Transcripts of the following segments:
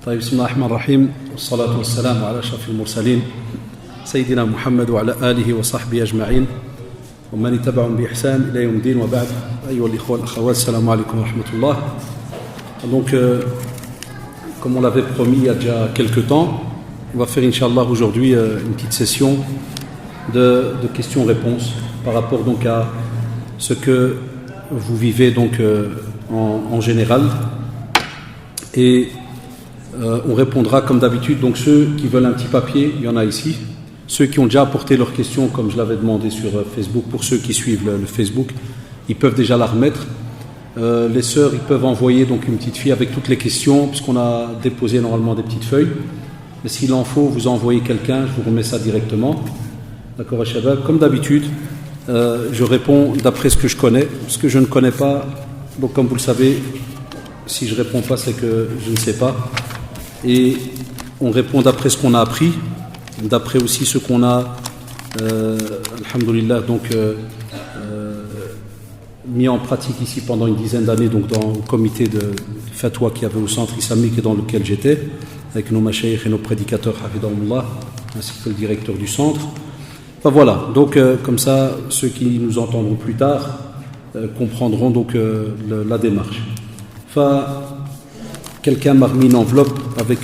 طيب بسم الله الرحمن الرحيم والصلاة والسلام على أشرف المرسلين سيدنا محمد وعلى آله وصحبه أجمعين ومن يتبعهم بإحسان إلى يوم الدين وبعد أيها الإخوة والأخوات السلام عليكم ورحمة الله. Donc comme on l'avait promis il y a déjà quelques temps, on va faire Inch'Allah aujourd'hui une petite session de questions-réponses par rapport donc à ce que vous vivez donc en général, et on répondra comme d'habitude. Donc ceux qui veulent un petit papier, il y en a ici. Ceux qui ont déjà apporté leurs questions, comme je l'avais demandé sur Facebook, pour ceux qui suivent le Facebook, ils peuvent déjà la remettre. Les sœurs, ils peuvent envoyer donc une petite fille avec toutes les questions, puisqu'on a déposé normalement des petites feuilles. Mais s'il en faut, vous envoyez quelqu'un, je vous remets ça directement. D'accord, Shabab. Comme d'habitude, je réponds d'après ce que je connais. Ce que je ne connais pas, donc comme vous le savez, si je ne réponds pas, c'est que je ne sais pas. Et on répond d'après ce qu'on a appris, d'après aussi ce qu'on a, alhamdoulilah, donc mis en pratique ici pendant une dizaine d'années, donc dans le comité de fatwa qu'il y avait au centre islamique et dans lequel j'étais, avec nos machaïkh et nos prédicateurs, hafidahumullah, ainsi que le directeur du centre. Enfin voilà, donc comme ça, ceux qui nous entendront plus tard comprendront donc la démarche. Enfin, quelqu'un m'a remis une enveloppe avec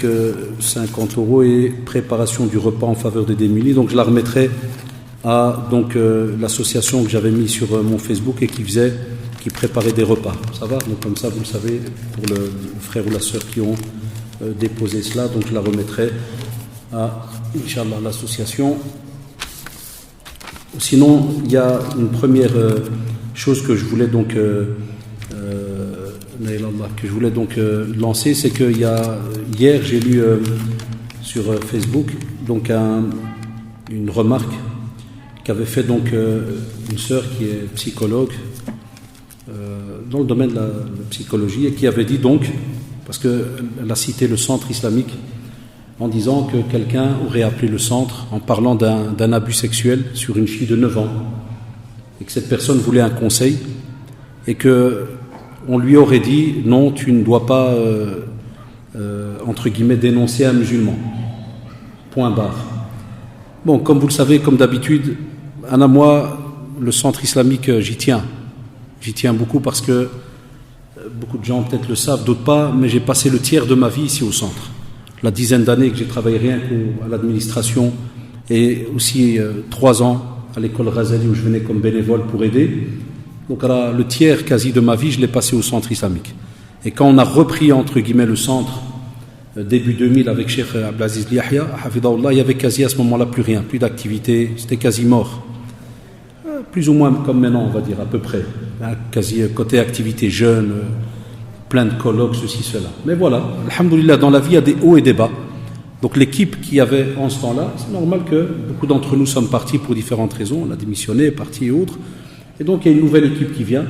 50 € et préparation du repas en faveur des démunis. Donc je la remettrai à donc l'association que j'avais mis sur mon Facebook et qui préparait des repas. Ça va? Donc comme ça, vous le savez, pour le frère ou la sœur qui ont déposé cela, donc je la remettrai à, Inch'Allah, l'association. Sinon, il y a une première chose que je voulais donc lancer, c'est que hier j'ai lu sur Facebook donc une remarque qu'avait fait donc une sœur qui est psychologue dans le domaine de la psychologie, et qui avait dit donc, parce qu'elle a cité le centre islamique en disant que quelqu'un aurait appelé le centre en parlant d'un abus sexuel sur une fille de 9 ans, et que cette personne voulait un conseil, et que on lui aurait dit non, tu ne dois pas entre guillemets dénoncer un musulman, point barre. Bon, comme vous le savez, comme d'habitude, moi, le centre islamique, j'y tiens beaucoup, parce que beaucoup de gens peut-être le savent, d'autres pas, mais j'ai passé le tiers de ma vie ici au centre. La dizaine d'années que j'ai travaillé rien qu'à l'administration, et aussi 3 ans à l'école Ghazali où je venais comme bénévole pour aider. Donc le tiers quasi de ma vie, je l'ai passé au centre islamique. Et quand on a repris entre guillemets le centre début 2000 avec Cheikh Abdelaziz Yahya, hafidahullah, il y avait quasi à ce moment-là plus rien, plus d'activité, c'était quasi mort. Plus ou moins comme maintenant, on va dire, à peu près. Quasi côté activité jeune, plein de colloques, ceci, cela. Mais voilà, alhamdoulilah, dans la vie, il y a des hauts et des bas. Donc l'équipe qu'il y avait en ce temps-là, c'est normal que beaucoup d'entre nous sommes partis pour différentes raisons, on a démissionné, partis et autres. Et donc il y a une nouvelle équipe qui vient.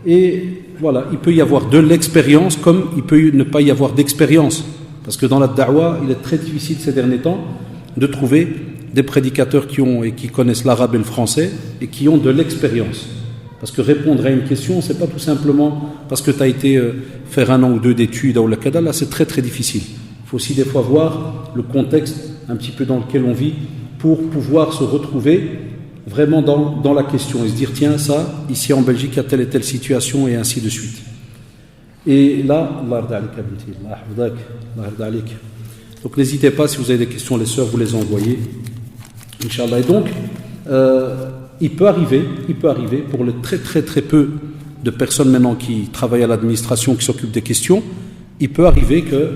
Et voilà, il peut y avoir de l'expérience comme il peut ne pas y avoir d'expérience. Parce que dans la da'wa, il est très difficile ces derniers temps de trouver des prédicateurs qui connaissent l'arabe et le français et qui ont de l'expérience. Parce que répondre à une question, c'est pas tout simplement parce que tu as été faire 1 an ou 2 d'études ou la kada, là c'est très très difficile. Il faut aussi des fois voir le contexte un petit peu dans lequel on vit pour pouvoir se retrouver vraiment dans la question et se dire tiens, ça, ici en Belgique, il y a telle et telle situation, et ainsi de suite. Et là, donc n'hésitez pas, si vous avez des questions, les sœurs, vous les envoyez, Inch'Allah. Et donc, il peut arriver pour le très très très peu de personnes maintenant qui travaillent à l'administration, qui s'occupent des questions, il peut arriver que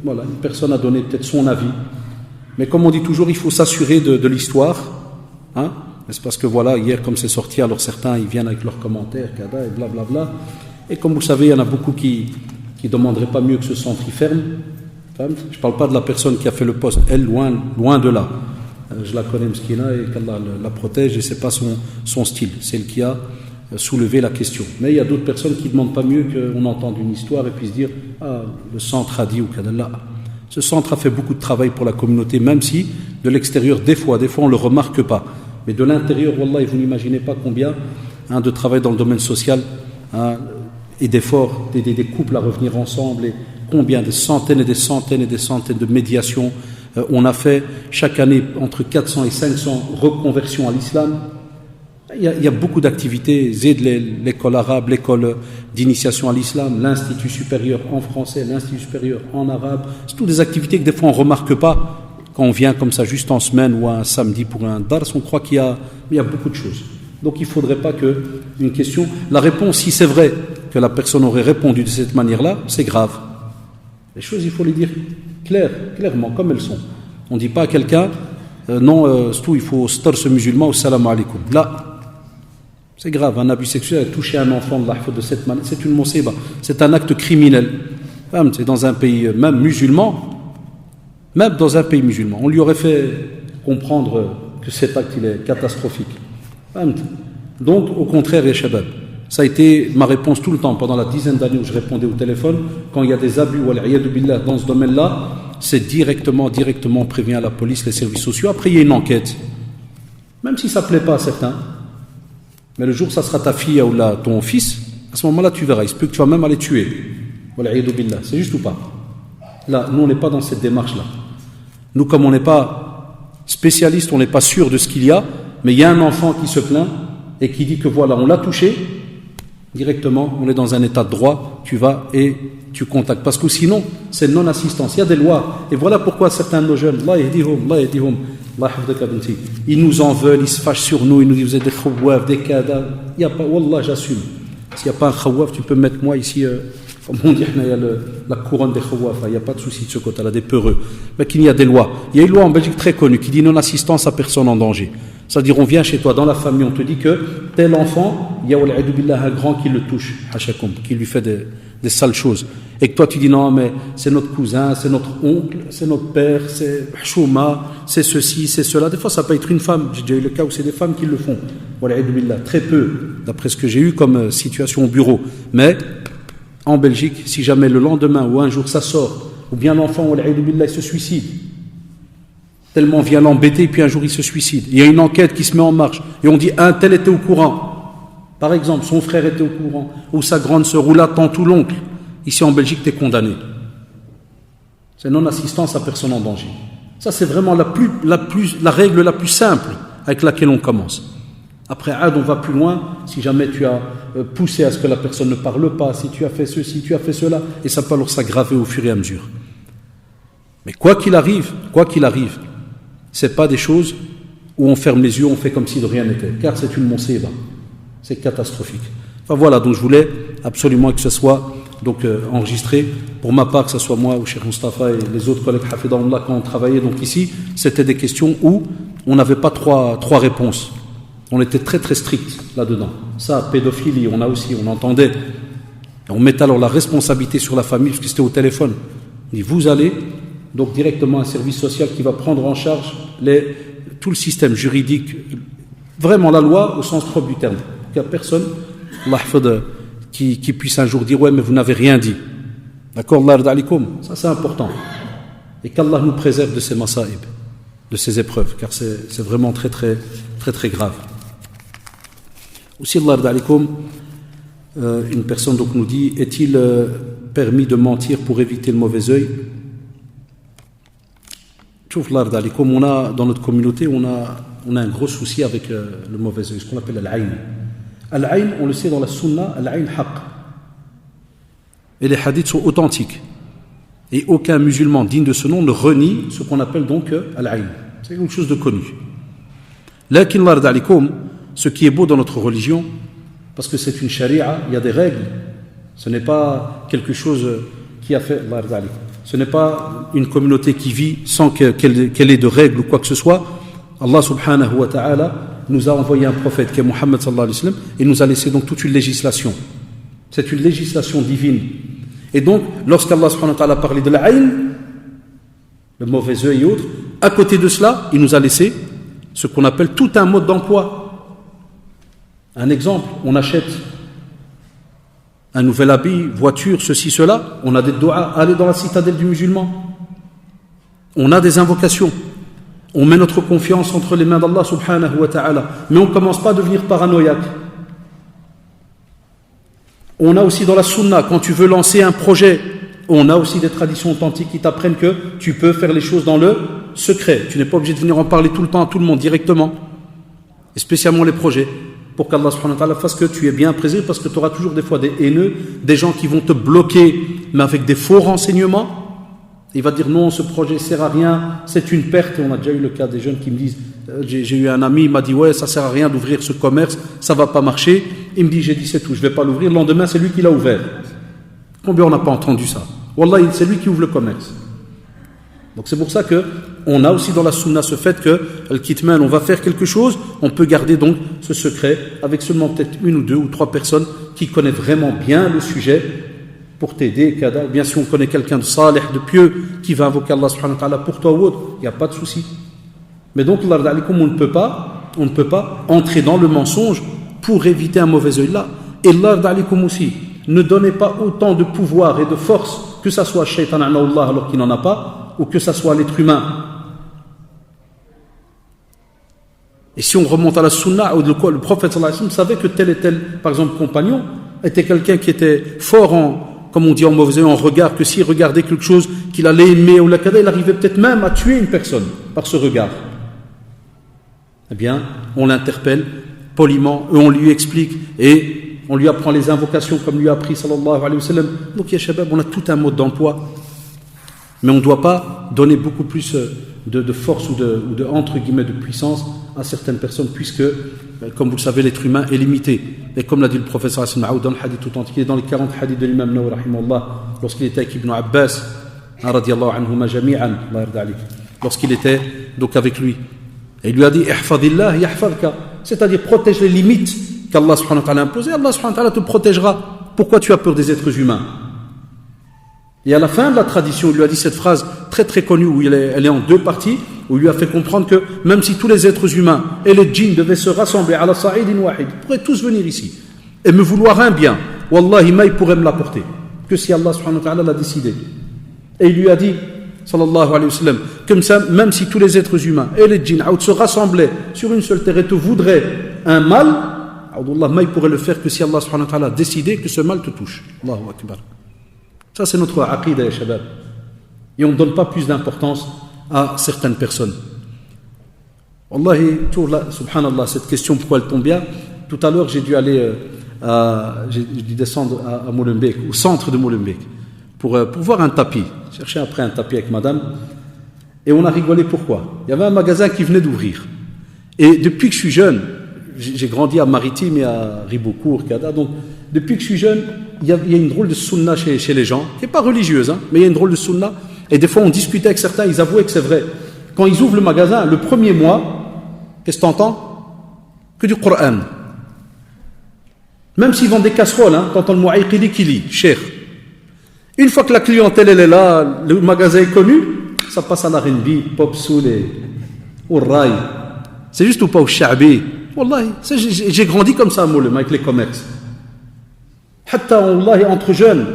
voilà, une personne a donné peut-être son avis, mais comme on dit toujours, il faut s'assurer de l'histoire, hein. C'est parce que voilà, hier comme c'est sorti, alors certains ils viennent avec leurs commentaires, kada, et blablabla. Et comme vous savez, il y en a beaucoup qui demanderaient pas mieux que ce centre y ferme. Je ne parle pas de la personne qui a fait le poste, elle, loin de là. Je la connais, Mskina, et qu'Allah la protège, et c'est pas son style, celle qui a soulevé la question. Mais il y a d'autres personnes qui ne demandent pas mieux qu'on entende une histoire et puis se dire le centre a dit ou kada. Là, ce centre a fait beaucoup de travail pour la communauté, même si de l'extérieur, des fois on ne le remarque pas. Mais de l'intérieur, Wallah, vous n'imaginez pas combien de travail dans le domaine social, et d'efforts, d'aider des couples à revenir ensemble, et combien, des centaines et des centaines et des centaines de médiations. On a fait chaque année entre 400 et 500 reconversions à l'islam. Il y a beaucoup d'activités, ZED, l'école arabe, l'école d'initiation à l'islam, l'institut supérieur en français, l'institut supérieur en arabe. C'est toutes des activités que des fois on ne remarque pas quand on vient comme ça juste en semaine ou un samedi pour un dars. On croit qu'il y a beaucoup de choses. Donc il ne faudrait pas qu'une question... La réponse, si c'est vrai que la personne aurait répondu de cette manière-là, c'est grave. Les choses, il faut les dire clairement, comme elles sont. On ne dit pas à quelqu'un, il faut star ce musulman au salam alaikum. Là, c'est grave, un abus sexuel, toucher un enfant de cette manière, c'est une mosiba, c'est un acte criminel. C'est dans un pays, même dans un pays musulman, on lui aurait fait comprendre que cet acte il est catastrophique. Donc, au contraire, ya shabab, ça a été ma réponse tout le temps, pendant la dizaine d'années où je répondais au téléphone, quand il y a des abus billah, dans ce domaine-là, c'est directement prévenir la police, les services sociaux. Après, il y a une enquête. Même si ça ne plaît pas à certains, mais le jour où ça sera ta fille ou ton fils, à ce moment-là, tu verras. Il se peut que tu vas même aller tuer. Billah. C'est juste ou pas? Là, nous, on n'est pas dans cette démarche-là. Nous, comme on n'est pas spécialiste, on n'est pas sûr de ce qu'il y a, mais il y a un enfant qui se plaint et qui dit que voilà, on l'a touché, directement, on est dans un état de droit, tu vas et tu contactes. Parce que sinon, c'est non-assistance. Il y a des lois. Et voilà pourquoi certains de nos jeunes, Allah yahdihum, ils nous en veulent, ils se fâchent sur nous, ils nous disent vous êtes des khawaf, des cadavres. Il n'y a pas, wallah, j'assume. S'il n'y a pas un khawaf, tu peux mettre moi ici, comme on dit, il y a la couronne des khawaf, il n'y a pas de souci de ce côté-là, des peureux. Mais qu'il y a des lois. Il y a une loi en Belgique très connue qui dit non-assistance à personne en danger. C'est-à-dire, on vient chez toi, dans la famille, on te dit que tel enfant, il y a un grand qui le touche, qui lui fait des sales choses. Et que toi, tu dis non, mais c'est notre cousin, c'est notre oncle, c'est notre père, c'est chouma, c'est ceci, c'est cela. Des fois, ça peut être une femme. J'ai déjà eu le cas où c'est des femmes qui le font. Très peu, d'après ce que j'ai eu comme situation au bureau. Mais en Belgique, si jamais le lendemain ou un jour ça sort, ou bien l'enfant, il se suicide, tellement on vient l'embêter, puis un jour il se suicide. Il y a une enquête qui se met en marche, et on dit un tel était au courant. Par exemple, son frère était au courant, ou sa grande sœur, ou la tante, ou l'oncle. Ici en Belgique, tu es condamné. C'est non-assistance à personne en danger. Ça, c'est vraiment la règle la plus simple avec laquelle on commence. Après, on va plus loin. Si jamais tu as poussé à ce que la personne ne parle pas, si tu as fait ceci, tu as fait cela, et ça peut alors s'aggraver au fur et à mesure. Mais quoi qu'il arrive, c'est pas des choses où on ferme les yeux, on fait comme si de rien n'était, car c'est une monseba. C'est catastrophique. Enfin voilà, donc je voulais absolument que ce soit enregistré. Pour ma part, que ce soit moi ou Cheikh Mustafa et les autres collègues Hafidahullah quand on travaillait. Donc ici, c'était des questions où on n'avait pas trois réponses. On était très très strict là-dedans. Ça, pédophilie, on entendait. Et on mettait alors la responsabilité sur la famille, parce que c'était au téléphone. On dit, vous allez, donc directement un service social qui va prendre en charge tout le système juridique, vraiment la loi au sens propre du terme. Il n'y a personne, qui puisse un jour dire, ouais, mais vous n'avez rien dit. D'accord, Allah alaikum, ça c'est important. Et qu'Allah nous préserve de ces masaïb, de ces épreuves, car c'est vraiment très très très très grave. Aussi, Allah alaikum, une personne donc nous dit, est-il permis de mentir pour éviter le mauvais œil? On a, dans notre communauté, on a un gros souci avec le mauvais œil, ce qu'on appelle al-ayn. Al-ayn, on le sait dans la sunna, al-ayn haqq. Et les hadiths sont authentiques. Et aucun musulman digne de ce nom ne renie ce qu'on appelle donc al-ayn. C'est quelque chose de connu. Lakin Allah alaikum, ce qui est beau dans notre religion, parce que c'est une charia, il y a des règles. Ce n'est pas quelque chose qui a fait Allah alaikum. Ce n'est pas une communauté qui vit sans qu'elle ait de règles ou quoi que ce soit. Allah subhanahu wa ta'ala nous a envoyé un prophète qui est Muhammad sallallahu alayhi wa sallam et nous a laissé donc toute une législation. C'est une législation divine. Et donc, lorsqu'Allah subhanahu wa ta'ala a parlé de l'ayn, le mauvais œil et autres, à côté de cela, il nous a laissé ce qu'on appelle tout un mode d'emploi. Un exemple, on achète un nouvel habit, voiture, ceci, cela, on a des doigts, aller dans la citadelle du musulman. On a des invocations. On met notre confiance entre les mains d'Allah subhanahu wa ta'ala. Mais on ne commence pas à devenir paranoïaque. On a aussi dans la sunna, quand tu veux lancer un projet On a aussi des traditions authentiques qui t'apprennent que tu peux faire les choses dans le secret. Tu n'es pas obligé de venir en parler tout le temps à tout le monde directement. Et spécialement les projets. Pour qu'Allah subhanahu wa ta'ala fasse que tu es bien présent, parce que tu auras toujours des fois des haineux, des gens qui vont te bloquer, mais avec des faux renseignements. Il va dire non, ce projet ne sert à rien, c'est une perte. Et on a déjà eu le cas des jeunes qui me disent, j'ai eu un ami, il m'a dit ouais, ça ne sert à rien d'ouvrir ce commerce, ça ne va pas marcher. Il me dit, j'ai dit c'est tout, je ne vais pas l'ouvrir. Le lendemain, c'est lui qui l'a ouvert. Combien on n'a pas entendu ça? Wallah, c'est lui qui ouvre le commerce. Donc c'est pour ça qu'on a aussi dans la sunna ce fait que le kitman, on va faire quelque chose, on peut garder donc ce secret avec seulement peut-être 1 ou 2 ou 3 personnes qui connaissent vraiment bien le sujet pour t'aider, kada. Bien si on connaît quelqu'un de salih, de pieux, qui va invoquer Allah subhanahu wa ta'ala pour toi ou autre, il n'y a pas de souci. Mais donc, on ne peut pas entrer dans le mensonge pour éviter un mauvais œil là. Et Allah aussi, ne donnez pas autant de pouvoir et de force, que ça soit shaitan Allah alors qu'il n'en a pas, ou que ça soit l'être humain. Et si on remonte à la sunna, le prophète sallallahu alayhi wa sallam savait que tel et tel, par exemple, compagnon, était quelqu'un qui était fort en, comme on dit en mauvais œil, en regard, que s'il regardait quelque chose qu'il allait aimer, ou la kada, il arrivait peut-être même à tuer une personne par ce regard. Eh bien, on l'interpelle poliment, et on lui explique, et on lui apprend les invocations comme lui a appris sallallahu alayhi wa sallam. Donc, ya shabab, on a tout un mode d'emploi. Mais on ne doit pas donner beaucoup plus de force ou de entre guillemets de puissance à certaines personnes, puisque, comme vous le savez, l'être humain est limité. Et comme l'a dit le professeur Hassan Ma'oud dans le hadith tout entier, dans les 40 hadiths de l'imam Nawawi rahimahullah, lorsqu'il était avec Ibn Abbas, radiyallahu anhuma jami'an, lorsqu'il était donc avec lui. Et il lui a dit, ihfadillah yahfadka, c'est-à-dire protège les limites qu'Allah subhanahu wa ta'ala a imposées, Allah subhanahu wa ta'ala te protégera. Pourquoi tu as peur des êtres humains? Et à la fin de la tradition, il lui a dit cette phrase très très connue, où elle est en 2 parties, où il lui a fait comprendre que même si tous les êtres humains et les djinns devaient se rassembler à la sa'idin wahid, ils pourraient tous venir ici et me vouloir un bien, wallahi ma, ils pourraient me l'apporter, que si Allah subhanahu wa ta'ala l'a décidé. Et il lui a dit, sallallahu alayhi wa sallam, comme ça, même si tous les êtres humains et les djinns se rassemblaient sur une seule terre et te voudraient un mal, Allah ma, ils pourraient le faire que si Allah subhanahu wa ta'ala a décidé que ce mal te touche. Allahu akbar. Ça, c'est notre aqidah, ya shabab. Et on ne donne pas plus d'importance à certaines personnes. Wallahi, subhanallah, cette question, pourquoi elle tombe bien? Tout à l'heure, j'ai dû aller, j'ai dû descendre à Molenbeek, au centre de Molenbeek, pour voir un tapis. Je cherchais après un tapis avec madame. Et on a rigolé, pourquoi? Il y avait un magasin qui venait d'ouvrir. Et depuis que je suis jeune, j'ai grandi à Maritime et à Ribeaucourt, Kada, donc depuis que je suis jeune, il y a une drôle de sunna chez les gens, qui n'est pas religieuse, hein, mais il y a une drôle de sunna. Et des fois, on discutait avec certains, ils avouaient que c'est vrai. Quand ils ouvrent le magasin, le premier mois, qu'est-ce que tu entends? Que du Coran. Même s'ils vendent des casseroles, hein, tu entends le mu'ayqili qui lit, cher. Une fois que la clientèle elle est là, le magasin est connu, ça passe à la R&B, pop soul et au rail. C'est juste ou pas au sha'bi. Wallahi, j'ai grandi comme ça à Moulem, avec les commerces. Hatta, wallahi, entre jeunes,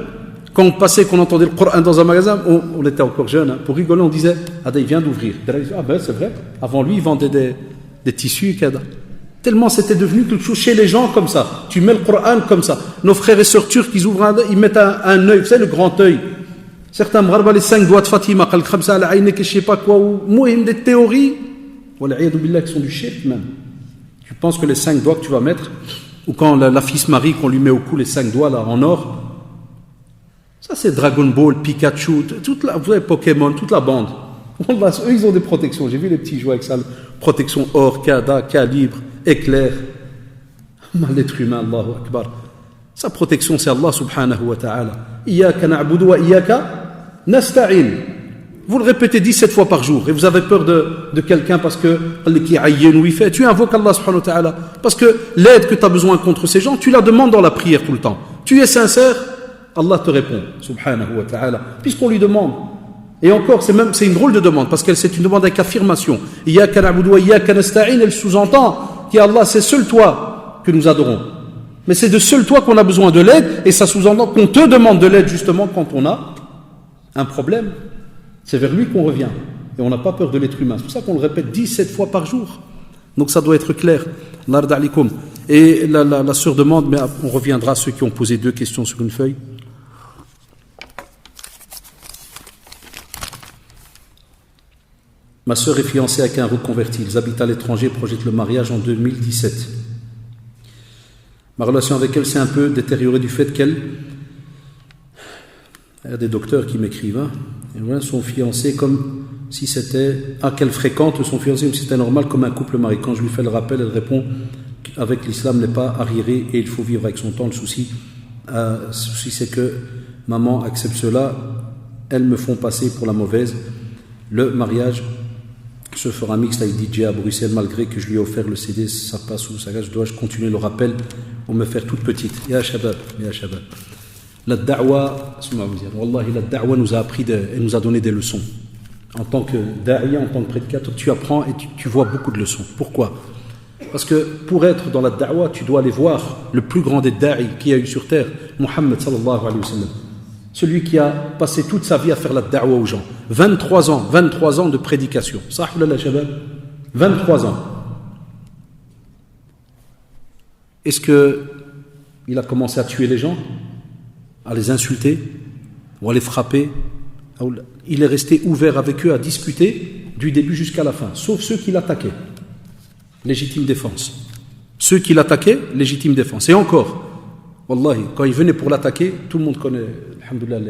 quand on passait, qu'on entendait le Coran dans un magasin, on était encore jeunes, hein, pour rigoler, on disait, ah il vient d'ouvrir. Ah ben c'est vrai, avant lui, il vendait des tissus, kada. Tellement c'était devenu quelque chose chez les gens comme ça. Tu mets le Coran comme ça. Nos frères et sœurs turcs, ils mettent un œil, vous savez, le grand œil. Certains m'rarbent les 5 doigts de Fatima, je sais pas quoi, ou des théories, qui sont du shirk même. Tu penses que les 5 doigts que tu vas mettre, ou quand la fille se marie, qu'on lui met au cou les 5 doigts là en or, ça c'est Dragon Ball, Pikachu, vous voyez, Pokémon, toute la bande. Eux ils ont des protections, j'ai vu les petits jouer avec ça, protection or, kada, calibre, éclair. L'être humain, Allahu Akbar. Sa protection c'est Allah subhanahu wa ta'ala. Iyaka na'budu wa iyaka nasta'in. Vous le répétez 17 fois par jour et vous avez peur de quelqu'un parce que tu invoques Allah subhanahu wa ta'ala. Parce que l'aide que tu as besoin contre ces gens, tu la demandes dans la prière tout le temps. Tu es sincère, Allah te répond, subhanahu wa ta'ala. Puisqu'on lui demande. Et encore, c'est une drôle de demande parce que c'est une demande avec affirmation. Iyyaka na'budu wa iyyaka nasta'in, elle sous-entend qu'Allah, c'est seul toi que nous adorons. Mais c'est de seul toi qu'on a besoin de l'aide et ça sous-entend qu'on te demande de l'aide justement quand on a un problème. C'est vers lui qu'on revient. Et on n'a pas peur de l'être humain. C'est pour ça qu'on le répète 17 fois par jour. Donc ça doit être clair. Et la sœur demande, mais on reviendra à ceux qui ont posé 2 questions sur une feuille. Ma sœur est fiancée avec un reconverti. Ils habitent à l'étranger, projettent le mariage en 2017. Ma relation avec elle s'est un peu détériorée du fait qu'elle... Il y a des docteurs qui m'écrivent. Hein, et voilà, son fiancé comme si c'était... qu'elle fréquente son fiancé comme si c'était normal, comme un couple marié. Quand je lui fais le rappel, elle répond qu'avec l'islam n'est pas arriéré et il faut vivre avec son temps. Le souci c'est que maman accepte cela. Elles me font passer pour la mauvaise. Le mariage se fera mixte avec DJ à Bruxelles, malgré que je lui ai offert le CD, ça passe ou ça casse. Dois-je continuer le rappel pour me faire toute petite? Ya Shabab, Ya Shabab. La da'wa, Wallahi, la da'wa nous a appris, et nous a donné des leçons. En tant que da'iya, en tant que prédicateur, tu apprends et tu vois beaucoup de leçons. Pourquoi? Parce que pour être dans la da'wa, tu dois aller voir le plus grand des da'i qui a eu sur terre, Muhammad sallallahu alayhi wa sallam. Celui qui a passé toute sa vie à faire la da'wa aux gens. 23 ans de prédication. Sah ou la shabab? 23 ans. Est-ce qu'il a commencé à tuer les gens, à les insulter ou à les frapper? Il est resté ouvert avec eux à discuter du début jusqu'à la fin, sauf ceux qui l'attaquaient. Légitime défense. Ceux qui l'attaquaient, légitime défense. Et encore, wallahi, quand il venait pour l'attaquer, tout le monde connaît, alhamdoulilah,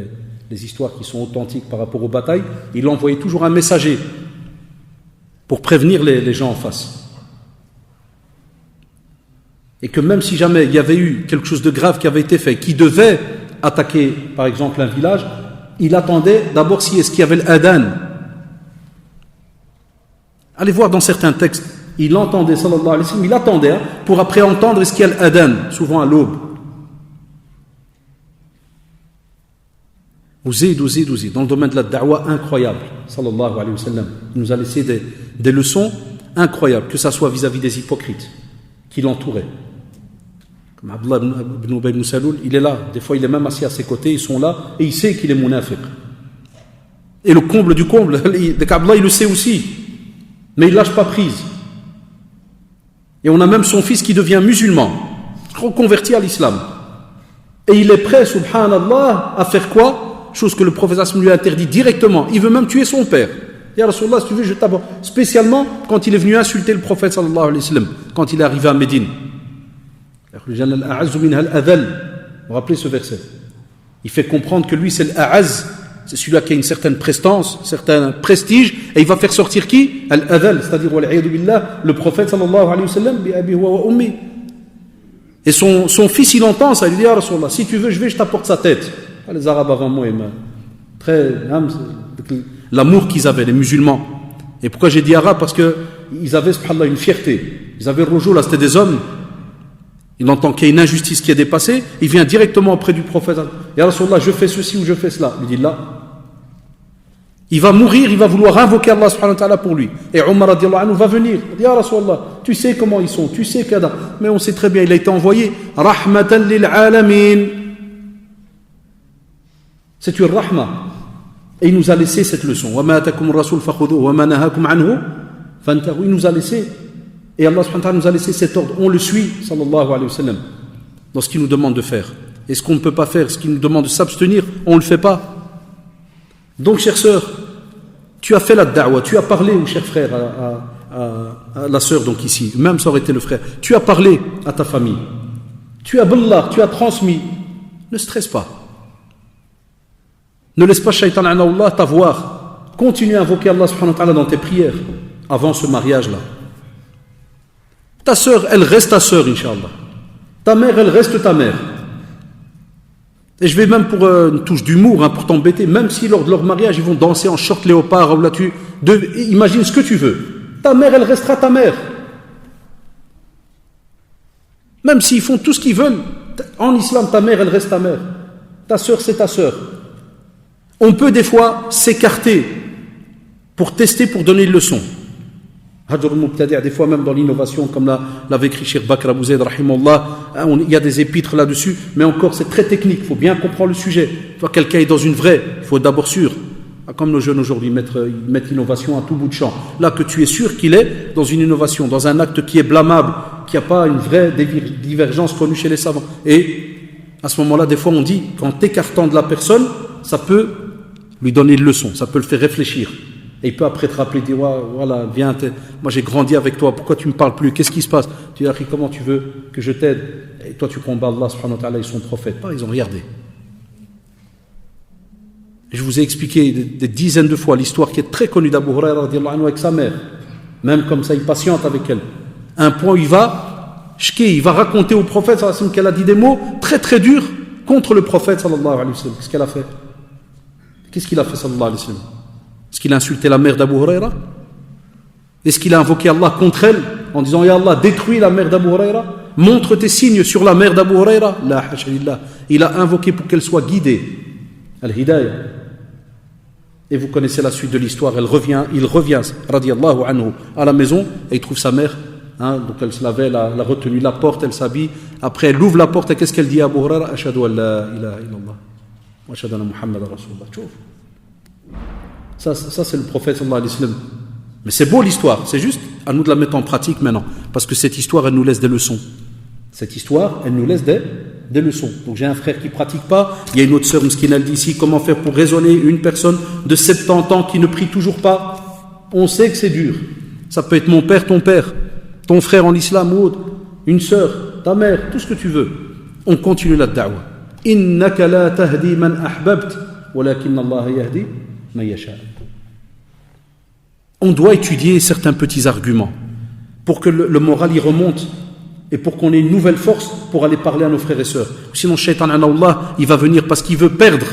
les histoires qui sont authentiques par rapport aux batailles, il envoyait toujours un messager pour prévenir les gens en face. Et que même si jamais il y avait eu quelque chose de grave qui avait été fait, qui devait attaquer, par exemple, un village, il attendait d'abord si est-ce qu'il y avait l'adhan. Allez voir dans certains textes, il entendait, sallallahu alayhi wa sallam, il attendait pour après entendre est-ce qu'il y a l'adhan, souvent à l'aube. Ouzid, dans le domaine de la da'wa, incroyable, sallallahu alayhi wa sallam. Il nous a laissé des leçons incroyables, que ça soit vis-à-vis des hypocrites qui l'entouraient. Comme Abdullah ibn Ubay ibn Saloul, il est là, des fois il est même assis à ses côtés, ils sont là, et il sait qu'il est munafiq. Et le comble du comble, Abdullah il le sait aussi, mais il ne lâche pas prise. Et on a même son fils qui devient musulman, reconverti à l'islam. Et il est prêt, subhanallah, à faire quoi? Chose que le prophète lui a interdit directement. Il veut même tuer son père. Ya Rasulallah, si tu veux, je t'aborde. Spécialement quand il est venu insulter le prophète sallallahu alayhi wa sallam, quand il est arrivé à Médine. Vous vous rappelez ce verset? Il fait comprendre que lui c'est l'a'az, c'est celui-là qui a une certaine prestance, un certain prestige, et il va faire sortir qui? Al-adhal, c'est-à-dire le prophète sallallahu alayhi wa sallam, bi abi huwa wa ummi. Et son fils il entend ça, il dit: Ya Rasulallah, si tu veux je t'apporte sa tête. Les Arabes avant moi, très l'amour qu'ils avaient, les musulmans. Et pourquoi j'ai dit arabe? Parce qu'ils avaient, subhanallah, une fierté. Ils avaient le rojo, là c'était des hommes. Il entend qu'il y a une injustice qui est dépassée, il vient directement auprès du prophète. Ya Rasulallah, je fais ceci ou je fais cela. Il dit là. Il va mourir, il va vouloir invoquer Allah subhanahu wa ta'ala pour lui. Et Omar radiallahu anhu va venir. Il dit: Ya Rasulallah, tu sais comment ils sont, tu sais qu'Adam. Mais on sait très bien, il a été envoyé rahmatan lil alamin. C'est une rahma. Et il nous a laissé cette leçon. Wa ma atakum rasul fakhudhuhu wa ma nahakum anhu fantahu. Il nous a laissé. Et Allah subhanahu wa ta'ala nous a laissé cet ordre. On le suit, sallallahu alayhi wa sallam, dans ce qu'il nous demande de faire. Et ce qu'on ne peut pas faire, ce qu'il nous demande de s'abstenir, on ne le fait pas. Donc, chère sœur, tu as fait la da'wa, tu as parlé au cher frère, à la sœur, donc ici, même ça aurait été le frère. Tu as parlé à ta famille. Tu as ballah, tu as transmis. Ne stresse pas. Ne laisse pas Shaitan Allah t'avoir. Continue à invoquer Allah subhanahu wa ta'ala dans tes prières avant ce mariage-là. Ta sœur, elle reste ta sœur, Inch'Allah. Ta mère, elle reste ta mère. Et je vais même pour une touche d'humour, pour t'embêter, même si lors de leur mariage, ils vont danser en short léopard, ou là imagine ce que tu veux. Ta mère, elle restera ta mère. Même s'ils font tout ce qu'ils veulent, en islam, ta mère, elle reste ta mère. Ta sœur, c'est ta sœur. On peut des fois s'écarter pour tester, pour donner une leçon. Des fois même dans l'innovation, comme l'avait écrit Cheikh Bakr Abou Zayd, rahimallah, il y a des épîtres là-dessus, mais encore c'est très technique, il faut bien comprendre le sujet. Quand quelqu'un est dans une vraie, il faut d'abord sûr, comme nos jeunes aujourd'hui mettent l'innovation à tout bout de champ. Là que tu es sûr qu'il est dans une innovation, dans un acte qui est blâmable, qui n'a pas une vraie divergence connue chez les savants. Et à ce moment-là, des fois on dit, qu'en t'écartant de la personne, ça peut lui donner une leçon, ça peut le faire réfléchir. Et il peut après te rappeler, dire voilà, viens, moi j'ai grandi avec toi, pourquoi tu ne me parles plus, qu'est-ce qui se passe? Tu dis, comment tu veux que je t'aide? Et toi tu combats Allah subhanahu wa ta'ala et son prophète. Pas, ils ont regardé. Je vous ai expliqué des dizaines de fois l'histoire qui est très connue d'Abu Huraira radiyallahu anhu avec sa mère. Même comme ça, il patiente avec elle. Un point où il va raconter au prophète sallallahu alayhi wa sallam qu'elle a dit des mots très très durs contre le prophète sallallahu alayhi wa sallam. Qu'est-ce qu'elle a fait? Qu'est-ce qu'il a fait sallallahu alayhi wa sallam? Est-ce qu'il a insulté la mère d'Abu Huraira? Est-ce qu'il a invoqué Allah contre elle en disant Ya Allah, détruis la mère d'Abu Huraira, montre tes signes sur la mère d'Abu Huraira? La hasha lillah. Il a invoqué pour qu'elle soit guidée. Al-Hidayah. Et vous connaissez la suite de l'histoire. Il revient, radiyallahu anhu, à la maison et il trouve sa mère. Donc elle se lavait, elle a retenu la porte, elle s'habille. Après, elle ouvre la porte et qu'est-ce qu'elle dit à Abu Huraira? Ashhadu an la ilaha illallah wa ashhadu anna Muhammadan rasulullah. Ça c'est le prophète sallallahu alayhi wa sallam. Mais c'est beau l'histoire, c'est juste à nous de la mettre en pratique maintenant. Parce que cette histoire, elle nous laisse des leçons. Cette histoire, elle nous laisse des leçons. Donc j'ai un frère qui ne pratique pas, il y a une autre sœur Mskine, elle dit ici, comment faire pour raisonner une personne de 70 ans qui ne prie toujours pas? On sait que c'est dur. Ça peut être mon père, ton frère en islam ou autre, une sœur, ta mère, tout ce que tu veux. On continue la da'wa. Innaka la tahdi man ahbabt, walakin Allah yahdi man yasha. On doit étudier certains petits arguments pour que le moral y remonte et pour qu'on ait une nouvelle force pour aller parler à nos frères et sœurs. Sinon, Shaitan, Allah, il va venir parce qu'il veut perdre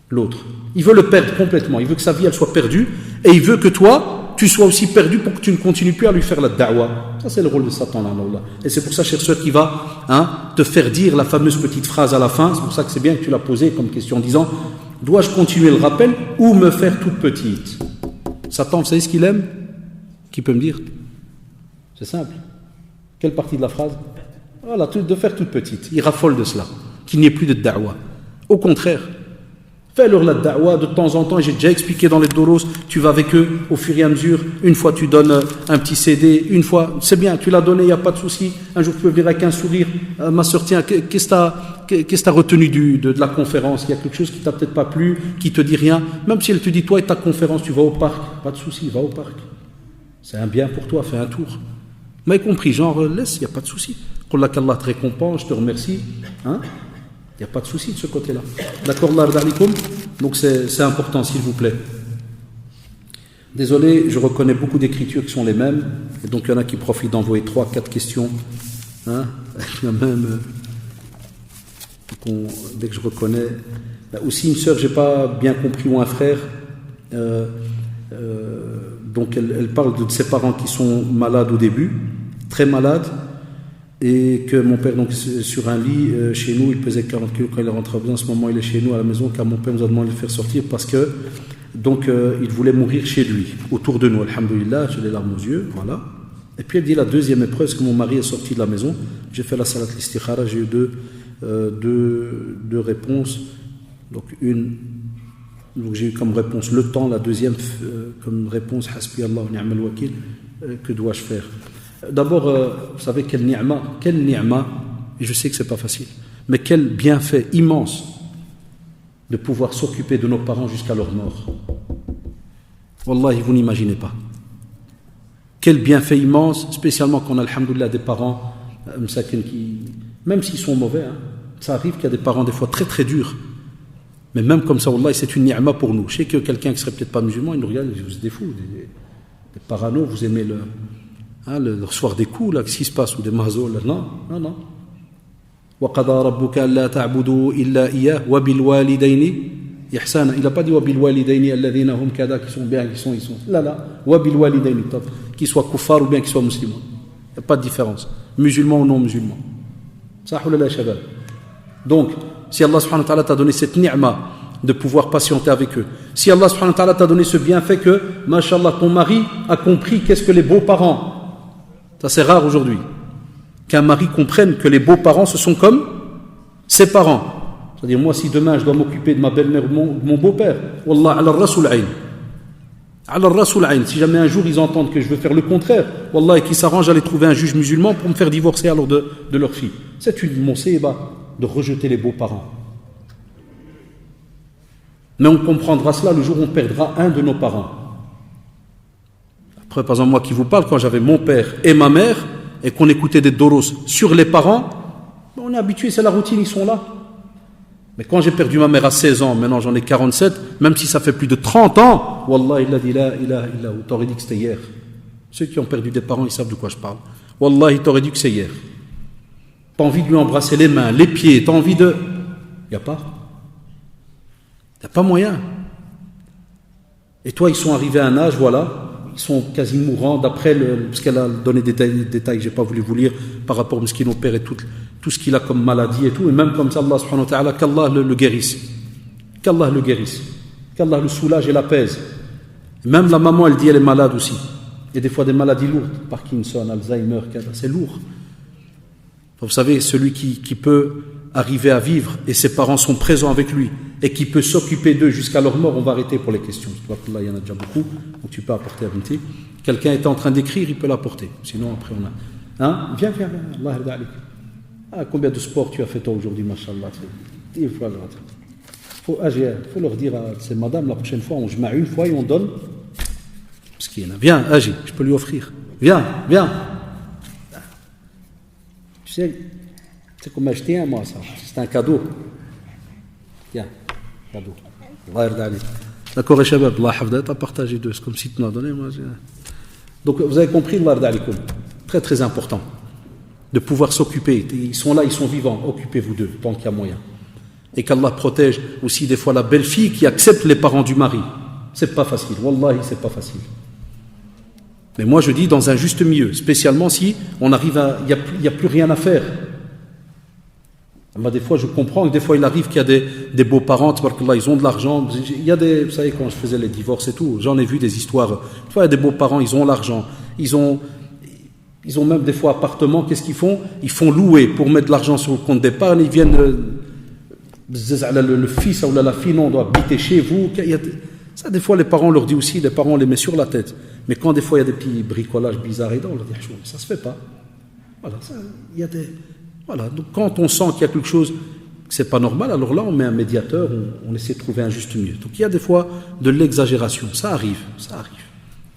l'autre. Il veut le perdre complètement. Il veut que sa vie, elle soit perdue. Et il veut que toi, tu sois aussi perdu pour que tu ne continues plus à lui faire la da'wa. Ça, c'est le rôle de Satan, Allah. Et c'est pour ça, chère sœur, qu'il va te faire dire la fameuse petite phrase à la fin. C'est pour ça que c'est bien que tu l'as posée comme question en disant, dois-je continuer le rappel ou me faire toute petite? Satan, vous savez ce qu'il aime? Qui peut me dire? C'est simple. Quelle partie de la phrase? Voilà, de faire toute petite. Il raffole de cela, qu'il n'y ait plus de da'wa. Au contraire, fais-leur la da'wa de temps en temps. Et j'ai déjà expliqué dans les doros, tu vas avec eux au fur et à mesure. Une fois, tu donnes un petit CD. Une fois, c'est bien, tu l'as donné, il n'y a pas de souci. Un jour, tu peux venir avec un sourire. Ma soeur, tiens, qu'est-ce que tu as retenu de la conférence? Il y a quelque chose qui t'a peut-être pas plu, qui te dit rien. Même si elle te dit, toi et ta conférence, tu vas au parc. Pas de souci, va au parc. C'est un bien pour toi, fais un tour. Vous m'avez compris, genre, laisse, il n'y a pas de souci. Qul qu'Allah te récompense, je te remercie. Il n'y a pas de souci de ce côté-là. D'accord, Allah radalikum. Donc c'est important, s'il vous plaît. Désolé, je reconnais beaucoup d'écritures qui sont les mêmes. Et donc il y en a qui profitent d'envoyer 3-4 questions. Il y a même, dès que je reconnais. Aussi une sœur, je n'ai pas bien compris, ou un frère. Donc elle parle de ses parents qui sont malades au début, très malades, et que mon père, donc sur un lit chez nous, il pesait 40 kg quand il est rentré à la maison. En ce moment, il est chez nous à la maison, car mon père nous a demandé de le faire sortir parce que donc il voulait mourir chez lui, autour de nous. Alhamdulillah, j'ai les larmes aux yeux, voilà. Et puis elle dit la deuxième épreuve, c'est que mon mari est sorti de la maison. J'ai fait la salat l'istikhara, j'ai eu deux réponses. Donc j'ai eu comme réponse le temps, la deuxième comme réponse Hasbi Allah wa ni'mal wakil. Que dois-je faire? D'abord, vous savez quelle ni'ma, et je sais que c'est pas facile, mais quel bienfait immense de pouvoir s'occuper de nos parents jusqu'à leur mort. Wallahi, vous n'imaginez pas. Quel bienfait immense, spécialement quand on a, alhamdoulilah, des parents qui, même s'ils sont mauvais, ça arrive qu'il y a des parents des fois très très durs. Mais même comme ça, Wallah, c'est une ni'ma pour nous. Je sais que quelqu'un qui serait peut-être pas musulman, il nous regarde, vous êtes des fous, des parano, vous aimez le recevoir des coups, là, qu'est-ce qui se passe, ou des mazos, là. Non. وَقَضَى رَبُّكَ أَلَّا تَعْبُدُوا إِلَّا إِيَّهُ وَبِالْوَالِدَيْنِ إِحْسَانًا. Il n'a pas dit وَبِالْوَالِدَيْنِ الَّذِينَ هُمْ كَذَا, qui sont bien, qui sont. Là. وَبِالْوَالِدَيْنِ, qu'ils soient kuffar ou bien qu'ils soient musulmans. Il n'y a pas de différence. Musulmans ou non musulmans. Ça, la shabab. Donc, si Allah subhanahu wa ta'ala t'a donné cette ni'ma de pouvoir patienter avec eux, si Allah subhanahu wa ta'ala t'a donné ce bienfait que, mashallah, ton mari a compris qu'est-ce que les beaux-parents, ça c'est rare aujourd'hui, qu'un mari comprenne que les beaux-parents ce sont comme ses parents. C'est-à-dire, moi, si demain je dois m'occuper de ma belle-mère ou de mon beau-père, wallah, ala rasul ayn. Ala rasul ayn. Si jamais un jour ils entendent que je veux faire le contraire, wallah, et qu'ils s'arrangent à aller trouver un juge musulman pour me faire divorcer alors de leur fille. C'est une monséba de rejeter les beaux-parents. Mais on comprendra cela le jour où on perdra un de nos parents. Après, par exemple, moi qui vous parle, quand j'avais mon père et ma mère, et qu'on écoutait des doros sur les parents, on est habitué, c'est la routine, ils sont là. Mais quand j'ai perdu ma mère à 16 ans, maintenant j'en ai 47, même si ça fait plus de 30 ans, Wallah, il a dit la ilaha illa hu, t'aurais dit que c'était hier. Ceux qui ont perdu des parents, ils savent de quoi je parle. Wallah, il t'aurait dit que c'est hier. T'as envie de lui embrasser les mains, les pieds, t'as envie de... Il n'y a pas. Il n'y a pas moyen. Et toi, ils sont arrivés à un âge, voilà, ils sont quasi mourants, d'après, parce qu'elle a donné des détails, je n'ai pas voulu vous lire, par rapport à ce qu'il nous père et tout ce qu'il a comme maladie et tout, et même comme ça, Allah subhanahu wa ta'ala, qu'Allah le guérisse. Qu'Allah le guérisse. Qu'Allah le soulage et l'apaise. Même la maman, elle dit, elle est malade aussi. Il y a des fois des maladies lourdes, Parkinson, Alzheimer, c'est lourd. Vous savez, celui qui peut arriver à vivre et ses parents sont présents avec lui et qui peut s'occuper d'eux jusqu'à leur mort, on va arrêter pour les questions. Là, il y en a déjà beaucoup, donc tu peux apporter à Binti. Quelqu'un est en train d'écrire, il peut l'apporter. Sinon, après, on a... Hein? Viens. Allah yarda alik. Combien de sports tu as fait toi aujourd'hui, mashallah. Il faut leur dire à ces madames, la prochaine fois, on jma une fois et on donne. Viens, Agi, je peux lui offrir. Viens. Tu sais, c'est comme acheter un, moi, ça. C'est un cadeau. Tiens, cadeau. Allah yarda alik. D'accord, Shabab, Allah hafda, t'as partagé deux. C'est comme si tu m'as donné, moi. Donc, vous avez compris, Allah yarda alikum. Très, très important. De pouvoir s'occuper. Ils sont là, ils sont vivants. Occupez-vous d'eux, tant qu'il y a moyen. Et qu'Allah protège aussi des fois la belle-fille qui accepte les parents du mari. C'est pas facile. Wallahi, c'est pas facile. Mais moi, je dis dans un juste milieu, spécialement si on arrive à... Il n'y a plus rien à faire. Des fois, je comprends que des fois, il arrive qu'il y a des beaux-parents, ils ont de l'argent. Il y a des... Vous savez, quand je faisais les divorces et tout, j'en ai vu des histoires. Des fois, il y a des beaux-parents, ils ont l'argent. Ils ont même des fois appartements. Qu'est-ce qu'ils font? Ils font louer pour mettre de l'argent sur le compte d'épargne. Ils viennent... le fils ou la fille, non, on doit habiter chez vous. Ça, des fois, les parents leur disent aussi, les parents les mettent sur la tête. Mais quand des fois, il y a des petits bricolages bizarres et on leur dit, ça ne se fait pas. Voilà, il y a des... Voilà, donc quand on sent qu'il y a quelque chose que c'est pas normal, alors là, on met un médiateur, on essaie de trouver un juste milieu. Donc il y a des fois de l'exagération, ça arrive.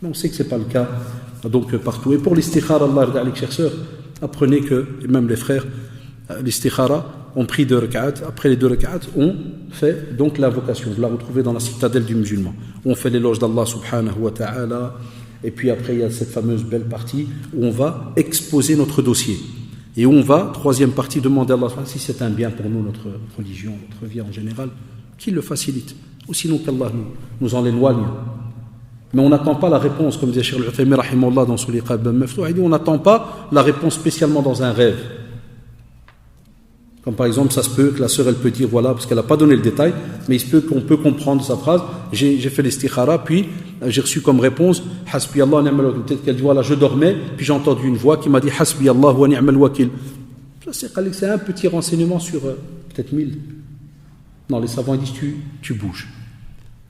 Mais on sait que c'est pas le cas, donc partout. Et pour l'istikhara, Allah yarda alik, chers sœurs, apprenez que, et même les frères, l'istikhara, on prie 2 rak'at, après les 2 rak'at, on fait donc l'invocation. Vous la retrouvez dans la citadelle du musulman. On fait l'éloge d'Allah subhanahu wa ta'ala, et puis après il y a cette fameuse belle partie où on va exposer notre dossier. Et où on va, troisième partie, demander à Allah si c'est un bien pour nous, notre religion, notre vie en général, qu'il le facilite. Ou sinon qu'Allah nous en éloigne. Mais on n'attend pas la réponse, comme disait Cheikh Al-Uthaymi rahimahullah dans son Liqa al Maftuh, il dit on n'attend pas la réponse spécialement dans un rêve. Comme par exemple, ça se peut que la sœur, elle peut dire, voilà, parce qu'elle n'a pas donné le détail, mais il se peut qu'on peut comprendre sa phrase. J'ai fait l'istikhara, puis j'ai reçu comme réponse, Hasbi Allah ni'mal wakil. Peut-être qu'elle dit, voilà, je dormais, puis j'ai entendu une voix qui m'a dit, Hasbi Allah wa ni'mal wakil. C'est un petit renseignement sur peut-être 1000. Non, les savants disent, tu bouges.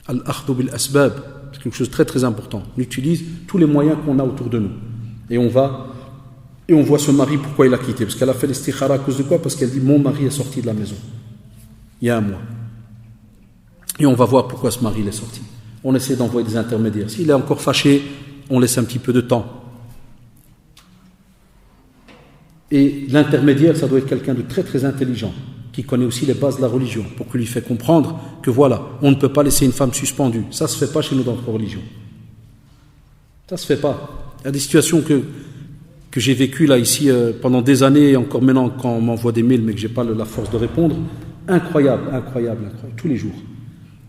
Al-akhdhu bil asbab, c'est quelque chose de très très important. On utilise tous les moyens qu'on a autour de nous. Et on voit ce mari, pourquoi il a quitté. Parce qu'elle a fait l'istikhara à cause de quoi? Parce qu'elle dit, mon mari est sorti de la maison. Il y a un mois. Et on va voir pourquoi ce mari est sorti. On essaie d'envoyer des intermédiaires. S'il est encore fâché, on laisse un petit peu de temps. Et l'intermédiaire, ça doit être quelqu'un de très très intelligent, qui connaît aussi les bases de la religion, pour qu'il lui fait comprendre que voilà, on ne peut pas laisser une femme suspendue. Ça ne se fait pas chez nous dans notre religion. Ça ne se fait pas. Il y a des situations que j'ai vécues là, ici, pendant des années, et encore maintenant, quand on m'envoie des mails, mais que je n'ai pas la force de répondre. Incroyable, tous les jours.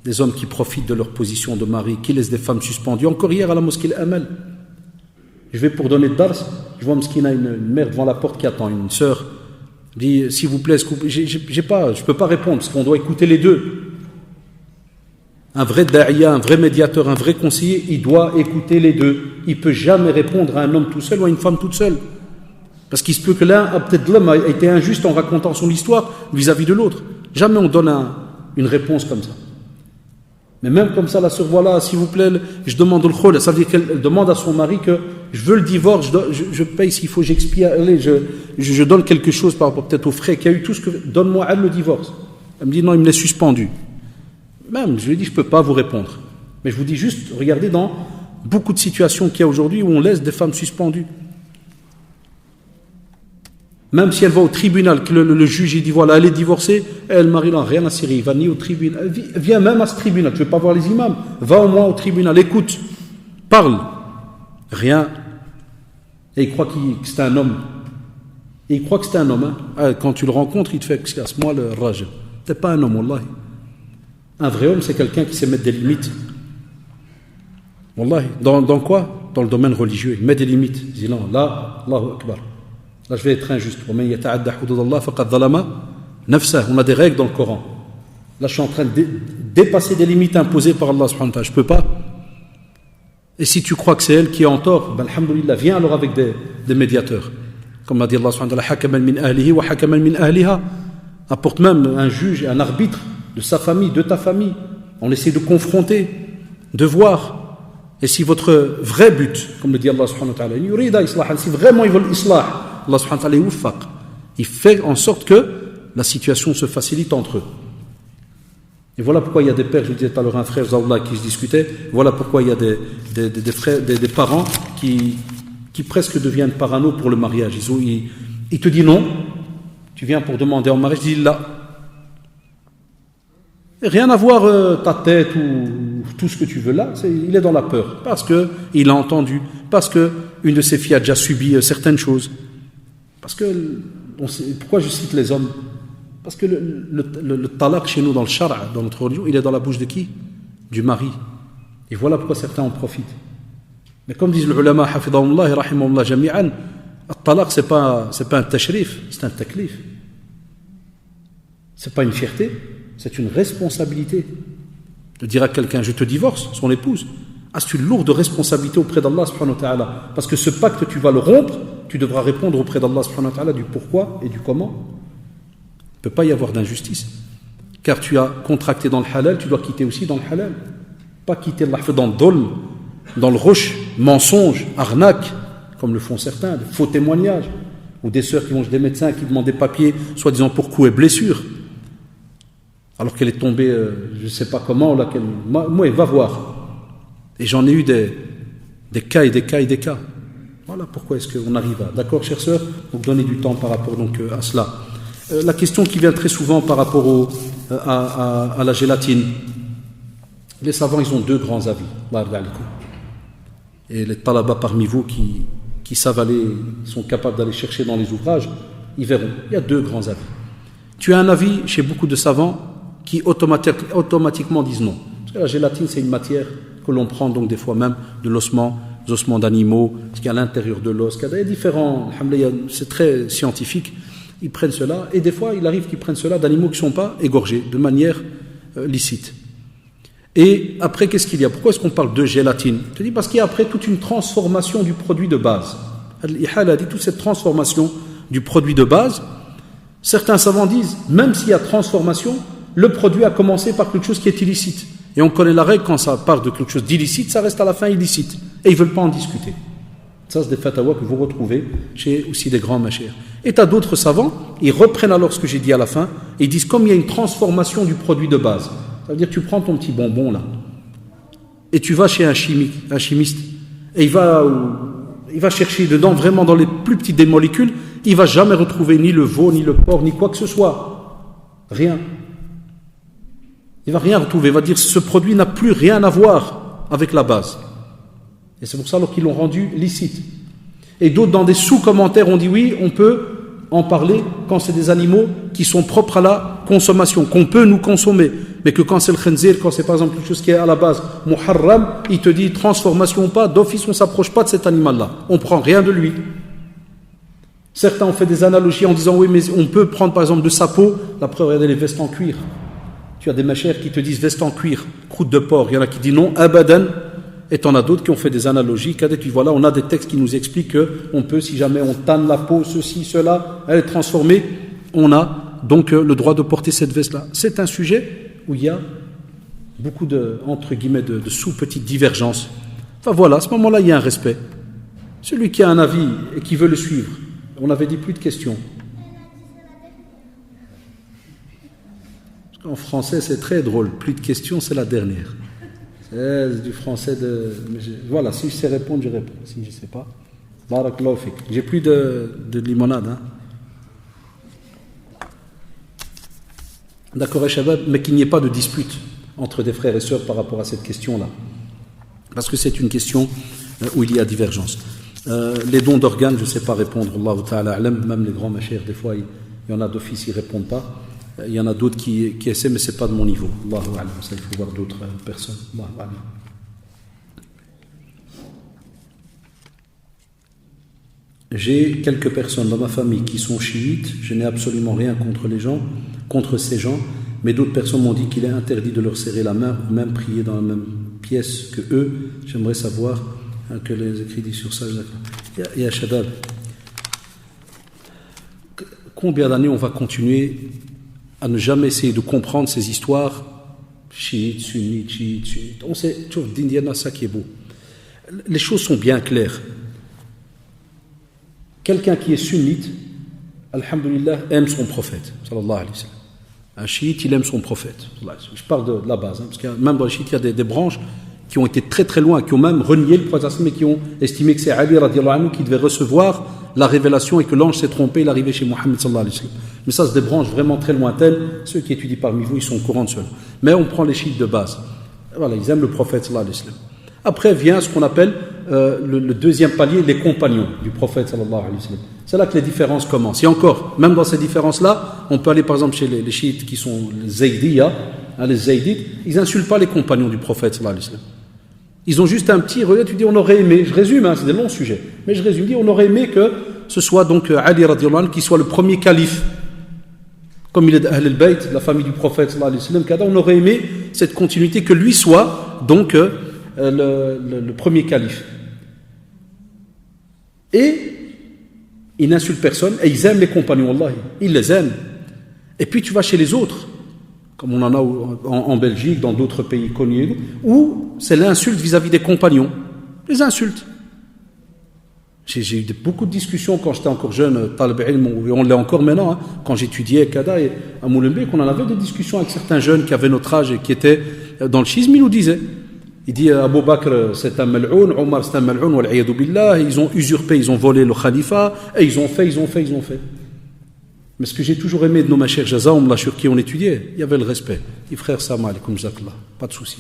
Des hommes qui profitent de leur position de mari, qui laissent des femmes suspendues. Encore hier à la mosquée Al-Amal, je vais pour donner de dars, je vois une mère devant la porte qui attend, une sœur, dit s'il vous plaît, je ne peux pas répondre parce qu'on doit écouter les deux. Un vrai da'iya, un vrai médiateur, un vrai conseiller, il doit écouter les deux. Il ne peut jamais répondre à un homme tout seul ou à une femme toute seule. Parce qu'il se peut que l'homme a été injuste en racontant son histoire vis-à-vis de l'autre. Jamais on donne une réponse comme ça. Mais même comme ça, la sœur, voilà, s'il vous plaît, je demande le khol. Ça veut dire qu'elle demande à son mari que je veux le divorce, je paye s'il faut, j'expie, allez, je donne quelque chose par rapport peut-être aux frais qu'il y a eu, tout ce que. Donne-moi elle le divorce. Elle me dit non, il me l'est suspendu. Même, je lui ai dit, je ne peux pas vous répondre. Mais je vous dis juste, regardez dans beaucoup de situations qu'il y a aujourd'hui où on laisse des femmes suspendues. Même si elle va au tribunal, que le juge il dit voilà, elle est divorcée, elle, mari, n'a rien à cirer, il va ni au tribunal, viens même à ce tribunal, tu ne veux pas voir les imams, va au moins au tribunal, écoute, parle, rien. Et il croit que c'est un homme. Et il croit que c'est un homme. Hein. Quand tu le rencontres, il te fait à ce moment le rage. Tu n'es pas un homme, wallahi. Un vrai homme, c'est quelqu'un qui sait mettre des limites. Wallahi. Dans quoi? Dans le domaine religieux. Il met des limites. Il dit non, là, Allahu Akbar. Là, je vais être injuste. On a des règles dans le Coran. Là, je suis en train de dépasser des limites imposées par Allah subhanahu wa ta'ala. Je ne peux pas. Et si tu crois que c'est elle qui est en tort, ben, alhamdoulilah, viens alors avec des médiateurs. Comme a dit Allah subhanahu wa ta'ala, hakaman min ahlihi wa hakaman min ahliha. Apporte même un juge, un arbitre de sa famille, de ta famille. On essaie de confronter, de voir. Et si votre vrai but, comme le dit Allah subhanahu wa ta'ala, si vraiment ils veulent l'islah, Allah subhanahu wa ta'ala il fait en sorte que la situation se facilite entre eux. Et voilà pourquoi il y a des pères, je vous disais tout à l'heure un frère Zawla qui se discutait, voilà pourquoi il y a des frères, des parents qui presque deviennent parano pour le mariage. Il te dit non, tu viens pour demander en mariage, il dit là. Et rien à voir ta tête ou tout ce que tu veux là, il est dans la peur, parce qu'il a entendu, parce qu'une de ses filles a déjà subi certaines choses. Parce que, pourquoi je cite les hommes? Parce que le talaq chez nous dans le shara, dans notre religion, il est dans la bouche de qui? Du mari. Et voilà pourquoi certains en profitent. Mais comme disent les ulama, hafidahumullah et rahimahumullah jami'an, le talaq c'est pas un tashrif, c'est un taklif. C'est pas une fierté, c'est une responsabilité. De dire à quelqu'un, je te divorce, son épouse, c'est une lourde responsabilité auprès d'Allah subhanahu wa ta'ala. Parce que ce pacte, tu vas le rompre, tu devras répondre auprès d'Allah subhanahu wa ta'ala du pourquoi et du comment. Il ne peut pas y avoir d'injustice. Car tu as contracté dans le halal, tu dois quitter aussi dans le halal. Pas quitter Allah dans le dolm, dans le roche, mensonge, arnaque, comme le font certains, de faux témoignages, ou des sœurs qui vont chez des médecins qui demandent des papiers, soi-disant pour coups et blessures, alors qu'elle est tombée, je ne sais pas comment, là, moi, va voir. Et j'en ai eu des cas et des cas et des cas. Voilà pourquoi est-ce qu'on arrive à... D'accord, chères sœurs, donc donner du temps par rapport donc, à cela. La question qui vient très souvent par rapport à la gélatine. Les savants, ils ont deux grands avis. Et les talabas parmi vous qui savent aller, sont capables d'aller chercher dans les ouvrages, ils verront. Il y a deux grands avis. Tu as un avis chez beaucoup de savants qui automatiquement disent non. Parce que la gélatine, c'est une matière que l'on prend donc des fois même de l'ossement, des ossements d'animaux, ce qu'il y a à l'intérieur de l'os, il y a différents, c'est très scientifique, ils prennent cela, et des fois il arrive qu'ils prennent cela d'animaux qui ne sont pas égorgés, de manière licite. Et après, qu'est-ce qu'il y a? Pourquoi est-ce qu'on parle de gélatine? Je te dis parce qu'il y a après toute une transformation du produit de base. Al-Ihal a dit toute cette transformation du produit de base. Certains savants disent, même s'il y a transformation, le produit a commencé par quelque chose qui est illicite. Et on connaît la règle, quand ça part de quelque chose d'illicite, ça reste à la fin illicite. Et ils ne veulent pas en discuter. Ça, c'est des fatawas que vous retrouvez chez aussi des grands machers. Et tu as d'autres savants, ils reprennent alors ce que j'ai dit à la fin, et ils disent, comme il y a une transformation du produit de base, ça veut dire que tu prends ton petit bonbon là, et tu vas chez un chimiste, et il va chercher dedans, vraiment dans les plus petites des molécules, il ne va jamais retrouver ni le veau, ni le porc, ni quoi que ce soit. Rien. Il ne va rien retrouver, il va dire ce produit n'a plus rien à voir avec la base. Et c'est pour ça alors qu'ils l'ont rendu licite. Et d'autres dans des sous-commentaires ont dit oui, on peut en parler quand c'est des animaux qui sont propres à la consommation, qu'on peut nous consommer. Mais que quand c'est le khinzir, quand c'est par exemple quelque chose qui est à la base muharram, il te dit transformation ou pas, d'office on ne s'approche pas de cet animal-là. On ne prend rien de lui. Certains ont fait des analogies en disant oui, mais on peut prendre par exemple de sa peau, la preuve, regardez les vestes en cuir. Tu as des machères qui te disent veste en cuir, croûte de porc. Il y en a qui disent non, abadan. Et tu en as d'autres qui ont fait des analogies. Et puis voilà, on a des textes qui nous expliquent qu'on peut, si jamais on tanne la peau, ceci, cela, elle est transformée, on a donc le droit de porter cette veste-là. C'est un sujet où il y a beaucoup de, entre guillemets, de sous-petites divergences. Enfin voilà, à ce moment-là, il y a un respect. Celui qui a un avis et qui veut le suivre, on avait dit plus de questions. En français, c'est très drôle. Plus de questions, c'est la dernière. C'est du français de... Voilà, si je sais répondre, je réponds. Si je ne sais pas, barakallahu fik. J'ai plus de limonade. Hein. D'accord, Shabab, mais qu'il n'y ait pas de dispute entre des frères et sœurs par rapport à cette question-là. Parce que c'est une question où il y a divergence. Les dons d'organes, je ne sais pas répondre. Allah ta'ala alam, même les grands machers, des fois, il y en a d'office, ils ne répondent pas. Il y en a d'autres qui essaient, mais ce n'est pas de mon niveau. Allahu alam, ça il faut voir d'autres personnes. Allahu alam. J'ai quelques personnes dans ma famille qui sont chiites, je n'ai absolument rien contre ces gens, mais d'autres personnes m'ont dit qu'il est interdit de leur serrer la main ou même prier dans la même pièce que eux. J'aimerais savoir que les écrits disent sur ça. Ya Shadab, combien d'années on va continuer à ne jamais essayer de comprendre ces histoires chiites, sunnites, chiites. On sait, tu vois, d'Indiana, ça qui est beau. Les choses sont bien claires. Quelqu'un qui est sunnite, alhamdulillah, aime son prophète, sallallahu alayhi wa sallam. Un chiite, il aime son prophète. Je parle de la base, hein, parce que même dans les chiites, il y a des branches qui ont été très très loin, qui ont même renié le prophète, mais qui ont estimé que c'est Ali radiallahu anhu qui devait recevoir la révélation et que l'ange s'est trompé, il est arrivé chez Mohammed sallallahu alayhi wa sallam. Mais ça, c'est des branches vraiment très lointaines. Ceux qui étudient parmi vous, ils sont au courant de cela. Mais on prend les chiites de base. Voilà, ils aiment le prophète sallallahu alayhi wa sallam. Après vient ce qu'on appelle le deuxième palier, les compagnons du prophète sallallahu alayhi wa sallam. C'est là que les différences commencent. Et encore, même dans ces différences-là, on peut aller par exemple chez les chiites qui sont les Zaydiyya, hein, les Zaydites, ils n'insultent pas les compagnons du prophète sallallahu alayhi wa sallam. Ils ont juste un petit regard, tu dis on aurait aimé, je résume, hein, c'est des longs sujets, mais je résume, on aurait aimé que ce soit donc Ali radiallahu anhu qui soit le premier calife, comme il est d'Ahl al-Bayt, la famille du prophète sallallahu alayhi wa sallam, on aurait aimé cette continuité, que lui soit donc le premier calife. Et ils n'insultent personne, et ils aiment les compagnons, wallahi, ils les aiment. Et puis tu vas chez les autres, comme on en a en Belgique, dans d'autres pays connus, où c'est l'insulte vis-à-vis des compagnons, les insultes. J'ai eu beaucoup de discussions quand j'étais encore jeune, talib ilm, et on l'est encore maintenant, hein, quand j'étudiais Kada et à Moulembek, on en avait des discussions avec certains jeunes qui avaient notre âge et qui étaient dans le schisme, ils nous disaient. Il dit Abu Bakr c'est un mal'oun, Omar c'est un mal'oun, wal'iyadu billah, ils ont usurpé, ils ont volé le khalifa, et ils ont fait. Mais ce que j'ai toujours aimé de nos machers Jazaoum, là sur qui on étudiait, il y avait le respect. Et frère Sama, comme Jazakallah, pas de souci.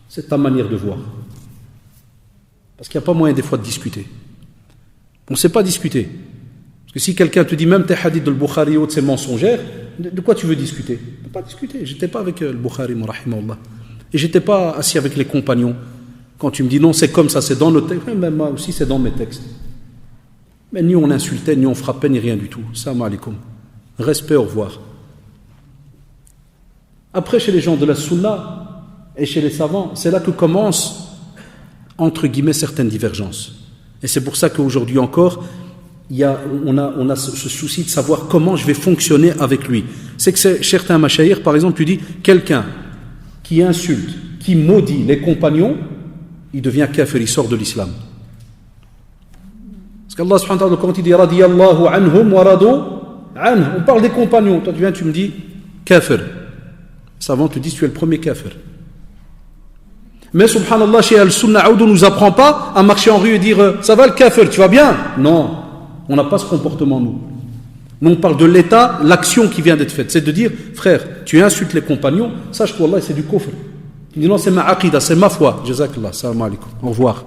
C'est ta manière de voir. Parce qu'il n'y a pas moyen des fois de discuter. On ne sait pas discuter. Parce que si quelqu'un te dit même tes hadiths de Bukhari ou de ses mensongères, de quoi tu veux discuter? Tu ne peux pas discuter. Je n'étais pas avec le Bukhari, rahimahullah. Et je n'étais pas assis avec les compagnons. Quand tu me dis non, c'est comme ça, c'est dans nos textes. Même moi aussi, c'est dans mes textes. Mais ni on insultait, ni on frappait, ni rien du tout. Salam alaikum. Respect, au revoir. Après, chez les gens de la Sunna et chez les savants, c'est là que commencent, entre guillemets, certaines divergences. Et c'est pour ça qu'aujourd'hui encore, on a ce souci de savoir comment je vais fonctionner avec lui. C'est que certains mashayikh, par exemple, tu dis, quelqu'un qui insulte, qui maudit les compagnons, il devient kafir, il sort de l'islam. Parce qu'Allah subhanahu wa ta'ala, quand il dit radiyallahu anhum wa radu anhu, on parle des compagnons. Toi tu viens, tu me dis kafir. Savant te dit tu es le premier kafir. Mais subhanallah, chez Al-Sunnah Aoud, on ne nous apprend pas à marcher en rue et dire ça va le kafir, tu vas bien? Non, on n'a pas ce comportement nous. Nous on parle de l'état, l'action qui vient d'être faite. C'est de dire, frère, tu insultes les compagnons, sache qu'Allah c'est du kufr. Il dit non, c'est ma aqida, c'est ma foi. Jazakallah, salam alaikum, au revoir.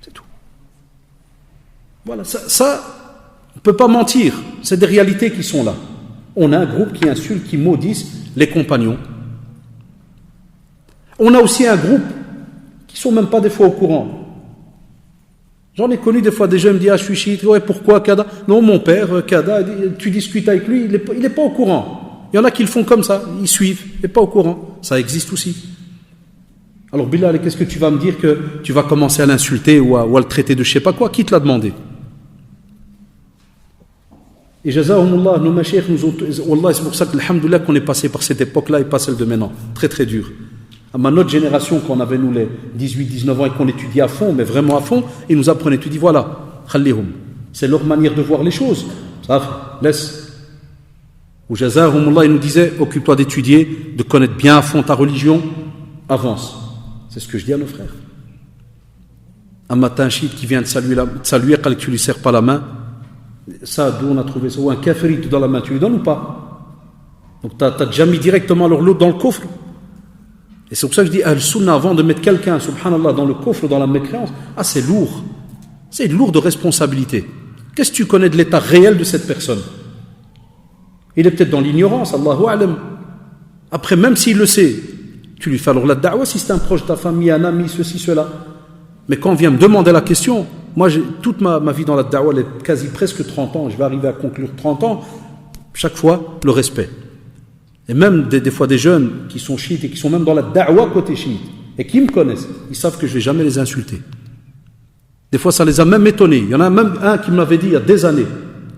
C'est tout. Voilà, ça on ne peut pas mentir. C'est des réalités qui sont là. On a un groupe qui insulte, qui maudissent les compagnons. On a aussi un groupe qui ne sont même pas des fois au courant. J'en ai connu des fois des jeunes me disent ah je suis chiite, ouais pourquoi Kada? Non mon père Kada, tu discutes avec lui, il n'est pas au courant. Il y en a qui le font comme ça, ils suivent, il n'est pas au courant. Ça existe aussi. Alors Bilal, qu'est-ce que tu vas me dire que tu vas commencer à l'insulter ou à le traiter de je sais pas quoi? Qui te l'a demandé? Et Jazahumullah, nos mashayikh nous ont... Wallah, c'est pour ça que alhamdoulilah qu'on est passé par cette époque-là et pas celle de maintenant. Très très dur. À notre génération, quand on avait nous les 18-19 ans et qu'on étudiait à fond, mais vraiment à fond, ils nous apprenaient, tu dis voilà, khallihum. C'est leur manière de voir les choses. Ça, laisse. Ou Jazahumullah, il nous disait, occupe-toi d'étudier, de connaître bien à fond ta religion, avance. C'est ce que je dis à nos frères. Un matin, un chiite qui vient de saluer quand tu lui serres pas la main, ça, d'où on a trouvé ça, ou un kafiri dans la main, tu lui donnes ou pas? Donc tu as déjà mis directement leur lot dans le coffre. Et c'est pour ça que je dis, Al-Sunnah, avant de mettre quelqu'un, subhanallah, dans le coffre, dans la mécréance, c'est lourd. C'est une lourde responsabilité. Qu'est-ce que tu connais de l'état réel de cette personne? Il est peut-être dans l'ignorance, Allahu a'lam. Après, même s'il le sait, tu lui fais alors la da'wa si c'est un proche de ta famille, un ami, ceci, cela. Mais quand on vient me demander la question, moi, toute ma vie dans la da'wa, elle est quasi presque 30 ans, je vais arriver à conclure 30 ans, chaque fois, le respect. Et même des fois des jeunes qui sont chiites et qui sont même dans la da'wa côté chiite, et qui me connaissent, ils savent que je ne vais jamais les insulter. Des fois, ça les a même étonnés. Il y en a même un qui me l'avait dit il y a des années,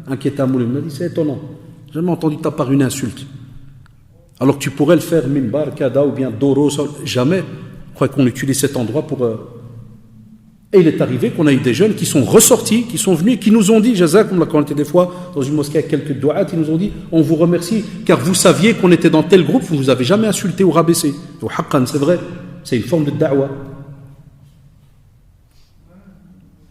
un qui était à Moulin, il m'a dit, c'est étonnant, j'ai jamais entendu ta part une insulte. Alors que tu pourrais le faire minbar, kada ou bien doro, jamais. Je crois qu'on utilise cet endroit pour... Et il est arrivé qu'on a eu des jeunes qui sont ressortis, qui sont venus, qui nous ont dit, Jazakum, quand on était des fois dans une mosquée avec quelques douats, ils nous ont dit, on vous remercie, car vous saviez qu'on était dans tel groupe, vous ne vous avez jamais insulté ou rabaissé. Ou haqqan, c'est vrai, c'est une forme de da'wa.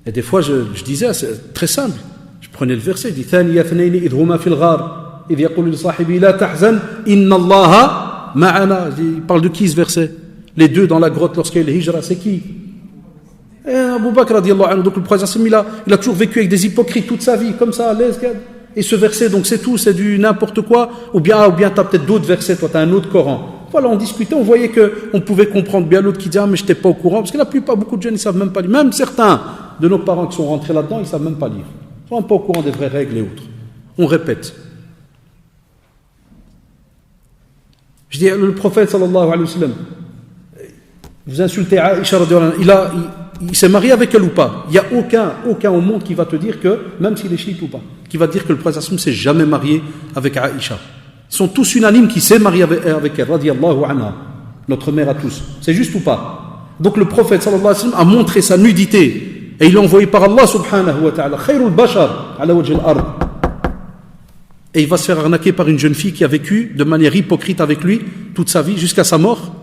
Et des fois, je disais, c'est très simple, je prenais le verset, je dis, ثاني اثنين إذ هما في الغار إذ يقول لصاحبه لا تحزن إن الله معنا. Il parle de qui ce verset? Les deux dans la grotte lorsqu'il y a eu le hijra, c'est qui? Abu Bakr radiallahu anhu. Donc le prophète il a toujours vécu avec des hypocrites toute sa vie, comme ça, à l'aise. Et ce verset, donc c'est tout, c'est du n'importe quoi. Ou bien tu as peut-être d'autres versets, toi tu as un autre Coran. Voilà, on discutait, on voyait qu'on pouvait comprendre bien l'autre qui dit, mais je n'étais pas au courant. Parce que la plupart, beaucoup de jeunes, ils ne savent même pas lire. Même certains de nos parents qui sont rentrés là-dedans, ils ne savent même pas lire. Ils ne sont même pas au courant des vraies règles et autres. On répète. Je dis, le prophète sallallahu alayhi wa sallam, vous insultez Aïcha radiallahu anha, il s'est marié avec elle ou pas? Il n'y a aucun au monde qui va te dire que, même s'il est chiite ou pas, qui va te dire que le prophète ne s'est jamais marié avec Aïcha. Ils sont tous unanimes qu'il s'est marié avec elle, radiallahu anha, notre mère à tous. C'est juste ou pas? Donc le prophète sallallahu alayhi wa sallam a montré sa nudité et il l'a envoyé par Allah subhanahu wa ta'ala, khayrul bashar ala wajh al-ard. Et il va se faire arnaquer par une jeune fille qui a vécu de manière hypocrite avec lui toute sa vie jusqu'à sa mort.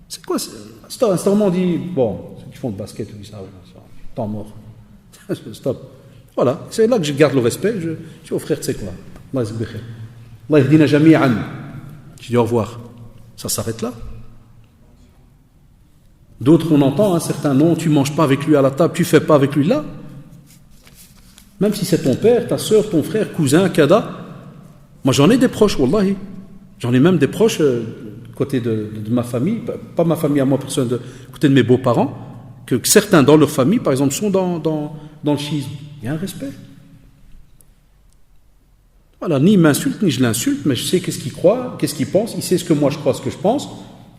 C'est quoi? C'est un moment on dit, bon, ceux qui font le basket, oui, ça, temps mort. Stop. Voilà, c'est là que je garde le respect. Je dis au frère, tu sais quoi? Allah yasbikh. Allah yahdina jami'an. Je dis au revoir. Ça s'arrête là. D'autres, on entend, certains, non, tu ne manges pas avec lui à la table, tu ne fais pas avec lui là. Même si c'est ton père, ta soeur, ton frère, cousin, kada. Moi, j'en ai des proches, wallahi. J'en ai même des proches, côté de ma famille, pas ma famille à moi, côté de mes beaux-parents, que certains dans leur famille, par exemple, sont dans le schisme. Il y a un respect. Voilà, ni il m'insulte, ni je l'insulte, mais je sais qu'est-ce qu'il croit, qu'est-ce qu'il pense, il sait ce que moi je crois, ce que je pense.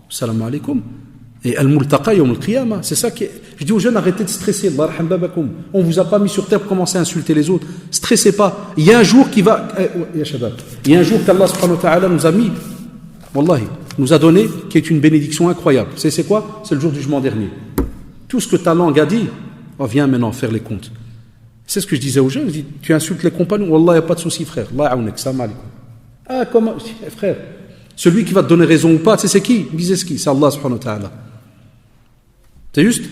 Salam alaikum. Et al-multaqa yawm al-qiyamah, c'est ça qui est... Je dis aux jeunes, arrêtez de stresser, Allah yarham babakoum. On vous a pas mis sur terre pour commencer à insulter les autres. Stressez pas. Il y a un jour qui va... Il y a un jour qu'Allah subhanahu wa ta'ala nous a mis, wallahi, nous a donné, qui est une bénédiction incroyable. C'est quoi? C'est le jour du jugement dernier. Tout ce que ta langue a dit, viens maintenant faire les comptes. C'est ce que je disais aux jeunes, je dis, tu insultes les compagnons, wallah, il n'y a pas de souci, frère. Allah ya'ounek, salam alaikum. Ah, comment? Frère, celui qui va te donner raison ou pas, tu sais c'est qui? Disais ce qui? C'est Allah subhanahu wa ta'ala. C'est juste?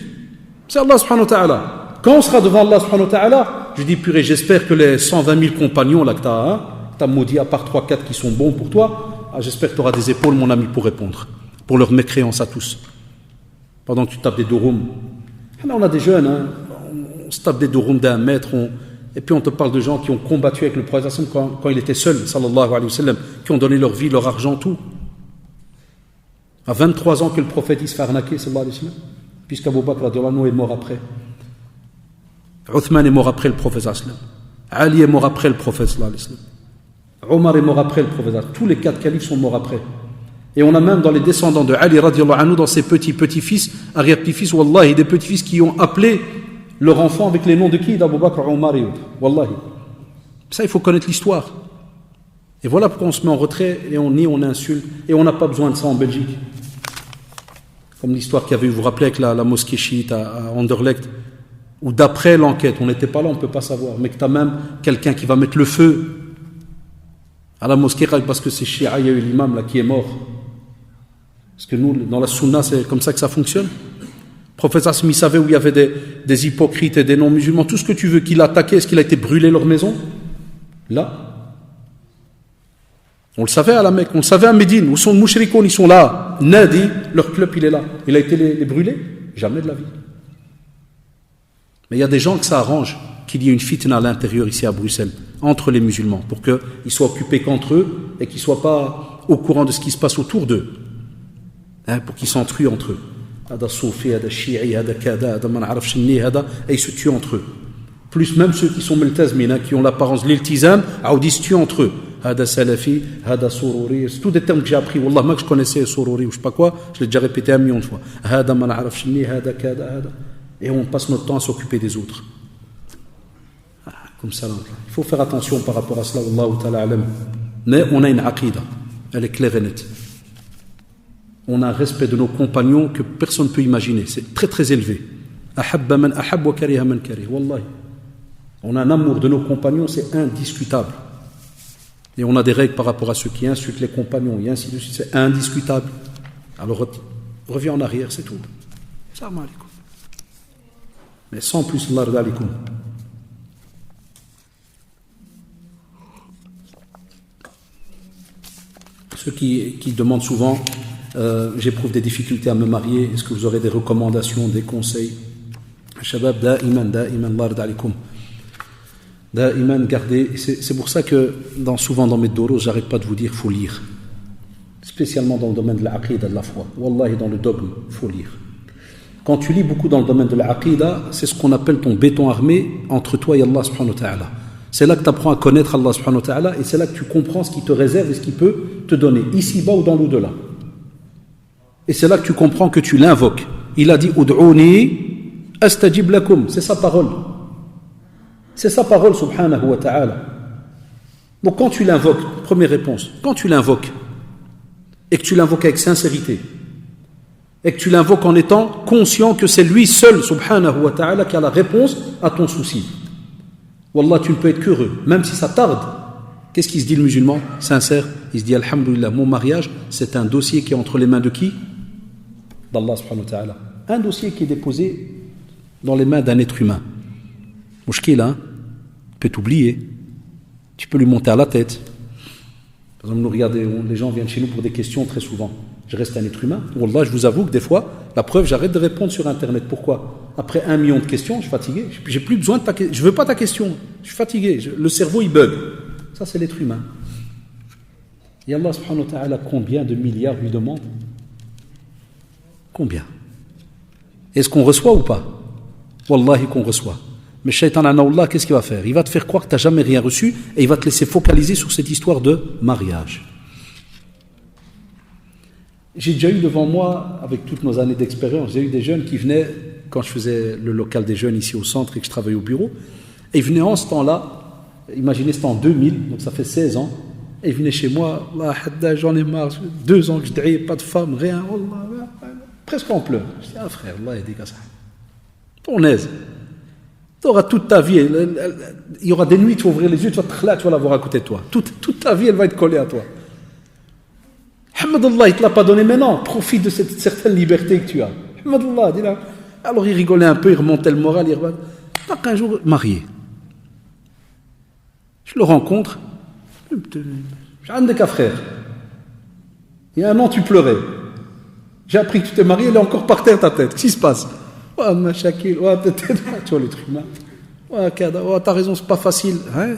C'est Allah subhanahu wa ta'ala. Quand on sera devant Allah subhanahu wa ta'ala, je dis, purée, j'espère que les 120 000 compagnons là que tu as maudit, à part 3-4 qui sont bons pour toi, j'espère que tu auras des épaules, mon ami, pour répondre, pour leur mécréance à tous. Pendant que tu tapes des douroums. On a des jeunes, on se tape des douroums d'1 mètre, et puis on te parle de gens qui ont combattu avec le prophète quand il était seul, sallallahu alayhi wa sallam, qui ont donné leur vie, leur argent, tout. À 23 ans que le prophète il se fait arnaquer, sallallahu alayhi wa sallam, puisqu'Abu Bakr est mort après. Uthman est mort après le prophète sallallahu alayhi wa sallam. Ali est mort après le prophète sallallahu alayhi wa sallam. Omar est mort après le prophète. Tous les 4 califes sont morts après. Et on a même dans les descendants de Ali radiallahu anhu, dans ses petits-fils, arrière-petits-fils, wallahi, des petits-fils qui ont appelé leur enfant avec les noms de qui? D'Abu Bakr, Omar et autres. Wallahi. Ça, il faut connaître l'histoire. Et voilà pourquoi on se met en retrait et on nie, on insulte. Et on n'a pas besoin de ça en Belgique. Comme l'histoire qu'il y avait eu, vous vous rappelez, avec la mosquée chiite à Anderlecht, où d'après l'enquête, on n'était pas là, on ne peut pas savoir, mais que tu as même quelqu'un qui va mettre le feu À la mosquée, parce que c'est Shia, il y a eu l'imam là qui est mort. Parce que nous, dans la sunna, c'est comme ça que ça fonctionne. Le prophète Hassim, il savait où il y avait des hypocrites et des non-musulmans. Tout ce que tu veux qu'il a attaqué, est-ce qu'il a été brûlé leur maison? Là. On le savait à la Mecque, on le savait à Médine, où sont les mouchrikoun, ils sont là. Nadi, leur club, il est là. Il a été les brûler? Jamais de la vie. Mais il y a des gens que ça arrange qu'il y ait une fitna à l'intérieur ici à Bruxelles, entre les musulmans, pour qu'ils soient occupés qu'entre eux et qu'ils ne soient pas au courant de ce qui se passe autour d'eux. Pour qu'ils s'entruent entre eux. Hada Soufi, Hada Shi'i, Hada Kada, Hada Man Araf Shinni, Hada, et ils se tuent entre eux. Plus même ceux qui sont multazmin, qui ont l'apparence de l'iltizam, ils se tuent entre eux. Hada Salafi, Hada Sururi, c'est tous des termes que j'ai appris. Wallah, moi que je connaissais Sururi ou je sais pas quoi, je l'ai déjà répété 1 million de fois. Hada Man Araf Shinni, Hada Kada, Hada. Et on passe notre temps à s'occuper des autres. Comme ça, là. Il faut faire attention par rapport à cela, Wallahu ta'ala alam. Mais on a une aqidah, elle est claire et nette. On a un respect de nos compagnons que personne ne peut imaginer. C'est très très élevé. Ahabba man ahab wa kariha man karih. Wallahi. On a un amour de nos compagnons, c'est indiscutable. Et on a des règles par rapport à ceux qui insultent les compagnons, et ainsi de suite. C'est indiscutable. Alors reviens en arrière, c'est tout. Salam alaikum. Mais sans plus, Allah alaikum. Ceux qui demandent souvent, j'éprouve des difficultés à me marier, est-ce que vous aurez des recommandations, des conseils? Shabab, da'iman, Allah alaikum. Da'iman, gardez. C'est pour ça que souvent dans mes doros, j'arrête pas de vous dire, il faut lire. Spécialement dans le domaine de l'aqida, de la foi. Wallahi, dans le dogme, il faut lire. Quand tu lis beaucoup dans le domaine de l'aqida, c'est ce qu'on appelle ton béton armé entre toi et Allah subhanahu wa ta'ala. C'est là que tu apprends à connaître Allah subhanahu wa ta'ala et c'est là que tu comprends ce qu'il te réserve et ce qu'il peut te donner, ici-bas ou dans l'au-delà. Et c'est là que tu comprends que tu l'invoques. Il a dit « Ud'ouni astajib lakum » c'est sa parole. C'est sa parole subhanahu wa ta'ala. Donc quand tu l'invoques, première réponse, quand tu l'invoques et que tu l'invoques avec sincérité et que tu l'invoques en étant conscient que c'est lui seul subhanahu wa ta'ala qui a la réponse à ton souci. Wallah, tu ne peux être qu'heureux, même si ça tarde. Qu'est-ce qu'il se dit le musulman sincère? Il se dit alhamdoulilah, mon mariage, c'est un dossier qui est entre les mains de qui? D'Allah subhanahu wa ta'ala. Un dossier qui est déposé dans les mains d'un être humain. Mouchkil, hein? Tu peux t'oublier. Tu peux lui monter à la tête. Par exemple, nous regardez, les gens viennent chez nous pour des questions très souvent. Je reste un être humain. Wallah, je vous avoue que des fois, la preuve, j'arrête de répondre sur Internet. Pourquoi? Après 1 million de questions, je suis fatigué. J'ai plus besoin de ta question. Je veux pas ta question. Je suis fatigué. Le cerveau, il bug. Ça, c'est l'être humain. Et Allah subhanahu wa ta'ala, combien de milliards lui demande? Combien? Est-ce qu'on reçoit ou pas? Wallahi qu'on reçoit. Mais Shaitan anaoullah, qu'est-ce qu'il va faire? Il va te faire croire que tu n'as jamais rien reçu et il va te laisser focaliser sur cette histoire de mariage. J'ai déjà eu devant moi, avec toutes nos années d'expérience, j'ai eu des jeunes qui venaient, quand je faisais le local des jeunes ici au centre et que je travaillais au bureau, et ils venaient en ce temps-là, imaginez c'était en 2000, donc ça fait 16 ans, et ils venaient chez moi, j'en ai marre, 2 ans que je n'ai pas de femme, rien, presque en pleurs. Je dis, ah frère, Allah aide ça. Ton aise. Tu auras toute ta vie, il y aura des nuits, tu vas ouvrir les yeux, tu vas la voir à côté de toi. Toute ta vie, elle va être collée à toi. Hamdallah, il ne te l'a pas donné maintenant. Profite de cette certaine liberté que tu as. Hamdallah, dis-là. Alors il rigolait un peu, il remontait le moral, il remontait. Pas qu'un jour, marié. Je le rencontre. J'ai un des cas frère. Il y a 1 an, tu pleurais. J'ai appris que tu t'es marié, elle est encore par terre ta tête. Qu'est-ce qui se passe? Oh, ma Shakil, oh, tu vois le truc là. Oh, t'as raison, c'est pas facile. Hein?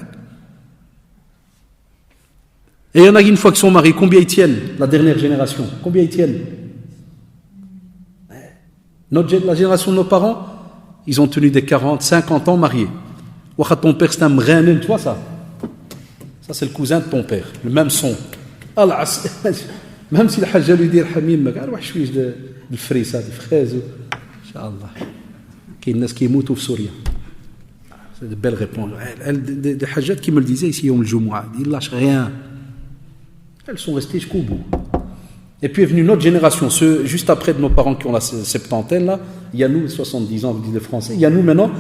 Et il y en a qui, une fois qu'ils sont mariés, combien ils tiennent? La dernière génération, combien ils tiennent? La génération de nos parents, ils ont tenu des 40, 50 ans mariés. Ton père, c'est un mrennen, tu vois ça? Ça, c'est le cousin de ton père, le même son. Même si le hajja lui dit, Hamim, je suis de fraises, des fraises. Inch'Allah. Qu'il y a des gens qui meurent au Syrie. C'est de belles réponses. Des hajjats qui me le disaient ici, au Jumu'ah, ils ne lâchent rien. Elles sont restées jusqu'au bout. Et puis est venue une autre génération, ceux juste après de nos parents qui ont la septantaine, là, il y a nous, 70 ans, vous dites les Français, il y a nous maintenant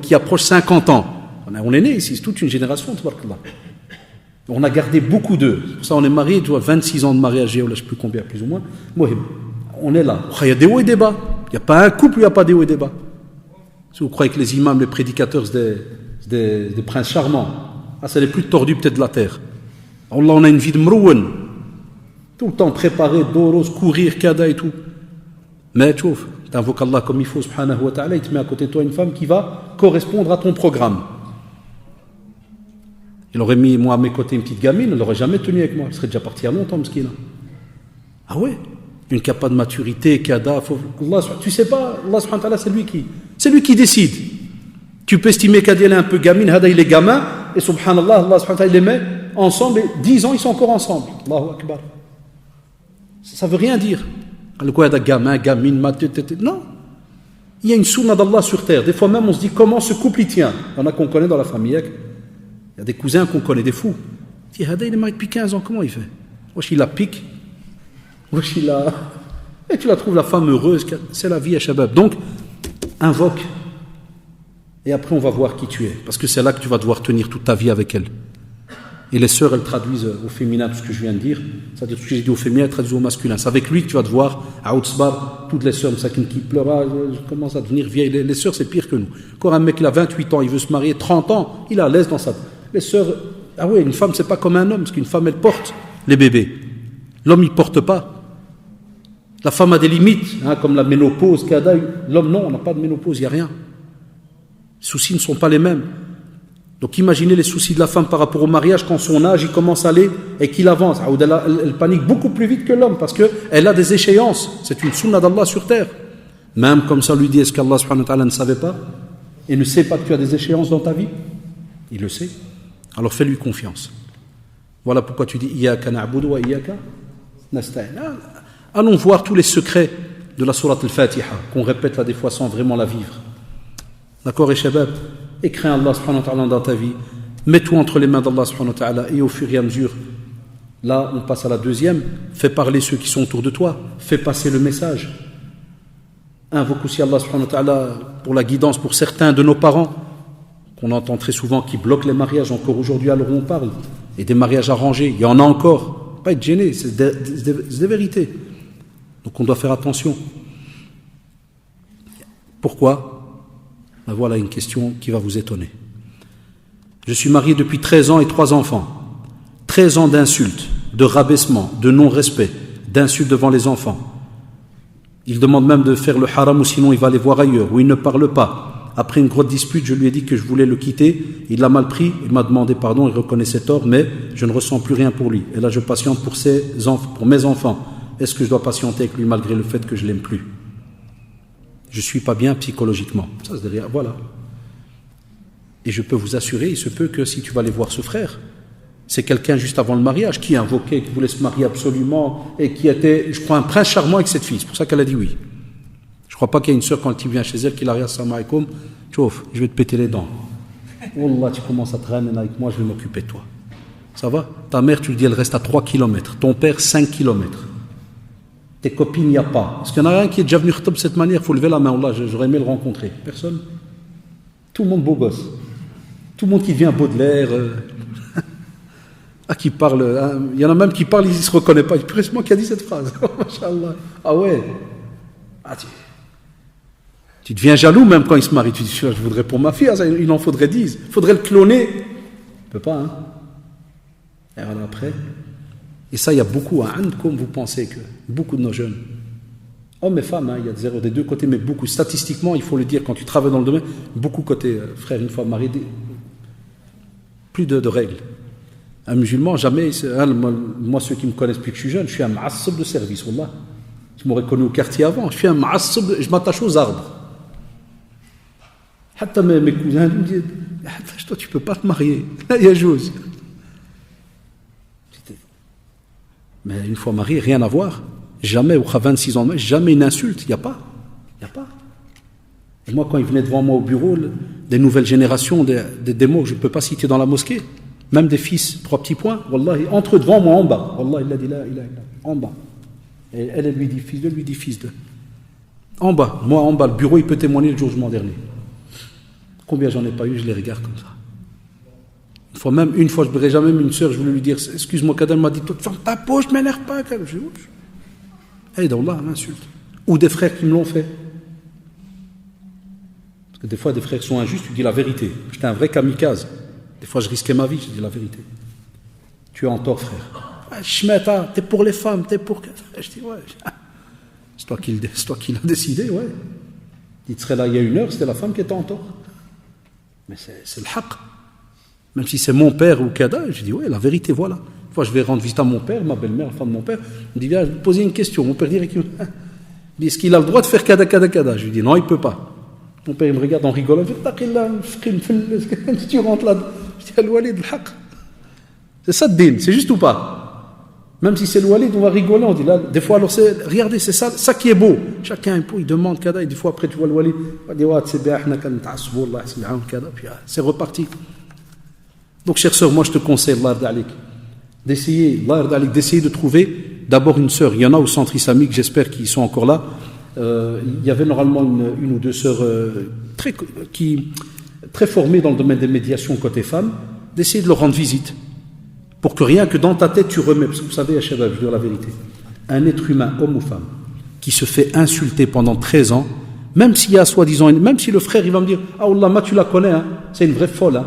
qui approchent 50 ans. On est nés ici, c'est toute une génération, tabarakallah. On a gardé beaucoup d'eux. Pour ça, on est mariés, tu vois, 26 ans de mariage, ou là, je ne sais plus combien, plus ou moins. On est là. Il y a des hauts et des bas. Il n'y a pas un couple où il n'y a pas des hauts et des bas. Si vous croyez que les imams, les prédicateurs, c'est des princes charmants, c'est les plus tordus peut-être de la terre. Allah, on a une vie de mrouwen. Tout le temps préparé, doros, courir, kada et tout. Mais tu invoques Allah comme il faut, subhanahu wa ta'ala, il te met à côté de toi une femme qui va correspondre à ton programme. Il aurait mis moi à mes côtés une petite gamine, elle n'aurait jamais tenu avec moi, elle serait déjà partie il y a longtemps, mskina. Ah ouais, une qui n'a pas de maturité, kada, Allah, tu sais pas, Allah subhanahu wa ta'ala, c'est lui qui décide. Tu peux estimer qu'elle est un peu gamine, hada il est gamin, et subhanallah, Allah subhanahu wa ta'ala, il les met ensemble, et 10 ans ils sont encore ensemble. Allahu akbar. Ça veut rien dire. Le quoi gamin, gamine, non. Il y a une sunna d'Allah sur terre. Des fois même on se dit comment ce couple y tient. Il y en a qu'on connaît dans la famille. Il y a des cousins qu'on connaît, des fous. Il dit, il est marié depuis 15 ans, comment il fait? Wesh, il la pique. Wesh, il la... Et tu la trouves la femme heureuse. C'est la vie à Shabab. Donc, invoque. Et après, on va voir qui tu es. Parce que c'est là que tu vas devoir tenir toute ta vie avec elle. Et les sœurs, elles traduisent au féminin tout ce que je viens de dire. C'est-à-dire tout ce que j'ai dit au féminin, elles traduisent au masculin. C'est avec lui que tu vas devoir, à Outsbar, toutes les sœurs, qui pleurent, je commence à devenir vieille. Les sœurs, c'est pire que nous. Encore un mec, il a 28 ans, il veut se marier, 30 ans, il est à l'aise dans sa... Les sœurs, ah oui, une femme, c'est pas comme un homme, parce qu'une femme, elle porte les bébés. L'homme, il porte pas. La femme a des limites, comme la ménopause, kada. L'homme, non, on n'a pas de ménopause, il n'y a rien. Les soucis ne sont pas les mêmes. Donc imaginez les soucis de la femme par rapport au mariage quand son âge il commence à aller et qu'il avance. Elle panique beaucoup plus vite que l'homme parce qu'elle a des échéances. C'est une sunna d'Allah sur terre. Même comme ça lui dit, est-ce qu'Allah subhanahu wa ta'ala ne savait pas et ne sait pas que tu as des échéances dans ta vie? Il le sait. Alors fais-lui confiance. Voilà pourquoi tu dis Iyaka na'budu wa iyaka nasta'in. Allons voir tous les secrets de la sourate al-Fatiha qu'on répète là des fois sans vraiment la vivre. D'accord, et shabab? Et crains Allah subhanahu wa ta'ala dans ta vie. Mets-toi entre les mains d'Allah subhanahu wa ta'ala et au fur et à mesure, là on passe à la deuxième, fais parler ceux qui sont autour de toi, fais passer le message. Invoque aussi Allah subhanahu wa ta'ala pour la guidance pour certains de nos parents, qu'on entend très souvent, qui bloquent les mariages, encore aujourd'hui à l'heure où on parle, et des mariages arrangés, il y en a encore. Pas être gêné, c'est des vérités. Donc on doit faire attention. Pourquoi ? Voilà une question qui va vous étonner. Je suis marié depuis 13 ans et 3 enfants. 13 ans d'insultes, de rabaissement, de non-respect, d'insultes devant les enfants. Il demande même de faire le haram ou sinon il va aller voir ailleurs, où il ne parle pas. Après une grosse dispute, je lui ai dit que je voulais le quitter. Il l'a mal pris, il m'a demandé pardon, il reconnaît ses torts, mais je ne ressens plus rien pour lui. Et là, je patiente pour mes enfants. Est-ce que je dois patienter avec lui malgré le fait que je ne l'aime plus ? Je ne suis pas bien psychologiquement. Ça, c'est derrière. Voilà. Et je peux vous assurer, il se peut que si tu vas aller voir ce frère, c'est quelqu'un juste avant le mariage qui invoquait, qui voulait se marier absolument et qui était, je crois, un prince charmant avec cette fille. C'est pour ça qu'elle a dit oui. Je ne crois pas qu'il y ait une sœur, quand tu viens chez elle, qui la regarde, salam alaikum, tchouf, je vais te péter les dents. Wallah, tu commences à traîner avec moi, je vais m'occuper de toi. Ça va? Ta mère, tu lui dis, elle reste à 3 km. Ton père, 5 km. Tes copines, il n'y a pas. Est-ce qu'il y en a un qui est déjà venu de cette manière? Il faut lever la main. Allah, j'aurais aimé le rencontrer. Personne? Tout le monde beau gosse. Tout le monde qui devient Baudelaire. Qui parle. Il y en a même qui parlent, ils ne se reconnaissent pas. C'est moi qui a dit cette phrase. Masha'Allah. Ah ouais. Tu deviens jaloux même quand il se marie. Tu dis, je voudrais pour ma fille, il en faudrait 10. Il faudrait le cloner. Il ne peut pas, hein. Et alors après. Et ça, il y a beaucoup, comme vous pensez que beaucoup de nos jeunes, hommes et femmes, il y a des deux côtés, mais beaucoup, statistiquement, il faut le dire, quand tu travailles dans le domaine, beaucoup côté frère, une fois marié, plus de règles. Un musulman, jamais, moi, ceux qui me connaissent depuis que je suis jeune, je suis un ma'assab de service, wallah. Tu m'aurais connu au quartier avant, je suis un ma'assab, je m'attache aux arbres. Hatta mes cousins me disent, toi, tu ne peux pas te marier, il y a chose. Mais une fois marié, rien à voir. Jamais, ou à 26 ans, jamais une insulte. Il n'y a pas. Et moi, quand il venait devant moi au bureau, des nouvelles générations, des mots que je ne peux pas citer dans la mosquée, même des fils, 3 petits points, wallahi, entre eux devant moi en bas. Wallah, il a dit là, en bas. Et elle lui dit fils de, lui dit fils de. En bas, moi en bas, le bureau, il peut témoigner le jugement dernier. Combien j'en ai pas eu, je les regarde comme ça. Une fois, je ne verrai jamais une sœur, je voulais lui dire, excuse-moi, Kadal m'a dit, ferme ta poche, je m'énerve pas. Je dis, hey, d'Allah, m'insulte. Ou des frères qui me l'ont fait. Parce que des fois, des frères sont injustes, tu dis la vérité. J'étais un vrai kamikaze. Des fois, je risquais ma vie, je dis la vérité. Tu es en tort, frère. Shmeta, t'es pour les femmes, t'es pour. Je dis, ouais. C'est toi qui l'as décidé, ouais. Il serait là il y a 1 heure, c'était la femme qui était en tort. Mais c'est le haq. Même si c'est mon père ou Kada, je dis, ouais, la vérité, voilà. Une fois, je vais rendre visite à mon père, ma belle-mère, la femme de mon père. Il me dit, viens, je vais te poser une question. Mon père dit, est-ce qu'il a le droit de faire Kada, Kada, Kada? Je lui dis, non, il ne peut pas. Mon père, il me regarde en rigolant. Il me dit, tu rentres là. Je dis, al-Walid, le haq. C'est ça, din, c'est juste ou pas? Même si c'est le Walid, on va rigoler, on dit là, des fois, alors regardez, c'est ça qui est beau. Chacun, il demande Kada, et des fois après, tu vois le Walid, il dit, c'est reparti. Donc, chère sœur, moi je te conseille, d'essayer de trouver d'abord une sœur. Il y en a au centre islamique, j'espère qu'ils sont encore là. Il y avait normalement une ou deux sœurs très formées dans le domaine des médiations côté femmes, d'essayer de leur rendre visite. Pour que rien que dans ta tête tu remets, parce que vous savez, à Shabab, je veux dire la vérité, un être humain, homme ou femme, qui se fait insulter pendant 13 ans, même s'il y a soi-disant, même si le frère il va me dire, ah Allah, tu la connais, hein, c'est une vraie folle, hein.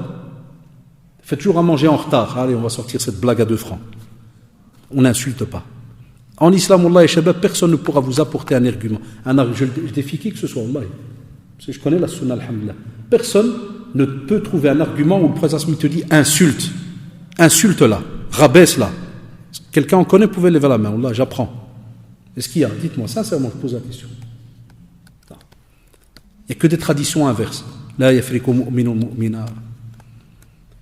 Fais toujours à manger en retard, allez, on va sortir cette blague à 2 francs. On n'insulte pas. En islam, Allah et Shabab, personne ne pourra vous apporter un argument. Je défie qui que ce soit, Allah. Parce que je connais la sunna, alhamdulillah. Personne ne peut trouver un argument où le prophète te dit insulte. Insulte-la, rabaisse-la. Quelqu'un en connaît, pouvait lever la main. Allah, j'apprends. Est-ce qu'il y a? Dites-moi, sincèrement, je pose la question. Il n'y a que des traditions inverses. Là, il y a frikou mu'minun mu'mina.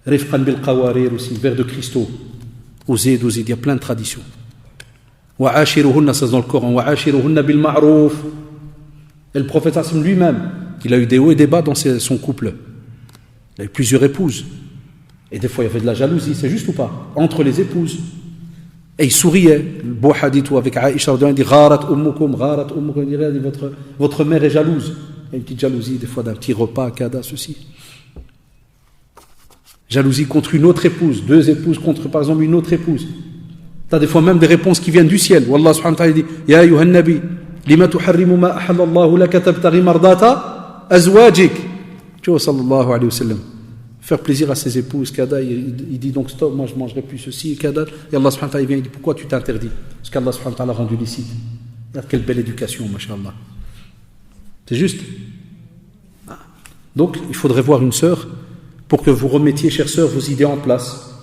Rifqan bil qawarir aussi, verre de cristaux. Ouzid, il y a plein de traditions. Wa ashiruhunna, ça c'est dans le Coran. Wa ashiruhunna bil ma'rouf. Et le prophète lui-même, il a eu des hauts et des bas dans son couple. Il a eu plusieurs épouses. Et des fois, il y avait de la jalousie, c'est juste ou pas? Entre les épouses. Et il souriait. Le beau hadith avec Aïcha, il dit Gharat ummukum, il dit votre mère est jalouse. Il y a une petite jalousie, des fois, d'un petit repas, kada, ceci. Jalousie contre une autre épouse, 2 épouses contre, par exemple, une autre épouse. Tu as des fois même des réponses qui viennent du ciel. Wallah subhanahu wa ta'ala dit Ya ayyuhan nabi, lima tuharrimu ma ahallallahu laka tabtaghi mardata azwajik. Tu vois, sallallahu alayhi wa sallam. Faire plaisir à ses épouses, Kada, il dit donc stop, moi je ne mangerai plus ceci, Kada. Et Allah subhanahu wa ta'ala vient, il dit pourquoi tu t'interdis? Parce qu'Allah subhanahu wa ta'ala a rendu licite. Regarde quelle belle éducation, mashallah. C'est juste. Donc il faudrait voir une sœur pour que vous remettiez, chère sœur, vos idées en place.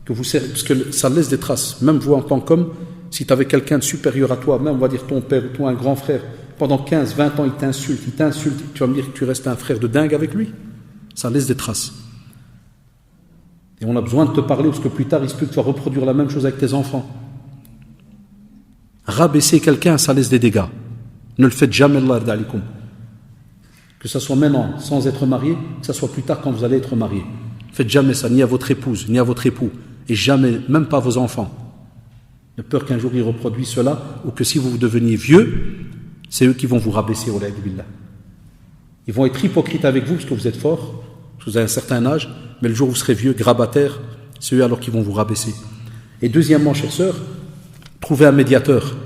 Parce que ça laisse des traces. Même vous en tant qu'homme, si tu avais quelqu'un de supérieur à toi, même on va dire ton père ou toi un grand frère, pendant 15, 20 ans il t'insulte, tu vas me dire que tu restes un frère de dingue avec lui. Ça laisse des traces. Et on a besoin de te parler parce que plus tard, il se peut que tu vas reproduire la même chose avec tes enfants. Rabaisser quelqu'un, ça laisse des dégâts. Ne le faites jamais, Allah yarda alikum. Que ça soit maintenant, sans être marié, que ça soit plus tard quand vous allez être marié. Faites jamais ça, ni à votre épouse, ni à votre époux. Et jamais, même pas à vos enfants. De peur qu'un jour ils reproduisent cela, ou que si vous deveniez vieux, c'est eux qui vont vous rabaisser, au billah. Ils vont être hypocrites avec vous parce que vous êtes fort, parce que vous avez un certain âge, mais le jour où vous serez vieux, grabataire, c'est eux alors qui vont vous rabaisser. Et deuxièmement, chère sœur, trouvez un médiateur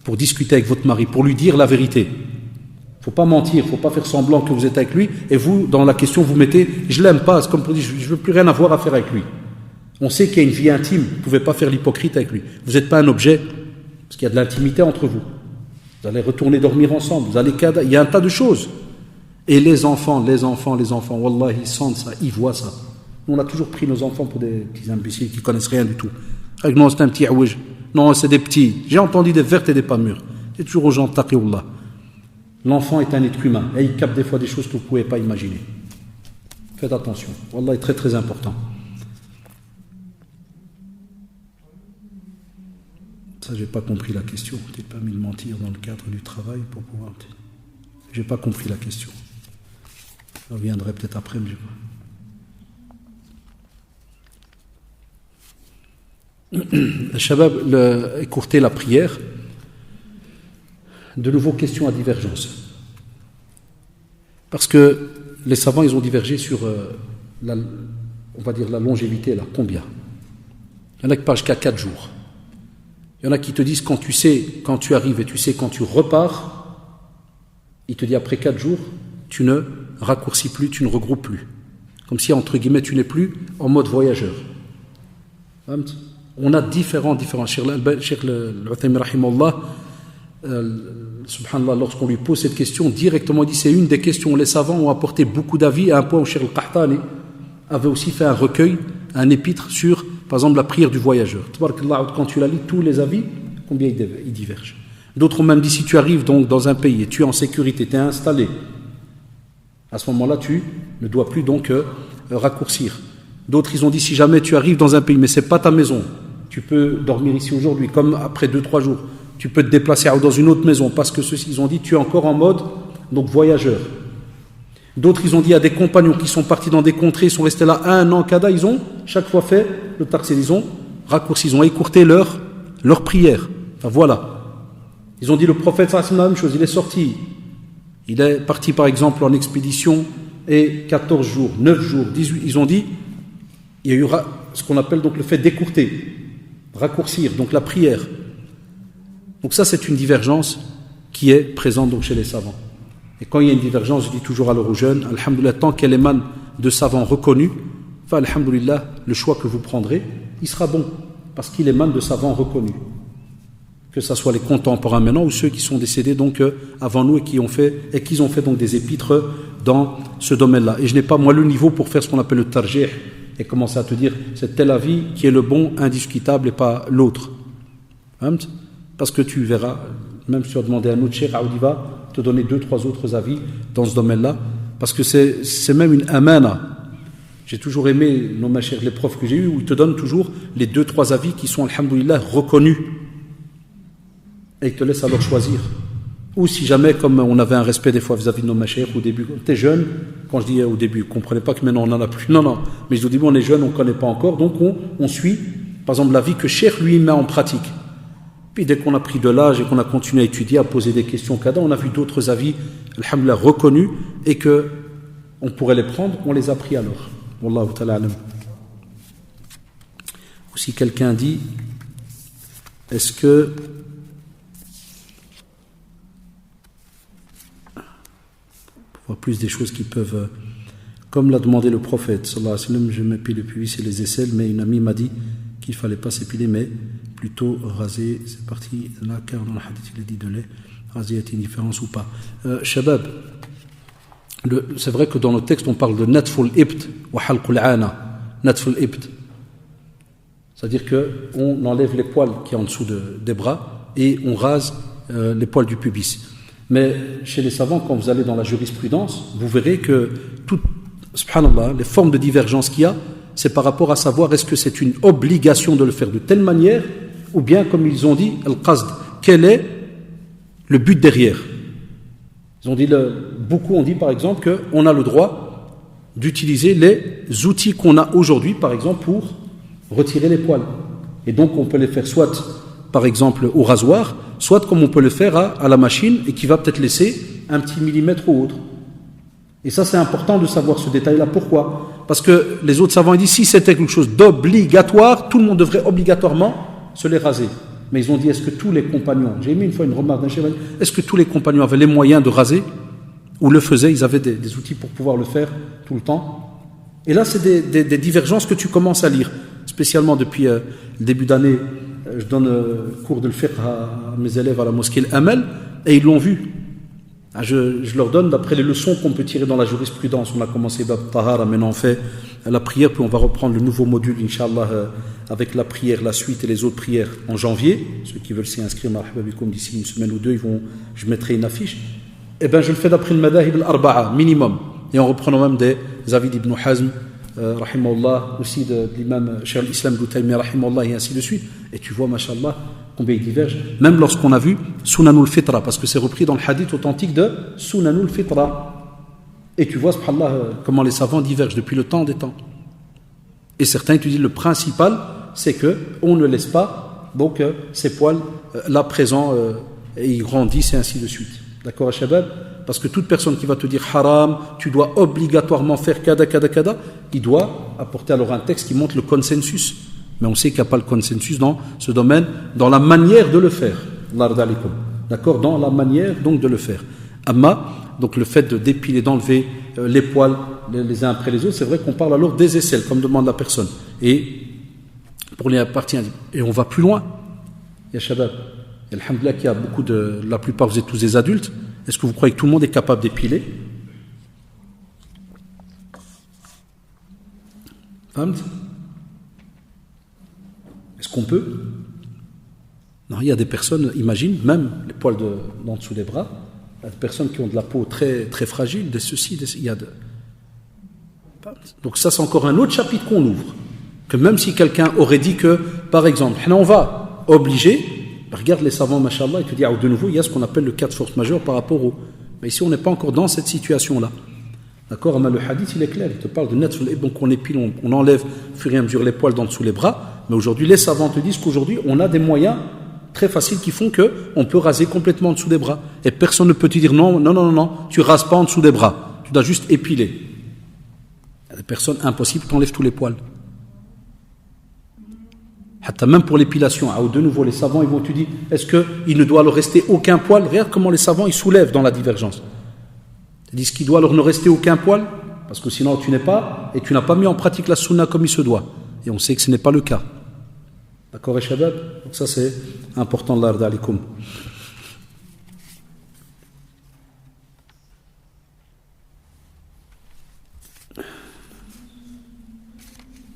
pour discuter avec votre mari, pour lui dire la vérité. Il ne faut pas mentir, il ne faut pas faire semblant que vous êtes avec lui, et vous, dans la question, vous mettez « je l'aime pas », c'est comme pour dire « je ne veux plus rien avoir à faire avec lui ». On sait qu'il y a une vie intime, vous ne pouvez pas faire l'hypocrite avec lui. Vous n'êtes pas un objet, parce qu'il y a de l'intimité entre vous. Vous allez retourner dormir ensemble, il y a un tas de choses. Et les enfants, wallah, ils sentent ça, ils voient ça. On a toujours pris nos enfants pour des petits imbéciles qui ne connaissent rien du tout. Non, c'est un petit aouij. Non, c'est des petits. J'ai entendu des vertes et des pas mûres. C'est toujours aux gens, taqiyullah. L'enfant est un être humain et il capte des fois des choses que vous ne pouvez pas imaginer. Faites attention. Wallah est très très important. Ça, j'ai pas compris la question. Tu n'es pas mis de mentir dans le cadre du travail pour pouvoir. J'ai pas compris la question. Je reviendrai peut-être après, mais je sais pas. Le Shabab, écourter la prière. De nouveau, question à divergence. Parce que les savants, ils ont divergé sur on va dire la longévité, là, combien? Il y en a qui parlent jusqu'à 4 jours. Il y en a qui te disent quand tu arrives et tu sais quand tu repars, il te dit après 4 jours, tu ne raccourcis plus, tu ne regroupes plus. Comme si, entre guillemets, tu n'es plus en mode voyageur. On a différents. Cheikh al-Uthaymi rahimahullah, subhanallah, lorsqu'on lui pose cette question, directement il dit c'est une des questions où les savants ont apporté beaucoup d'avis, à un point où Cheikh al-Qahtani avait aussi fait un recueil, un épître sur, par exemple, la prière du voyageur. Quand tu la lis, tous les avis, combien ils divergent. D'autres ont même dit si tu arrives donc dans un pays et tu es en sécurité, tu es installé, à ce moment-là, tu ne dois plus donc raccourcir. D'autres, ils ont dit, si jamais tu arrives dans un pays, mais ce n'est pas ta maison, tu peux dormir ici aujourd'hui, comme après 2-3 jours, tu peux te déplacer dans une autre maison, parce que ceux-ci, ils ont dit, tu es encore en mode donc voyageur. D'autres, ils ont dit, il y a des compagnons qui sont partis dans des contrées, ils sont restés là 1 an, cada, ils ont chaque fois fait le taqsir, ils ont raccourci, ils ont écourté leur prière. Enfin voilà. Ils ont dit, le prophète, c'est la même chose, il est sorti. Il est parti par exemple en expédition et 14 jours, 9 jours, 18, ils ont dit, il y a eu ce qu'on appelle donc le fait d'écourter, raccourcir, donc la prière. Donc ça c'est une divergence qui est présente donc chez les savants. Et quand il y a une divergence, je dis toujours alors aux jeunes, alhamdoulilah, tant qu'elle émane de savants reconnus, enfin alhamdoulilah, le choix que vous prendrez, il sera bon, parce qu'il émane de savants reconnus. Que ce soit les contemporains maintenant ou ceux qui sont décédés donc avant nous et qui ont fait donc des épîtres dans ce domaine-là. Et je n'ai pas moi le niveau pour faire ce qu'on appelle le tarjih et commencer à te dire c'est tel avis qui est le bon, indiscutable et pas l'autre. Parce que tu verras, même si tu as demandé à un autre cheikh, il va te donner 2-3 autres avis dans ce domaine-là, parce que c'est même une amana. J'ai toujours aimé nos machers, les profs que j'ai eus, où ils te donnent toujours les 2-3 avis qui sont, alhamdoulilah, reconnus. Et ils te laissent alors choisir. Ou si jamais, comme on avait un respect des fois vis-à-vis de nos machers, au début, tu es jeune, quand je dis au début, vous ne comprenez pas que maintenant on n'en a plus. Non, mais au début on est jeune, on ne connaît pas encore, donc on suit, par exemple, l'avis que Cheikh lui met en pratique. Puis dès qu'on a pris de l'âge et qu'on a continué à étudier, à poser des questions, on a vu d'autres avis, alhamdoulilah, reconnus, et que on pourrait les prendre, on les a pris alors. Wallahu ta'ala alam. Ou si quelqu'un dit, est-ce que voire plus des choses qui peuvent, comme l'a demandé le prophète sallallahu alayhi wa sallam, je m'épile le pubis et les aisselles, mais une amie m'a dit qu'il ne fallait pas s'épiler, mais plutôt raser. C'est parti là, car dans le hadith il est dit de lait, raser est une différence ou pas. Shabab, c'est vrai que dans le texte on parle de natful ibt wa halqul ana. Natful ibt, c'est-à-dire qu'on enlève les poils qui sont en dessous des bras et on rase les poils du pubis. Mais chez les savants, quand vous allez dans la jurisprudence, vous verrez que subhanallah, les formes de divergence qu'il y a, c'est par rapport à savoir est-ce que c'est une obligation de le faire de telle manière, ou bien, comme ils ont dit, al-qasd, quel est le but derrière. Ils ont dit, beaucoup ont dit par exemple qu'on a le droit d'utiliser les outils qu'on a aujourd'hui, par exemple, pour retirer les poils. Et donc on peut les faire soit, par exemple, au rasoir, soit comme on peut le faire à la machine et qui va peut-être laisser un petit millimètre ou autre. Et ça c'est important de savoir ce détail-là. Pourquoi ? Parce que les autres savants disent si c'était quelque chose d'obligatoire, tout le monde devrait obligatoirement se les raser. Mais ils ont dit est-ce que tous les compagnons, j'ai mis une fois une remarque d'un cheval, est-ce que tous les compagnons avaient les moyens de raser ou le faisaient, ils avaient des outils pour pouvoir le faire tout le temps. Et là c'est des divergences que tu commences à lire, spécialement depuis le début d'année. Je donne cours de le fiqh à mes élèves à la mosquée Al-Amal et ils l'ont vu. Je leur donne d'après les leçons qu'on peut tirer dans la jurisprudence. On a commencé Bab Tahara, maintenant on fait la prière, puis on va reprendre le nouveau module, Inch'Allah, avec la prière, la suite et les autres prières en janvier. Ceux qui veulent s'y inscrire, comme d'ici une semaine ou deux, je mettrai une affiche. Et bien je le fais d'après le Madahib al-Arba'a, minimum. Et en reprenant même des avis d'Ibn Hazm, rahimahullah, aussi de l'imam Cheikh al-Islam Ibn Taymiyyah, rahimahullah, et ainsi de suite. Et tu vois, mashallah, combien ils divergent. Même lorsqu'on a vu Sunanul Fitra, parce que c'est repris dans le hadith authentique de Sunanul Fitra. Et tu vois, subhanallah, comment les savants divergent depuis le temps des temps. Et certains te disent le principal, c'est qu'on ne laisse pas donc ces poils là présents et ils grandissent et ainsi de suite. D'accord, Shabab ? parce que toute personne qui va te dire haram, tu dois obligatoirement faire kada, kada, kada, il doit apporter alors un texte qui montre le consensus. Mais on sait qu'il n'y a pas le consensus dans ce domaine, dans la manière de le faire. D'accord? Dans la manière donc de le faire. Amma, donc le fait de dépiler, d'enlever les poils les uns après les autres, c'est vrai qu'on parle alors des aisselles, comme demande la personne. Et pour les parties intimes. Et on va plus loin. Ya Shabab, alhamdoulilah qu'il y a beaucoup de... La plupart, vous êtes tous des adultes. Est-ce que vous croyez que tout le monde est capable d'épiler? Est-ce qu'on peut? Non, il y a des personnes, imagine, même les poils d'en dessous des bras, il y a des personnes qui ont de la peau très, très fragile, de ceci, il y a de... Donc ça, c'est encore un autre chapitre qu'on ouvre. Que même si quelqu'un aurait dit que, par exemple, on va obliger, regarde les savants, machallah, et te dit, de nouveau, il y a ce qu'on appelle le cas de force majeure par rapport au... Mais ici, on n'est pas encore dans cette situation-là. D'accord? Mais le hadith, il est clair, il te parle de net, donc on épile, on enlève au fur et à mesure les poils d'en dessous les bras, mais aujourd'hui, les savants te disent qu'aujourd'hui, on a des moyens très faciles qui font qu'on peut raser complètement en dessous des bras. Et personne ne peut te dire non, non, non, non, non, tu rases pas en dessous des bras, tu dois juste épiler. Il y a des personnes impossibles qui enlèvent tous les poils. Même pour l'épilation, de nouveau les savants ils vont te dire, est-ce qu'il ne doit leur rester aucun poil? Regarde comment les savants ils soulèvent dans la divergence. Ils disent qu'il doit leur ne rester aucun poil, parce que sinon tu n'es pas, et tu n'as pas mis en pratique la sunna comme il se doit. Et on sait que ce n'est pas le cas. D'accord, Shabab? Donc ça c'est important, l'ard alaikum.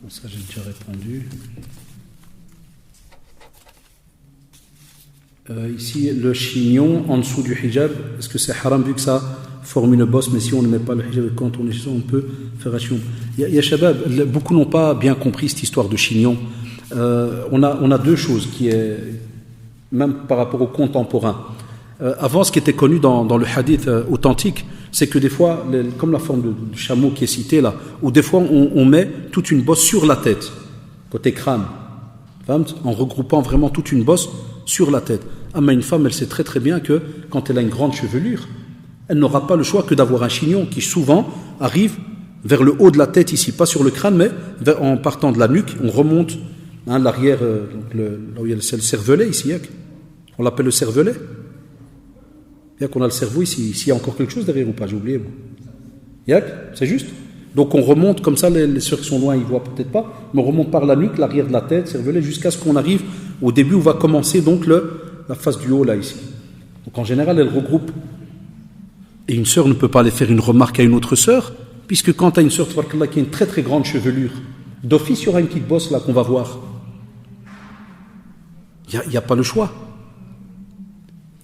Ça j'ai déjà répondu. Ici, le chignon en dessous du hijab, est-ce que c'est haram vu que ça forme une bosse, mais si on ne met pas le hijab quand on est chez soi, on peut faire un chignon. Il y a Shabab, beaucoup n'ont pas bien compris cette histoire de chignon. On a deux choses qui est, même par rapport aux contemporains. Avant, ce qui était connu dans le hadith authentique, c'est que des fois, comme la forme du chameau qui est citée là, où des fois on met toute une bosse sur la tête, côté crâne, en regroupant vraiment toute une bosse sur la tête. Mais une femme, elle sait très très bien que quand elle a une grande chevelure, elle n'aura pas le choix que d'avoir un chignon qui souvent arrive vers le haut de la tête ici, pas sur le crâne, mais en partant de la nuque, on remonte l'arrière, là où il y a le cervelet ici, on l'appelle le cervelet. Il y a qu'on a le cerveau ici, il y a encore quelque chose derrière ou pas, j'ai oublié. C'est juste. Donc on remonte comme ça, les sœurs qui sont loin, ils ne voient peut-être pas, mais on remonte par la nuque, l'arrière de la tête, cervelet, jusqu'à ce qu'on arrive au début où va commencer donc la face du haut là ici. Donc en général, elle regroupe. Et une sœur ne peut pas aller faire une remarque à une autre sœur, puisque quand tu as une sœur qui a une très très grande chevelure, d'office il y aura une petite bosse là qu'on va voir. Il n'y a pas le choix.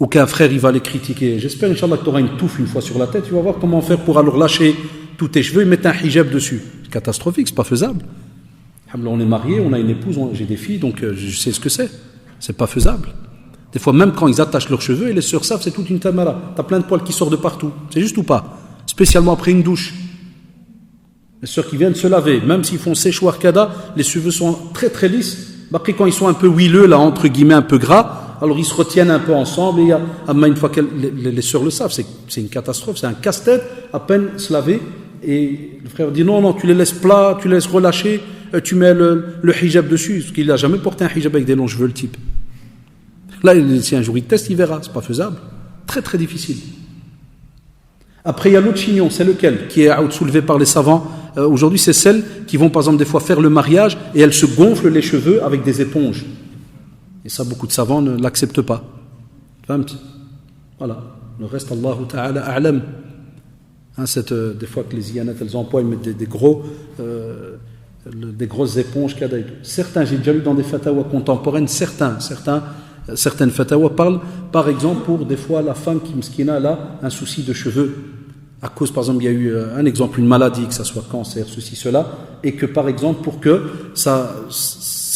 Aucun frère il va les critiquer. J'espère Inch'Allah que tu auras une touffe une fois sur la tête, tu vas voir comment faire pour alors lâcher tous tes cheveux et mettre un hijab dessus. C'est catastrophique, c'est pas faisable. On est mariés, on a une épouse, j'ai des filles, donc je sais ce que c'est. C'est pas faisable. Des fois, même quand ils attachent leurs cheveux, et les sœurs savent, c'est toute une tamara. T'as plein de poils qui sortent de partout. C'est juste ou pas? Spécialement après une douche. Les sœurs qui viennent se laver, même s'ils font séchoir kada, les cheveux sont très très lisses. Après, quand ils sont un peu huileux, là, entre guillemets, un peu gras, alors ils se retiennent un peu ensemble. Et une fois que les sœurs le savent, c'est une catastrophe, c'est un casse-tête, à peine se laver. Et le frère dit non, non, tu les laisses plats, tu les laisses relâcher, tu mets le hijab dessus, parce qu'il n'a jamais porté un hijab avec des longs cheveux, le type. Là, si un jour il teste, il verra, c'est pas faisable. Très très difficile. Après, il y a l'autre chignon, c'est lequel qui est soulevé par les savants. Aujourd'hui, c'est celles qui vont par exemple des fois faire le mariage et elles se gonflent les cheveux avec des éponges. Et ça, beaucoup de savants ne l'acceptent pas. Voilà. Le reste, Allahu Ta'ala a'lam. Des fois que les iyanettes elles emploient, ils mettent des grosses éponges. Certains, j'ai déjà lu dans des fatawas contemporaines, certaines fatawas parlent, par exemple, pour des fois la femme qui mskina a un souci de cheveux. À cause, par exemple, il y a eu un exemple, une maladie, que ça soit cancer, ceci, cela, et que, par exemple, pour que ça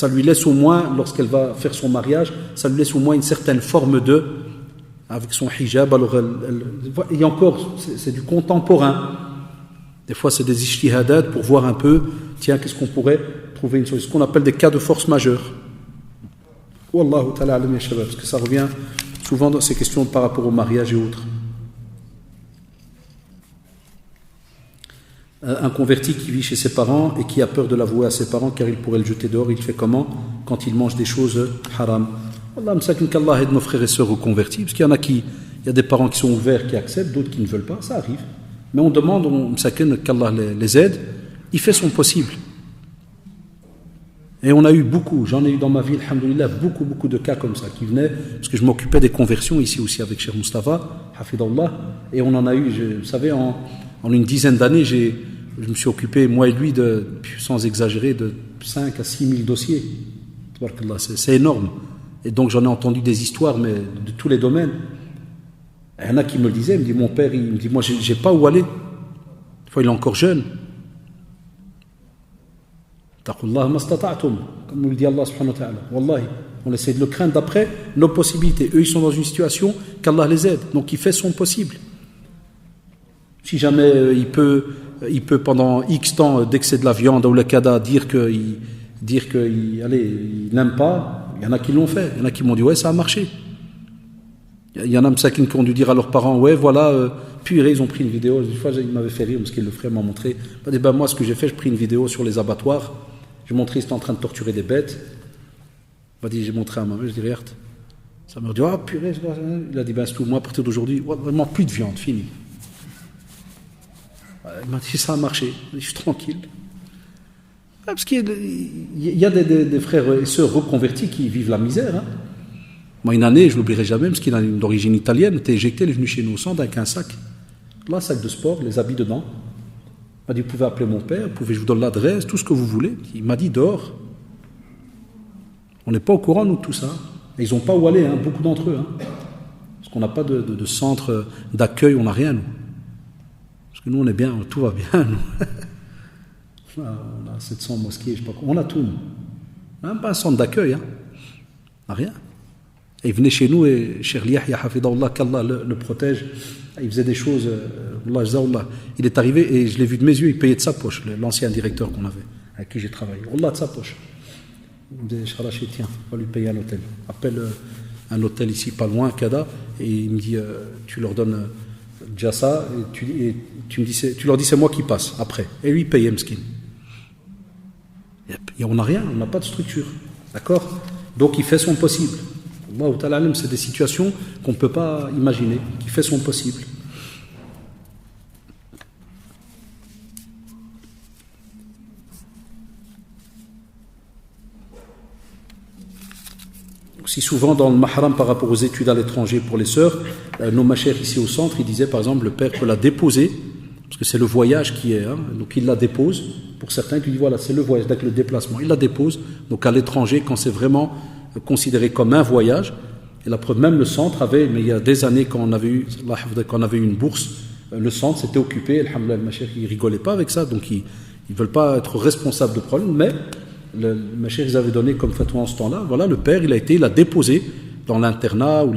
lui laisse au moins, lorsqu'elle va faire son mariage, ça lui laisse au moins une certaine forme avec son hijab. Alors, et encore, c'est du contemporain. Des fois, c'est des ijtihadat pour voir un peu, tiens, qu'est-ce qu'on pourrait trouver une solution, ce qu'on appelle des cas de force majeure. Wallahu ta'ala alam ya shabab, parce que ça revient souvent dans ces questions par rapport au mariage et autres. Un converti qui vit chez ses parents et qui a peur de l'avouer à ses parents car il pourrait le jeter dehors, il fait comment quand il mange des choses haram? Allah m'sakin qu'Allah aide nos frères et sœurs reconvertis, parce qu'il y en a il y a des parents qui sont ouverts, qui acceptent, d'autres qui ne veulent pas, ça arrive. Mais on demande, m'sakin qu'Allah les aide, il fait son possible. Et on a eu beaucoup, j'en ai eu dans ma vie, alhamdoulilah, beaucoup de cas comme ça qui venaient, parce que je m'occupais des conversions ici aussi avec Cheikh Mustafa, Hafidallah, et on en a eu, vous savez, en une dizaine d'années, je me suis occupé, moi et lui, sans exagérer, de 5 à 6 000 dossiers. C'est énorme. Et donc j'en ai entendu des histoires, mais de tous les domaines. Il y en a qui me le disaient, il me dit, mon père, il me dit, moi, j'ai pas où aller. Des fois, il est encore jeune. Comme nous le dit Allah subhanahu wa ta'ala. Wallahi, on essaie de le craindre d'après nos possibilités. Eux, ils sont dans une situation qu'Allah les aide. Donc, il fait son possible. Si jamais il peut pendant X temps, dès que c'est de la viande ou le kada, dire qu'il n'aime pas, il y en a qui l'ont fait. Il y en a qui m'ont dit, ouais, ça a marché. Il y en a qui ont dû dire à leurs parents, ouais, voilà, purée, ils ont pris une vidéo. Une fois, il m'avait fait rire, parce que le frère m'a montré. Moi, ce que j'ai fait, j'ai pris une vidéo sur les abattoirs. J'ai montré, ils étaient en train de torturer des bêtes. J'ai montré à ma mère, je dis, regarde. Ça m'a dit, ah, purée, il a dit, ben, c'est tout, moi, à partir d'aujourd'hui, vraiment plus de viande, fini. Il m'a dit, ça a marché. Je suis tranquille. Parce qu'il y a des frères et sœurs reconvertis qui vivent la misère. Hein. Moi, une année, je ne l'oublierai jamais, parce qu'il est d'origine italienne, était éjecté, il est venu chez nous au centre avec un sac. Là, un sac de sport, les habits dedans. Il m'a dit, vous pouvez appeler mon père, je vous donne l'adresse, tout ce que vous voulez. Il m'a dit, dehors. On n'est pas au courant, nous, de tout ça. Et ils n'ont pas où aller, hein, beaucoup d'entre eux. Hein. Parce qu'on n'a pas de centre d'accueil, on n'a rien, nous. Parce que nous, on est bien, tout va bien, nous. On a 700 mosquées, je sais pas quoi. On a tout, nous. Même pas un centre d'accueil, hein. On n'a rien. Et il venait chez nous, et Cheikh Yahya Hafidahullah, qu'Allah le protège, il faisait des choses, il est arrivé, et je l'ai vu de mes yeux, il payait de sa poche, l'ancien directeur qu'on avait, avec qui j'ai travaillé. Allah de sa poche. Il me disait, Charachi, tiens, on va lui payer un hôtel. Appelle un hôtel ici, pas loin, Kada, et il me dit, tu leur donnes déjà ça, et tu leur dis, c'est moi qui passe, après. Et lui, il paye Mskin. Et on n'a rien, on n'a pas de structure. D'accord? Donc, il fait son possible. C'est des situations qu'on ne peut pas imaginer, qui fait son possible. Si souvent dans le mahram par rapport aux études à l'étranger pour les sœurs, nos machères ici au centre, ils disaient par exemple le père peut la déposer, parce que c'est le voyage qui est, hein, donc il la dépose, pour certains qui disent voilà c'est le voyage, avec le déplacement, il la dépose, donc à l'étranger quand c'est vraiment considéré comme un voyage, et la preuve même le centre avait, mais il y a des années quand on avait eu une bourse, le centre s'était occupé, alhamdoulilah, le machère ils rigolaient pas avec ça, donc ils ne veulent pas être responsables de problème, mais le machère ils avaient donné comme fatwa en ce temps-là, voilà le père il a déposé dans l'internat ou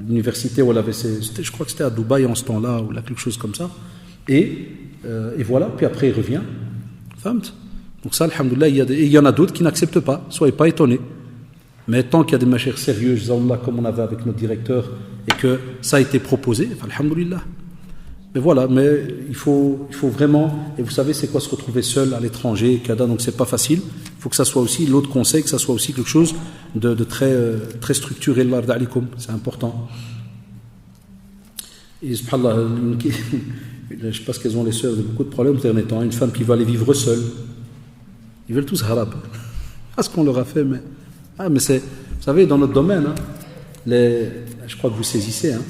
l'université où elle avait je crois que c'était à Dubaï en ce temps-là ou là quelque chose comme ça, et voilà, puis après il revient. Donc ça, alhamdoulilah, il y en a d'autres qui n'acceptent pas, soyez pas étonnés. Mais tant qu'il y a des machères sérieuses, comme on avait avec notre directeur, et que ça a été proposé, alhamdoulilah. Mais voilà, mais il faut vraiment, et vous savez c'est quoi se retrouver seul à l'étranger, donc c'est pas facile, il faut que ça soit aussi, l'autre conseil, que ça soit aussi quelque chose de très, très structuré, c'est important. Et subhanallah, je ne sais pas ce qu'elles ont les sœurs, il y a beaucoup de problèmes ces derniers temps, une femme qui va aller vivre seule, ils veulent tous harab, pas ce qu'on leur a fait, mais c'est, vous savez, dans notre domaine, hein, je crois que vous saisissez, hein,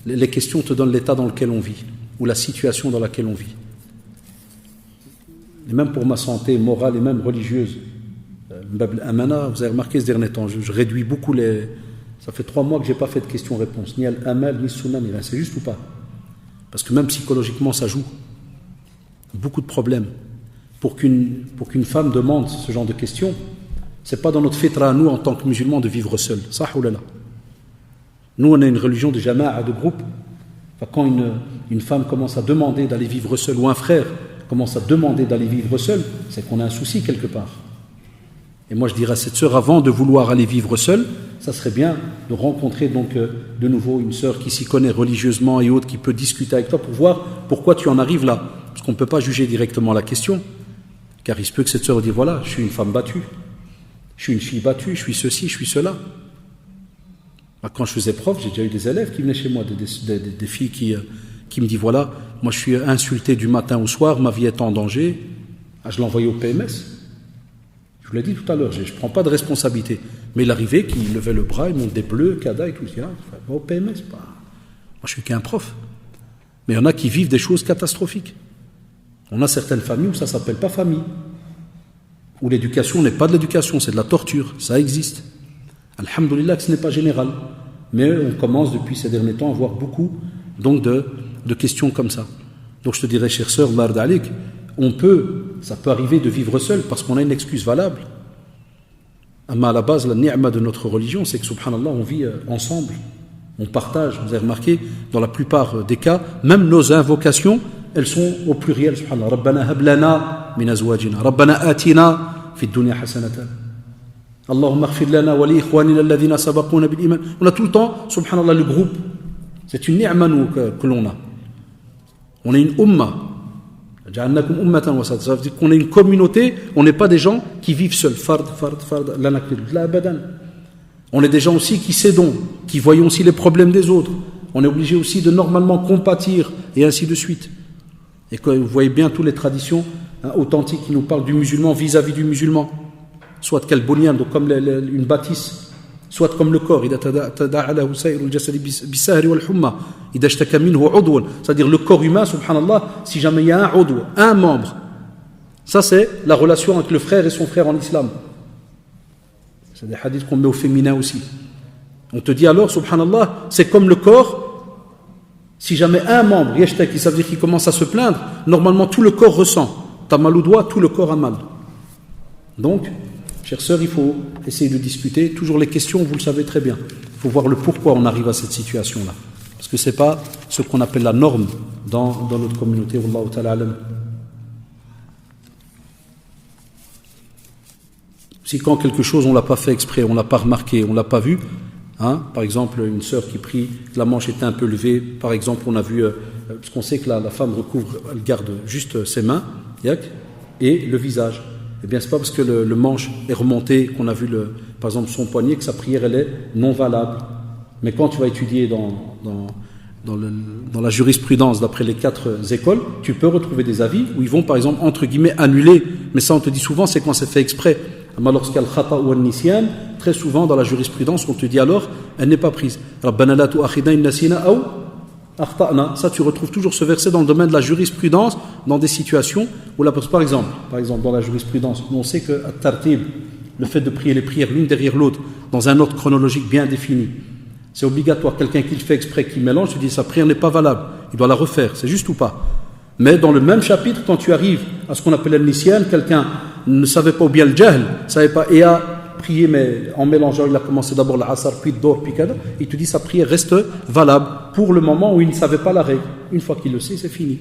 les questions te donnent l'état dans lequel on vit, ou la situation dans laquelle on vit. Et même pour ma santé morale et même religieuse, vous avez remarqué ces derniers temps, je réduis beaucoup ça fait 3 mois que je n'ai pas fait de questions-réponses, ni al-amal, ni sunna, ni rien, c'est juste ou pas? Parce que même psychologiquement, ça joue. Beaucoup de problèmes. Pour qu'une femme demande ce genre de questions, c'est pas dans notre fitra à nous en tant que musulmans de vivre seul. Ça ou là. Nous, on a une religion de jama'a, de groupe. Enfin, quand une femme commence à demander d'aller vivre seule, ou un frère commence à demander d'aller vivre seul, c'est qu'on a un souci quelque part. Et moi, je dirais à cette sœur, avant de vouloir aller vivre seule, ça serait bien de rencontrer donc de nouveau une sœur qui s'y connaît religieusement et autres, qui peut discuter avec toi pour voir pourquoi tu en arrives là. Parce qu'on ne peut pas juger directement la question, car il se peut que cette sœur dise, voilà, je suis une femme battue, je suis une fille battue, je suis ceci, je suis cela. Quand je faisais prof, j'ai déjà eu des élèves qui venaient chez moi, des filles qui me disent, voilà, moi je suis insulté du matin au soir, ma vie est en danger. Ah, je l'envoyais au PMS. Je vous l'ai dit tout à l'heure, je ne prends pas de responsabilité. Mais il arrivait qu'il levait le bras, il monte des bleus, CADA et tout. Je dis, au PMS, pas. Moi je suis qu'un prof. Mais il y en a qui vivent des choses catastrophiques. On a certaines familles où ça ne s'appelle pas famille. Où l'éducation n'est pas de l'éducation, c'est de la torture. Ça existe. Alhamdoulilah que ce n'est pas général. Mais on commence depuis ces derniers temps à voir beaucoup donc de questions comme ça. Donc je te dirais, chère sœur, ça peut arriver de vivre seul parce qu'on a une excuse valable. Mais à la base, la ni'ma de notre religion, c'est que subhanallah, on vit ensemble, on partage. Vous avez remarqué, dans la plupart des cas, même nos invocations, elles sont au pluriel. Subhanallah, Rabbana hablana min azwajina, Rabbana atina fi dunya hasanatan. Allahumma ighfir lana wa li ikhwanina alladhina sabaquna bil iman. On a tout le temps, subhanallah, le groupe. C'est une ni'ma que l'on a. On est une umma. Ça veut dire qu'on est une communauté, on n'est pas des gens qui vivent seuls. On est des gens aussi qui s'aidons, qui voyons aussi les problèmes des autres. On est obligé aussi de normalement compatir, et ainsi de suite. Et que vous voyez bien toutes les traditions authentiques qui nous parlent du musulman vis-à-vis du musulman. Soit kalbonian, donc comme une bâtisse. Soit comme le corps, c'est-à-dire le corps humain, subhanallah, si jamais il y a un membre, ça c'est la relation avec le frère et son frère en islam. C'est des hadiths qu'on met au féminin aussi. On te dit alors, subhanallah, c'est comme le corps, si jamais un membre, yashtaki, ça veut dire qu'il commence à se plaindre, normalement tout le corps ressent. T'as mal au doigt, tout le corps a mal. Donc, chère sœur, il faut essayer de discuter. Toujours les questions, vous le savez très bien. Il faut voir le pourquoi on arrive à cette situation-là. Parce que ce n'est pas ce qu'on appelle la norme dans notre communauté. Wallahu ta'ala alam. Si quand quelque chose, on ne l'a pas fait exprès, on ne l'a pas remarqué, on ne l'a pas vu, par exemple, une sœur qui prie, la manche était un peu levée, par exemple, on a vu, parce qu'on sait que la femme recouvre, elle garde juste ses mains, et le visage. Eh bien, ce n'est pas parce que le manche est remonté, qu'on a vu, par exemple, son poignet, que sa prière, elle est non valable. Mais quand tu vas étudier dans la jurisprudence, d'après les 4 écoles, tu peux retrouver des avis où ils vont, par exemple, entre guillemets, annuler. Mais ça, on te dit souvent, c'est quand c'est fait exprès. Mais lorsqu'il y a le khata ou le nisyan, très souvent, dans la jurisprudence, on te dit alors, elle n'est pas prise. Rabbana la tu'akhidna in nasina aw akhta'na. Ça, tu retrouves toujours ce verset dans le domaine de la jurisprudence, dans des situations où, par exemple, dans la jurisprudence, on sait que at-tartib, le fait de prier les prières l'une derrière l'autre, dans un ordre chronologique bien défini, c'est obligatoire. Quelqu'un qui le fait exprès, qui mélange, tu dis sa prière n'est pas valable, il doit la refaire, c'est juste ou pas. Mais dans le même chapitre, quand tu arrives à ce qu'on appelle le nisyan, quelqu'un ne savait pas, ou bien le jahl, ne savait pas, et a prié, mais en mélangeant, il a commencé d'abord l'asar, puis le dor, puis kada, il te dit sa prière reste valable pour le moment où il ne savait pas la règle. Une fois qu'il le sait, c'est fini.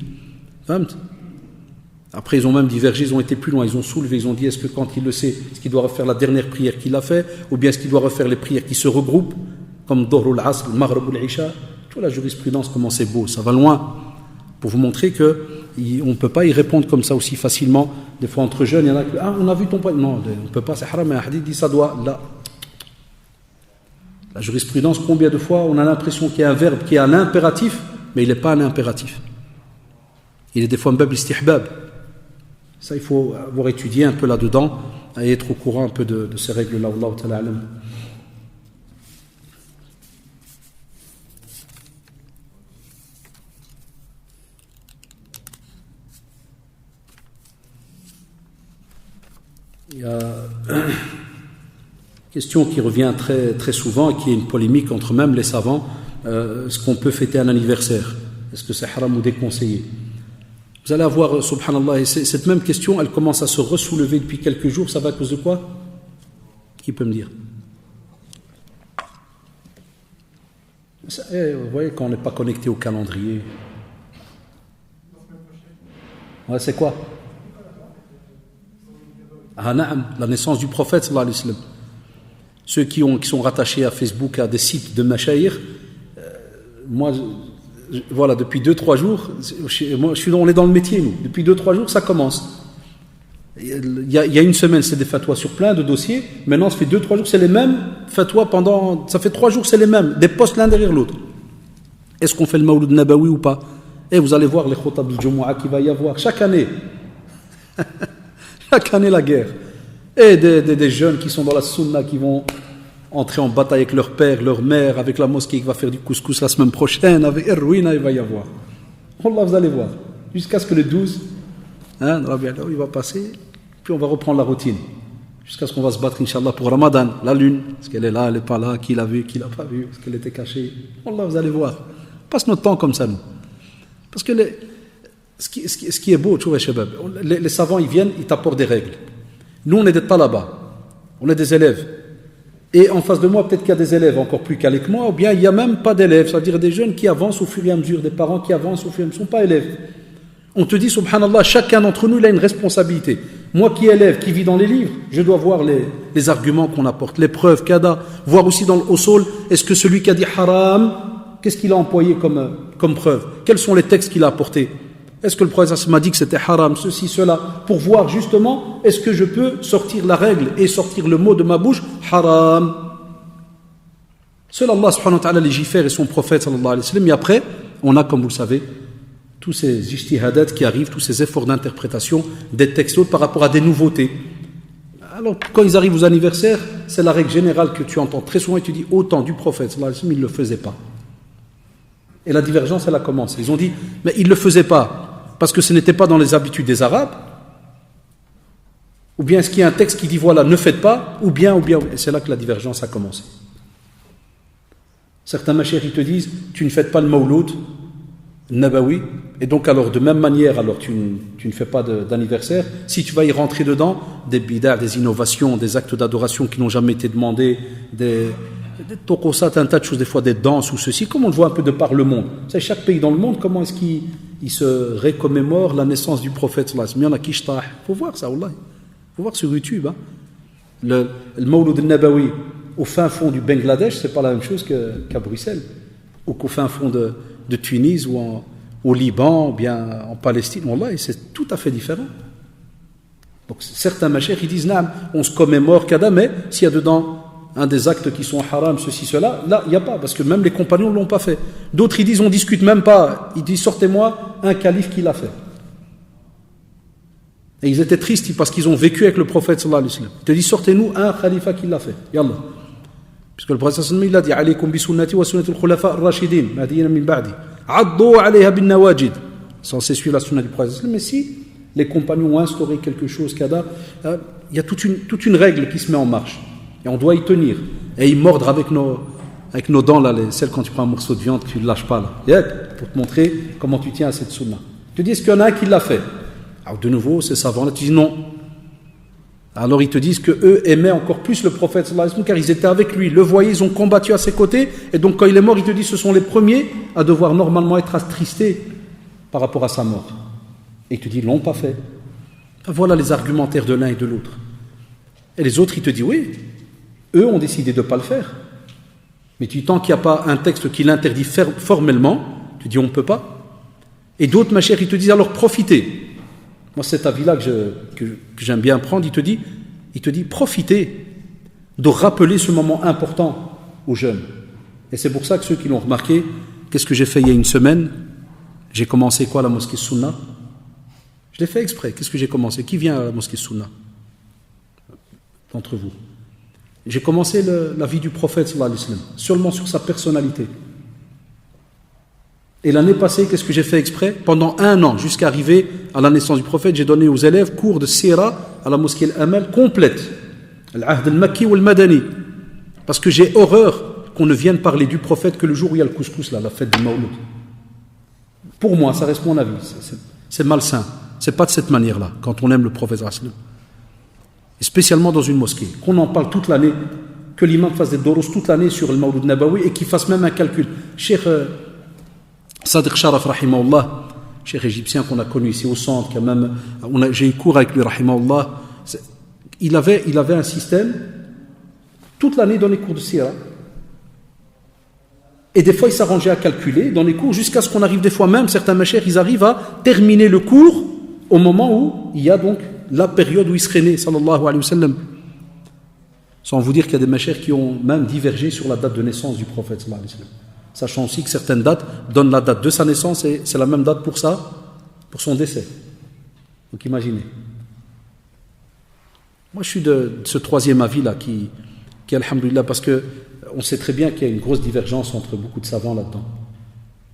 Après, ils ont même divergé, ils ont été plus loin, ils ont soulevé, ils ont dit, est-ce que quand il le sait, est-ce qu'il doit refaire la dernière prière qu'il a fait, ou bien est-ce qu'il doit refaire les prières qui se regroupent, comme Dohr al-Asr, le Maghrib ou l'Isha. Tu vois la jurisprudence, comment c'est beau, ça va loin, pour vous montrer qu'on ne peut pas y répondre comme ça aussi facilement. Des fois, entre jeunes, il y en a qui on a vu ton point. Non, on ne peut pas, c'est haram, mais un hadith dit ça doit, là. La jurisprudence, combien de fois on a l'impression qu'il y a un verbe qui est un impératif, mais il n'est pas un impératif. Il est des fois un bab istihbab. Ça, il faut avoir étudié un peu là-dedans et être au courant un peu de ces règles-là. Wallahu ta'ala alam. Il y a une question qui revient très, très souvent et qui est une polémique entre même les savants. Est-ce qu'on peut fêter un anniversaire? Est-ce que c'est haram ou déconseillé? Vous allez avoir, subhanallah, et cette même question, elle commence à se ressoulever depuis quelques jours. Ça va à cause de quoi? Qui peut me dire? Vous voyez, quand on n'est pas connecté au calendrier. Ouais, c'est quoi? La naissance du prophète sallallahu alayhi wa sallam. Ceux qui sont rattachés à Facebook, à des sites de mashayikh, moi voilà, depuis 2-3 jours, on est dans le métier, nous. Depuis 2-3 jours, ça commence. Il y a une semaine, c'est des fatwas sur plein de dossiers. Maintenant, ça fait 2-3 jours, c'est les mêmes fatwas ça fait 3 jours, c'est les mêmes. Des postes l'un derrière l'autre. Est-ce qu'on fait le Mawlud Nabawi ou pas? Et vous allez voir les khotab al-Jumu'ah qu'il va y avoir chaque année. Chaque année, la guerre. Et des jeunes qui sont dans la sunna, qui vont entrer en bataille avec leur père, leur mère, avec la mosquée qui va faire du couscous la semaine prochaine, avec Erwina, il va y avoir. Allah, vous allez voir. Jusqu'à ce que le 12, il va passer, puis on va reprendre la routine. Jusqu'à ce qu'on va se battre, Inch'Allah, pour Ramadan, la lune. Est-ce qu'elle est là, elle n'est pas là, qui l'a vue, qui l'a pas vue, est-ce qu'elle était cachée? Allah, vous allez voir. On passe notre temps comme ça, nous. Parce que ce qui est beau, tu vois, Shabab, les savants, ils viennent, ils t'apportent des règles. Nous, on est des talabas, on est des élèves. Et en face de moi, peut-être qu'il y a des élèves encore plus calés que moi, ou bien il n'y a même pas d'élèves, c'est-à-dire des jeunes qui avancent au fur et à mesure, des parents qui avancent au fur et à mesure, ne sont pas élèves. On te dit, subhanallah, chacun d'entre nous, il a une responsabilité. Moi qui élève, qui vis dans les livres, je dois voir les arguments qu'on apporte, les preuves, kada, voir aussi dans le usul, est-ce que celui qui a dit haram, qu'est-ce qu'il a employé comme preuve? Quels sont les textes qu'il a apportés? Est-ce que le prophète m'a dit que c'était haram, ceci, cela, pour voir justement, est-ce que je peux sortir la règle et sortir le mot de ma bouche, haram. Seul Allah subhanahu wa ta'ala légifère et son prophète sallallahu alayhi wa sallam. Et après, on a, comme vous le savez, tous ces ijtihadat qui arrivent, tous ces efforts d'interprétation des textes autres par rapport à des nouveautés. Alors, quand ils arrivent aux anniversaires, c'est la règle générale que tu entends très souvent et tu dis, autant du prophète sallallahu alayhi wa sallam, il ne le faisait pas. Et la divergence, elle a commencé. Ils ont dit, mais il ne le faisait pas parce que ce n'était pas dans les habitudes des Arabes, ou bien est-ce qu'il y a un texte qui dit, voilà, ne faites pas, ou bien, et c'est là que la divergence a commencé. Certains machers, ils te disent, tu ne fais pas le Mawlud Nabawi, et donc alors de même manière, alors tu ne fais pas d'anniversaire. Si tu vas y rentrer dedans, des bid'ah, des innovations, des actes d'adoration qui n'ont jamais été demandés, des tokosat, un tas de choses, des fois des danses ou ceci, comme on le voit un peu de par le monde. C'est chaque pays dans le monde, comment est-ce qu'il se récommémore la naissance du prophète. Il y en a qui il faut voir ça, Allah. Il faut voir sur YouTube. Hein. Le Mawlud Nabawi au fin fond du Bangladesh, c'est pas la même chose qu'à Bruxelles, ou qu'au fin fond de Tunis, ou au Liban, ou bien en Palestine. Allah, et c'est tout à fait différent. Donc certains machers, ils disent, on se commémore kada, mais s'il y a dedans un des actes qui sont haram, ceci, cela, là, il n'y a pas, parce que même les compagnons ne l'ont pas fait. D'autres, ils disent, on ne discute même pas. Ils disent, sortez-moi un calife qui l'a fait. Et ils étaient tristes parce qu'ils ont vécu avec le prophète sallallahu alayhi wa sallam. Ils te disent, sortez-nous un khalifa qui l'a fait. Yallah. Puisque le prophète sallallahu alayhi wa sallam, il a dit, alaykum bi sunnati wa sunnati al-khulafa ar-rashidin, mahdiyina min ba'di. Addu alayha bin nawajid. Censé suivre la sunna du prophète sallallahu alayhi wa sallam. Mais si les compagnons ont instauré quelque chose, il y a toute une règle qui se met en marche. Et on doit y tenir. Et y mordre avec nos dents, là, celles quand tu prends un morceau de viande, tu ne le lâches pas, là. Pour te montrer comment tu tiens à cette sunna. Tu te dis, est-ce qu'il y en a un qui l'a fait? Alors de nouveau, ces savants-là, tu dis non. Alors ils te disent qu'eux aimaient encore plus le prophète, car ils étaient avec lui, le voyaient, ils ont combattu à ses côtés, et donc quand il est mort, ils te disent, ce sont les premiers à devoir normalement être attristés par rapport à sa mort. Et ils te disent, ils ne l'ont pas fait. Voilà les argumentaires de l'un et de l'autre. Et les autres, ils te disent, oui, eux ont décidé de ne pas le faire. Mais tant qu'il n'y a pas un texte qui l'interdit formellement, tu dis on ne peut pas. Et d'autres, ma chère, ils te disent alors profitez. Moi, cet avis-là que j'aime bien prendre, il te dit profitez de rappeler ce moment important aux jeunes. Et c'est pour ça que ceux qui l'ont remarqué, qu'est-ce que j'ai fait il y a une semaine? J'ai commencé quoi, la mosquée Sunna? Je l'ai fait exprès. Qu'est-ce que j'ai commencé? Qui vient à la mosquée Sunna d'entre vous? J'ai commencé la vie du prophète sallallahu alayhi wa sallam, seulement sur sa personnalité. Et l'année passée, qu'est-ce que j'ai fait exprès? Pendant 1 an, jusqu'à arriver à la naissance du prophète, j'ai donné aux élèves cours de Sira à la mosquée Al-Amal complète, Al-Ahd al-Makki ou Al-Madani. Parce que j'ai horreur qu'on ne vienne parler du prophète que le jour où il y a le couscous, là, la fête du Mawlud. Pour moi, ça reste mon avis, c'est malsain. C'est pas de cette manière-là, quand on aime le prophète sallallahu alayhi wa sallam. Et spécialement dans une mosquée, qu'on en parle toute l'année, que l'imam fasse des doros toute l'année sur le Mawlud Nabawi et qu'il fasse même un calcul. Cheikh Sadiq Sharaf, rahimahullah, cheikh égyptien qu'on a connu ici au centre, j'ai eu cours avec lui, rahimahullah, il avait un système, toute l'année dans les cours de Sira, Et des fois, ils s'arrangeaient à calculer dans les cours jusqu'à ce qu'on arrive des fois même, certains machers, ils arrivent à terminer le cours au moment où il y a donc la période où il serait né, sallallahu alayhi wa sallam. Sans vous dire qu'il y a des machers qui ont même divergé sur la date de naissance du prophète, sallallahu alayhi wa sallam. Sachant aussi que certaines dates donnent la date de sa naissance et c'est la même date pour ça, pour son décès. Donc imaginez. Moi, je suis de ce troisième avis-là qui alhamdoulilah, parce que on sait très bien qu'il y a une grosse divergence entre beaucoup de savants là-dedans.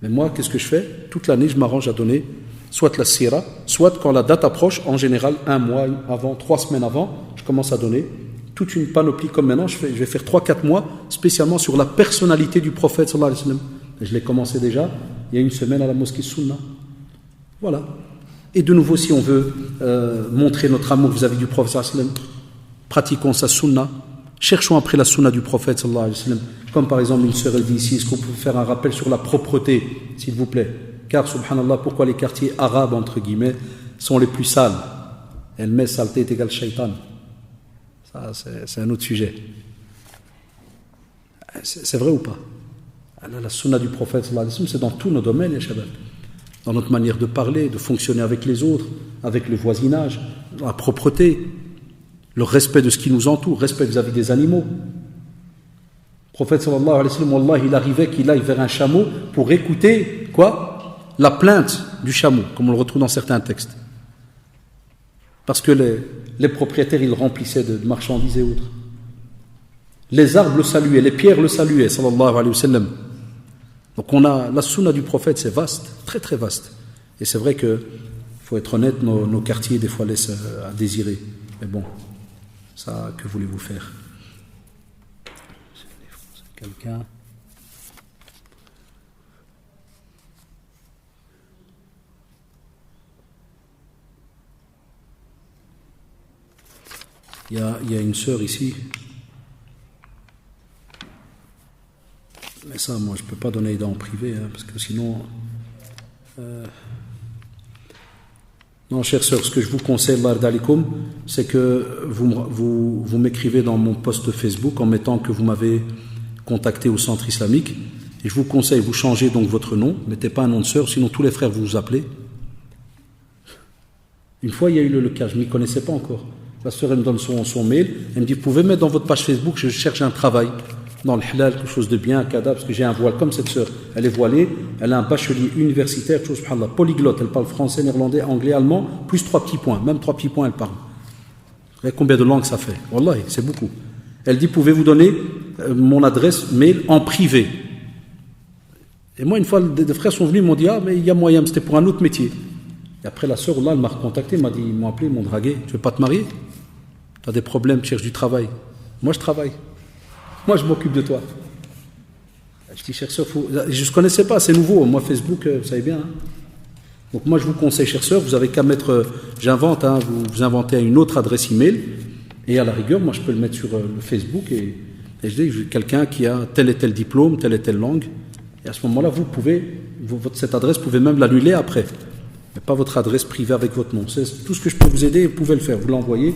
Mais moi, qu'est-ce que je fais? Toute l'année, je m'arrange à donner soit la sira, soit quand la date approche, en général, 1 mois avant, 3 semaines avant, je commence à donner toute une panoplie comme maintenant. Je vais faire 3-4 mois spécialement sur la personnalité du prophète sallallahu alayhi wa sallam. Je l'ai commencé déjà il y a une semaine à la mosquée Sunna. Voilà. Et de nouveau, si on veut montrer notre amour vis-à-vis du prophète sallallahu alayhi wa sallam, pratiquons sa sunna. Cherchons après la sunna du prophète sallallahu alayhi wa sallam. Comme par exemple une sœur elle dit ici, est-ce qu'on peut faire un rappel sur la propreté, s'il vous plaît? Car subhanallah, pourquoi les quartiers arabes entre guillemets sont les plus sales? Elle met saleté est égale shaitan. Ça c'est un autre sujet. C'est vrai ou pas? La sunna du prophète sallallahu alayhi wa sallam, c'est dans tous nos domaines, les shabab. Dans notre manière de parler, de fonctionner avec les autres, avec le voisinage, la propreté, le respect de ce qui nous entoure, respect vis-à-vis des animaux. Le prophète sallallahu alayhi wa sallam, wallah, il arrivait qu'il aille vers un chameau pour écouter, quoi? La plainte du chameau, comme on le retrouve dans certains textes. Parce que les propriétaires, ils le remplissaient de marchandises et autres. Les arbres le saluaient, les pierres le saluaient, sallallahu alayhi wa sallam. Donc on a, la sunna du prophète, c'est vaste, très très vaste. Et c'est vrai que, faut être honnête, nos quartiers, des fois, laissent à désirer. Mais bon, ça, que voulez-vous faire? Quelqu'un? Il y a une sœur ici. Mais ça, moi, je ne peux pas donner d'aide en privé, hein, parce que sinon... Non, chère sœur, ce que je vous conseille, bardalikum, c'est que vous m'écrivez dans mon post Facebook en mettant que vous m'avez contacté au centre islamique. Et je vous conseille, vous changez donc votre nom, mettez pas un nom de sœur, sinon tous les frères vous appelez. Une fois, il y a eu le cas, je ne m'y connaissais pas encore. La sœur, elle me donne son mail, elle me dit, vous pouvez mettre dans votre page Facebook, je cherche un travail dans le halal, quelque chose de bien, un cadavre, parce que j'ai un voile comme cette sœur. Elle est voilée, elle a un bachelier universitaire, quelque chose, subhanallah, polyglotte, elle parle français, néerlandais, anglais, allemand, plus 3 petits points, même 3 petits points elle parle. Vous savez combien de langues ça fait? Wallahi, c'est beaucoup. Elle dit, pouvez-vous donner mon adresse mail en privé? Et moi, une fois, des frères sont venus, ils m'ont dit, ah, mais il y a moyen, c'était pour un autre métier. Et après, la sœur, là, elle m'a recontacté, ils m'ont appelé, ils m'ont dragué. Tu veux pas te marier? Tu as des problèmes, tu cherches du travail. Moi, je travaille. Moi, je m'occupe de toi. Je dis, cher sœur, je ne connaissais pas, c'est nouveau. Moi, Facebook, vous savez bien. Hein. Donc, moi, je vous conseille, chère sœur, vous n'avez qu'à mettre, j'invente, hein, vous inventez une autre adresse email, et à la rigueur, moi, je peux le mettre sur le Facebook, et je dis, j'ai quelqu'un qui a tel et tel diplôme, telle et telle langue, et à ce moment-là, vous pouvez, cette adresse, vous pouvez même l'annuler après. Mais pas votre adresse privée avec votre nom. C'est tout ce que je peux vous aider, vous pouvez le faire, vous l'envoyez.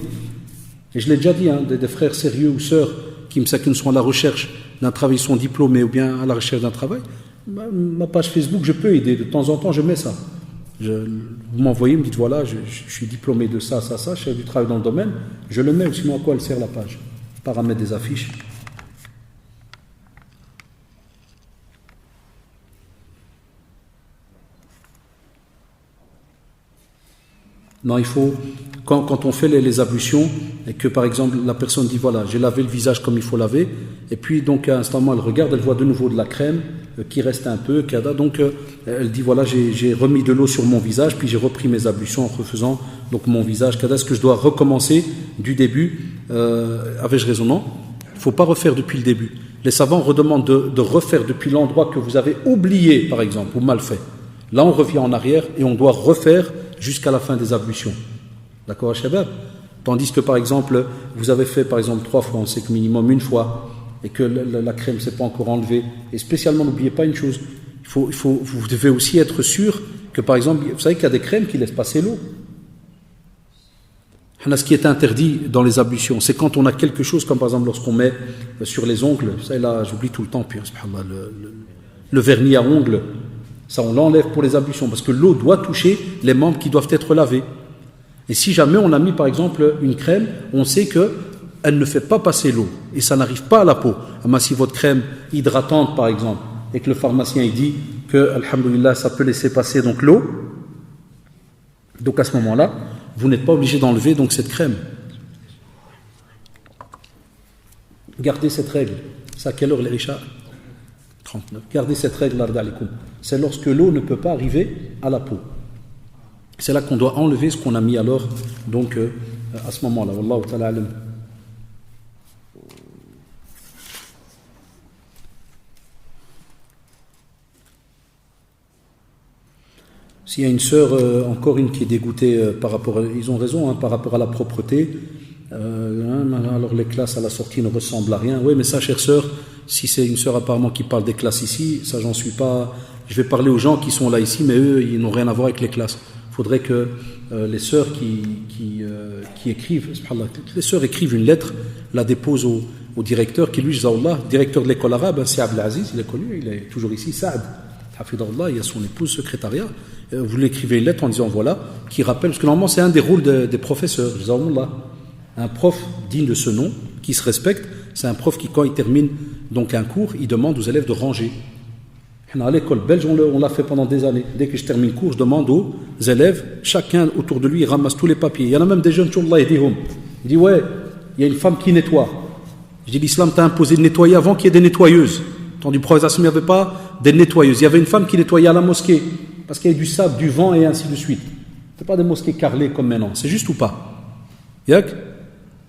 Et je l'ai déjà dit, hein, des frères sérieux ou sœurs qui sont à la recherche d'un travail, sont diplômés ou bien à la recherche d'un travail, ma page Facebook, je peux aider. De temps en temps, je mets ça. Vous m'envoyez, vous me dites, voilà, je suis diplômé de ça, je fais du travail dans le domaine, je le mets, sinon à quoi elle sert la page? Pas à mettre des affiches. Non, il faut, quand on fait les ablutions, et que par exemple la personne dit voilà, j'ai lavé le visage comme il faut laver, et puis donc à un instant elle regarde, elle voit de nouveau de la crème qui reste un peu, donc elle dit voilà, j'ai remis de l'eau sur mon visage, puis j'ai repris mes ablutions en refaisant donc mon visage, est-ce que je dois recommencer du début? Avais-je raison? Non, il ne faut pas refaire depuis le début. Les savants redemandent de refaire depuis l'endroit que vous avez oublié par exemple, ou mal fait. Là on revient en arrière et on doit refaire jusqu'à la fin des ablutions. D'accord, Shabab? Tandis que, par exemple, vous avez fait, par exemple, 3 fois, on sait que minimum une fois, et que la crème ne s'est pas encore enlevée. Et spécialement, n'oubliez pas une chose, vous devez aussi être sûr que, par exemple, vous savez qu'il y a des crèmes qui laissent passer l'eau. Ce qui est interdit dans les ablutions, c'est quand on a quelque chose, comme par exemple lorsqu'on met sur les ongles, ça là, j'oublie tout le temps, puis, Le vernis à ongles, ça on l'enlève pour les ablutions, parce que l'eau doit toucher les membres qui doivent être lavés. Et si jamais on a mis par exemple une crème, on sait qu'elle ne fait pas passer l'eau, et ça n'arrive pas à la peau. Mais si votre crème hydratante par exemple, et que le pharmacien il dit que, alhamdoulilah, ça peut laisser passer donc l'eau, donc à ce moment-là, vous n'êtes pas obligé d'enlever donc cette crème. Gardez cette règle. C'est à quelle heure les Isha? 39. Gardez cette règle, c'est lorsque l'eau ne peut pas arriver à la peau. C'est là qu'on doit enlever ce qu'on a mis alors, donc à ce moment-là. Wallahu ta'ala alam. S'il y a une sœur, encore une qui est dégoûtée par rapport à, ils ont raison, par rapport à la propreté, alors les classes à la sortie ne ressemblent à rien. Oui, mais ça, chère sœur, si c'est une sœur apparemment qui parle des classes ici, ça j'en suis pas. Je vais parler aux gens qui sont là ici, mais eux, ils n'ont rien à voir avec les classes. Il faudrait que les sœurs qui écrivent, les sœurs écrivent une lettre, la déposent au directeur, qui lui, Jazaoullah, directeur de l'école arabe, c'est Abdelaziz, il est connu, il est toujours ici, Saad, Hafidallah, il y a son épouse, secrétariat. Vous lui écrivez une lettre en disant voilà, qui rappelle, parce que normalement c'est un des rôles des professeurs, Jazaoullah. Un prof digne de ce nom, qui se respecte, c'est un prof qui, quand il termine donc un cours, il demande aux élèves de ranger. À l'école belge, on l'a fait pendant des années. Dès que je termine le cours, je demande aux élèves, chacun autour de lui, il ramasse tous les papiers. Il y en a même des jeunes, Allah yadihum. Il dit ouais, il y a une femme qui nettoie. Je dis l'islam t'a imposé de nettoyer avant qu'il y ait des nettoyeuses. Tant du prophète, il n'y avait pas des nettoyeuses. Il y avait une femme qui nettoyait à la mosquée, parce qu'il y avait du sable, du vent et ainsi de suite. Ce n'est pas des mosquées carrelées comme maintenant, c'est juste ou pas. Yak.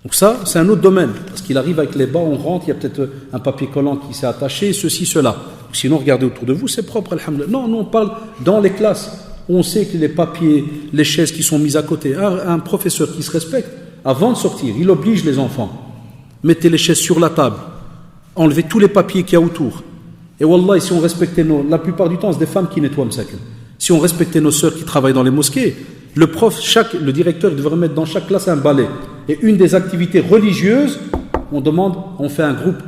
Donc ça, c'est un autre domaine, parce qu'il arrive avec les bas, on rentre, il y a peut-être un papier collant qui s'est attaché, ceci, cela. Sinon, regardez autour de vous, c'est propre, alhamdoulilah. Non, on parle dans les classes. On sait que les papiers, les chaises qui sont mises à côté, un professeur qui se respecte, avant de sortir, il oblige les enfants. Mettez les chaises sur la table, enlevez tous les papiers qu'il y a autour. Et wallah, si on respectait la plupart du temps, c'est des femmes qui nettoient Msakin. Si on respectait nos sœurs qui travaillent dans les mosquées, le directeur devrait mettre dans chaque classe un balai. Et une des activités religieuses, on fait un groupe.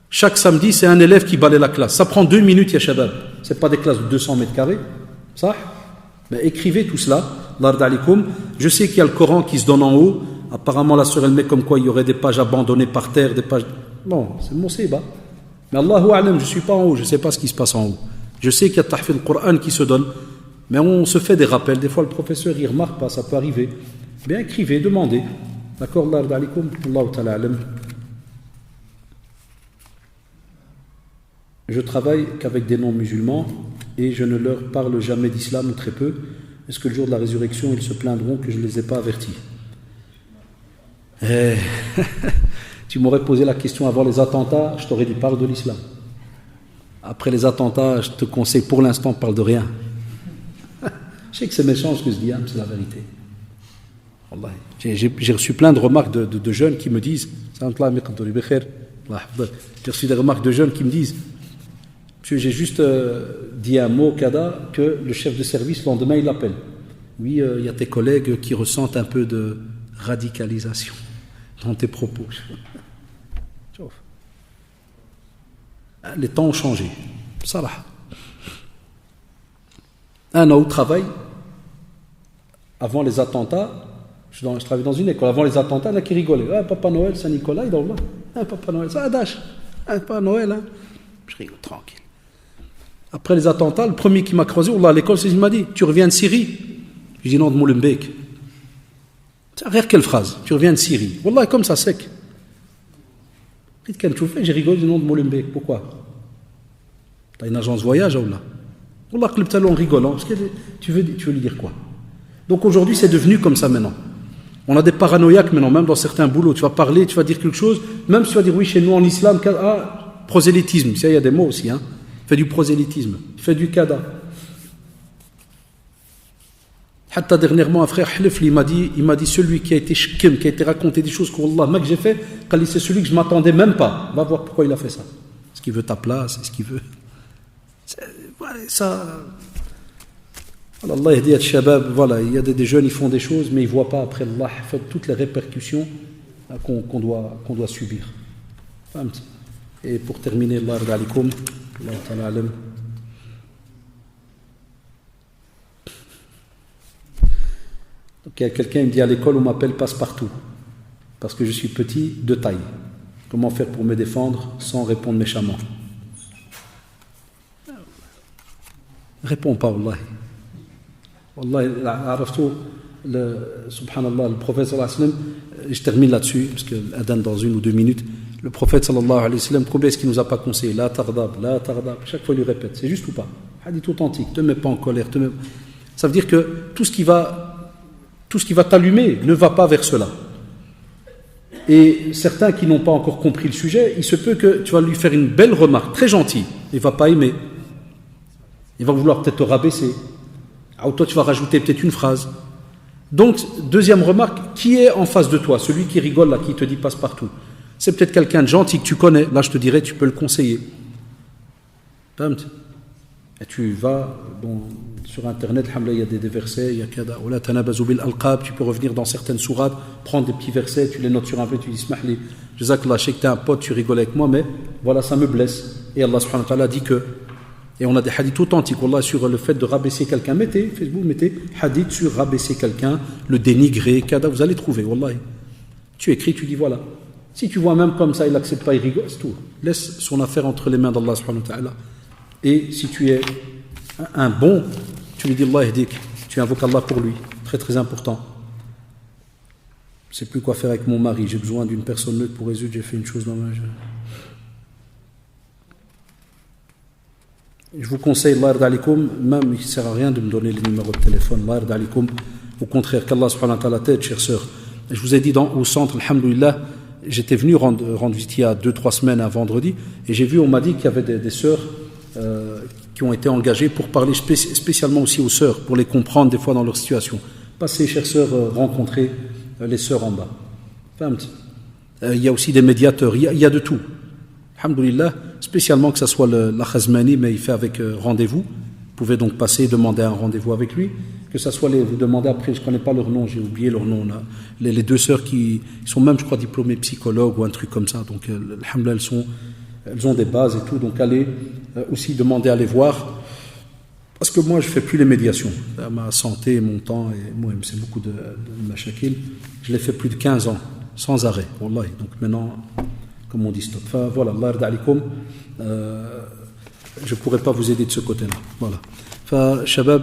Chaque samedi, c'est un élève qui balaie la classe. Ça prend 2 minutes, ya shabab. Ce n'est pas des classes de 200 mètres carrés. Ça? Mais écrivez tout cela. Je sais qu'il y a le Coran qui se donne en haut. Apparemment, la sœur, elle met comme quoi il y aurait des pages abandonnées par terre, des pages. Bon, c'est mon séba. Mais Allahu A'lam, je ne suis pas en haut, je ne sais pas ce qui se passe en haut. Je sais qu'il y a tahfid al-Qur'an qui se donne. Mais on se fait des rappels. Des fois, le professeur, il ne remarque pas, ça peut arriver. Bien, écrivez, demandez. D'accord, Allahu ta'ala alam. Je travaille qu'avec des non-musulmans et je ne leur parle jamais d'islam ou très peu. Est-ce que le jour de la résurrection, ils se plaindront que je ne les ai pas avertis? Tu m'aurais posé la question avant les attentats, je t'aurais dit parle de l'islam. Après les attentats, je te conseille pour l'instant, parle de rien. Je sais que c'est méchant ce que je dis, c'est la vérité. J'ai reçu plein de remarques de jeunes qui me disent, j'ai reçu des remarques de jeunes qui me disent, monsieur, j'ai juste dit un mot, Kada, que le chef de service, le lendemain, il l'appelle. Oui, il y a tes collègues qui ressentent un peu de radicalisation dans tes propos. Les temps ont changé. Salah. Un an au travail, avant les attentats, je travaillais dans une école, avant les attentats, il y en a qui rigolaient. Ah, Papa Noël, Saint-Nicolas, il est là. Ah, Papa Noël, ça Adash. Ah, Papa Noël, hein. Je rigole tranquille. Après les attentats, le premier qui m'a croisé, à l'école, il m'a dit, tu reviens de Syrie? Je dis non, de Molenbeek. Regarde quelle phrase, tu reviens de Syrie. Wallah, comme ça, sec. J'ai rigolé du nom de Molenbeek. Pourquoi? T'as une agence voyage, Wallah. Wallah, en rigolant. Parce que tu veux lui dire quoi? Donc aujourd'hui, c'est devenu comme ça maintenant. On a des paranoïaques maintenant, même dans certains boulots. Tu vas parler, tu vas dire quelque chose, même si tu vas dire oui, chez nous en islam, prosélytisme. Il y a des mots aussi, hein. Fait du prosélytisme, fait du kada. Hatta dernièrement, un frère Hlif, il m'a dit celui qui a été shkim, qui a été raconté des choses qu'Allah, que j'ai fait, c'est celui que je ne m'attendais même pas. Va voir pourquoi il a fait ça. Est-ce qu'il veut ta place? Est-ce qu'il veut. Ça. Allah yahdi al-shabab, voilà, il y a des jeunes, ils font des choses, mais ils ne voient pas après Allah fait toutes les répercussions qu'on doit subir. Et pour terminer, Allah yarda alikoum. Allah ta'ala alam. Donc il y a quelqu'un qui me dit à l'école on m'appelle passe-partout parce que je suis petit de taille. Comment faire pour me défendre sans répondre méchamment? Réponds pas, wallahi. Wallahi, araftu, subhanallah, le prophète sallallahu alayhi wa sallam, je termine là-dessus, parce que l'adhan dans 1 ou 2 minutes, le prophète sallallahu alayhi wa sallam, combien est-ce qu'il nous a pas conseillé? La tardab, chaque fois il lui répète, c'est juste ou pas? Hadith authentique, te mets pas en colère, ça veut dire que tout ce qui va t'allumer ne va pas vers cela. Et certains qui n'ont pas encore compris le sujet, il se peut que tu vas lui faire une belle remarque, très gentille, il ne va pas aimer. Il va vouloir peut-être te rabaisser. Ou toi, tu vas rajouter peut-être une phrase. Donc, deuxième remarque, qui est en face de toi? Celui qui rigole là, qui te dit passe-partout. C'est peut-être quelqu'un de gentil que tu connais. Là, je te dirais, tu peux le conseiller. Et tu vas, sur Internet, il y a des versets, il y a kada. Tu peux revenir dans certaines sourates, prendre des petits versets, tu les notes sur un peu, tu dis, Smahli, Jazakallah, je sais que tu es un pote, tu rigoles avec moi, mais voilà, ça me blesse. Et Allah subhanahu wa ta'ala dit que. Et on a des hadiths authentiques, wallah, sur le fait de rabaisser quelqu'un. Mettez, Facebook, mettez hadith sur rabaisser quelqu'un, le dénigrer, kada, vous allez trouver, wallah. Tu écris, tu dis voilà. Si tu vois même comme ça, il n'accepte pas, il rigole, c'est tout. Laisse son affaire entre les mains d'Allah subhanahu wa ta'ala. Et si tu es un bon, tu lui dis Allah yahdik, tu invoques Allah pour lui. Très très important. Je ne sais plus quoi faire avec mon mari, j'ai besoin d'une personne neutre pour résoudre, j'ai fait une chose dans ma vie. Je vous conseille, Allah yarda alikoum, même il ne sert à rien de me donner les numéros de téléphone. Allah yarda alikoum, au contraire, qu'Allah subhanahu wa ta'ala t'aide, chère sœur. Je vous ai dit au centre, alhamdoulilah, j'étais venu rendre visite il y a 2-3 semaines, un vendredi, et j'ai vu, on m'a dit qu'il y avait des sœurs qui ont été engagées pour parler spécialement aussi aux sœurs, pour les comprendre des fois dans leur situation. Passez, chères sœurs, rencontrer les sœurs en bas. Il y a aussi des médiateurs, il y a de tout. Alhamdoulilah, spécialement que ce soit la Khazmani, mais il fait avec rendez-vous. Vous pouvez donc passer, demander un rendez-vous avec lui. Que ce soit vous demandez après, je ne connais pas leur nom, j'ai oublié leur nom. Là. Les deux sœurs qui sont même, je crois, diplômées psychologues ou un truc comme ça. Donc, alhamdoulilah, elles ont des bases et tout. Donc, allez aussi demander à les voir. Parce que moi, je ne fais plus les médiations. Ma santé, mon temps, et moi, c'est beaucoup de machakil. Je l'ai fait plus de 15 ans, sans arrêt. Wallahi. Donc, maintenant. Comme on dit stop. Enfin, voilà, Allah yarda alikoum. Je ne pourrais pas vous aider de ce côté-là. Voilà. Fa, shabab.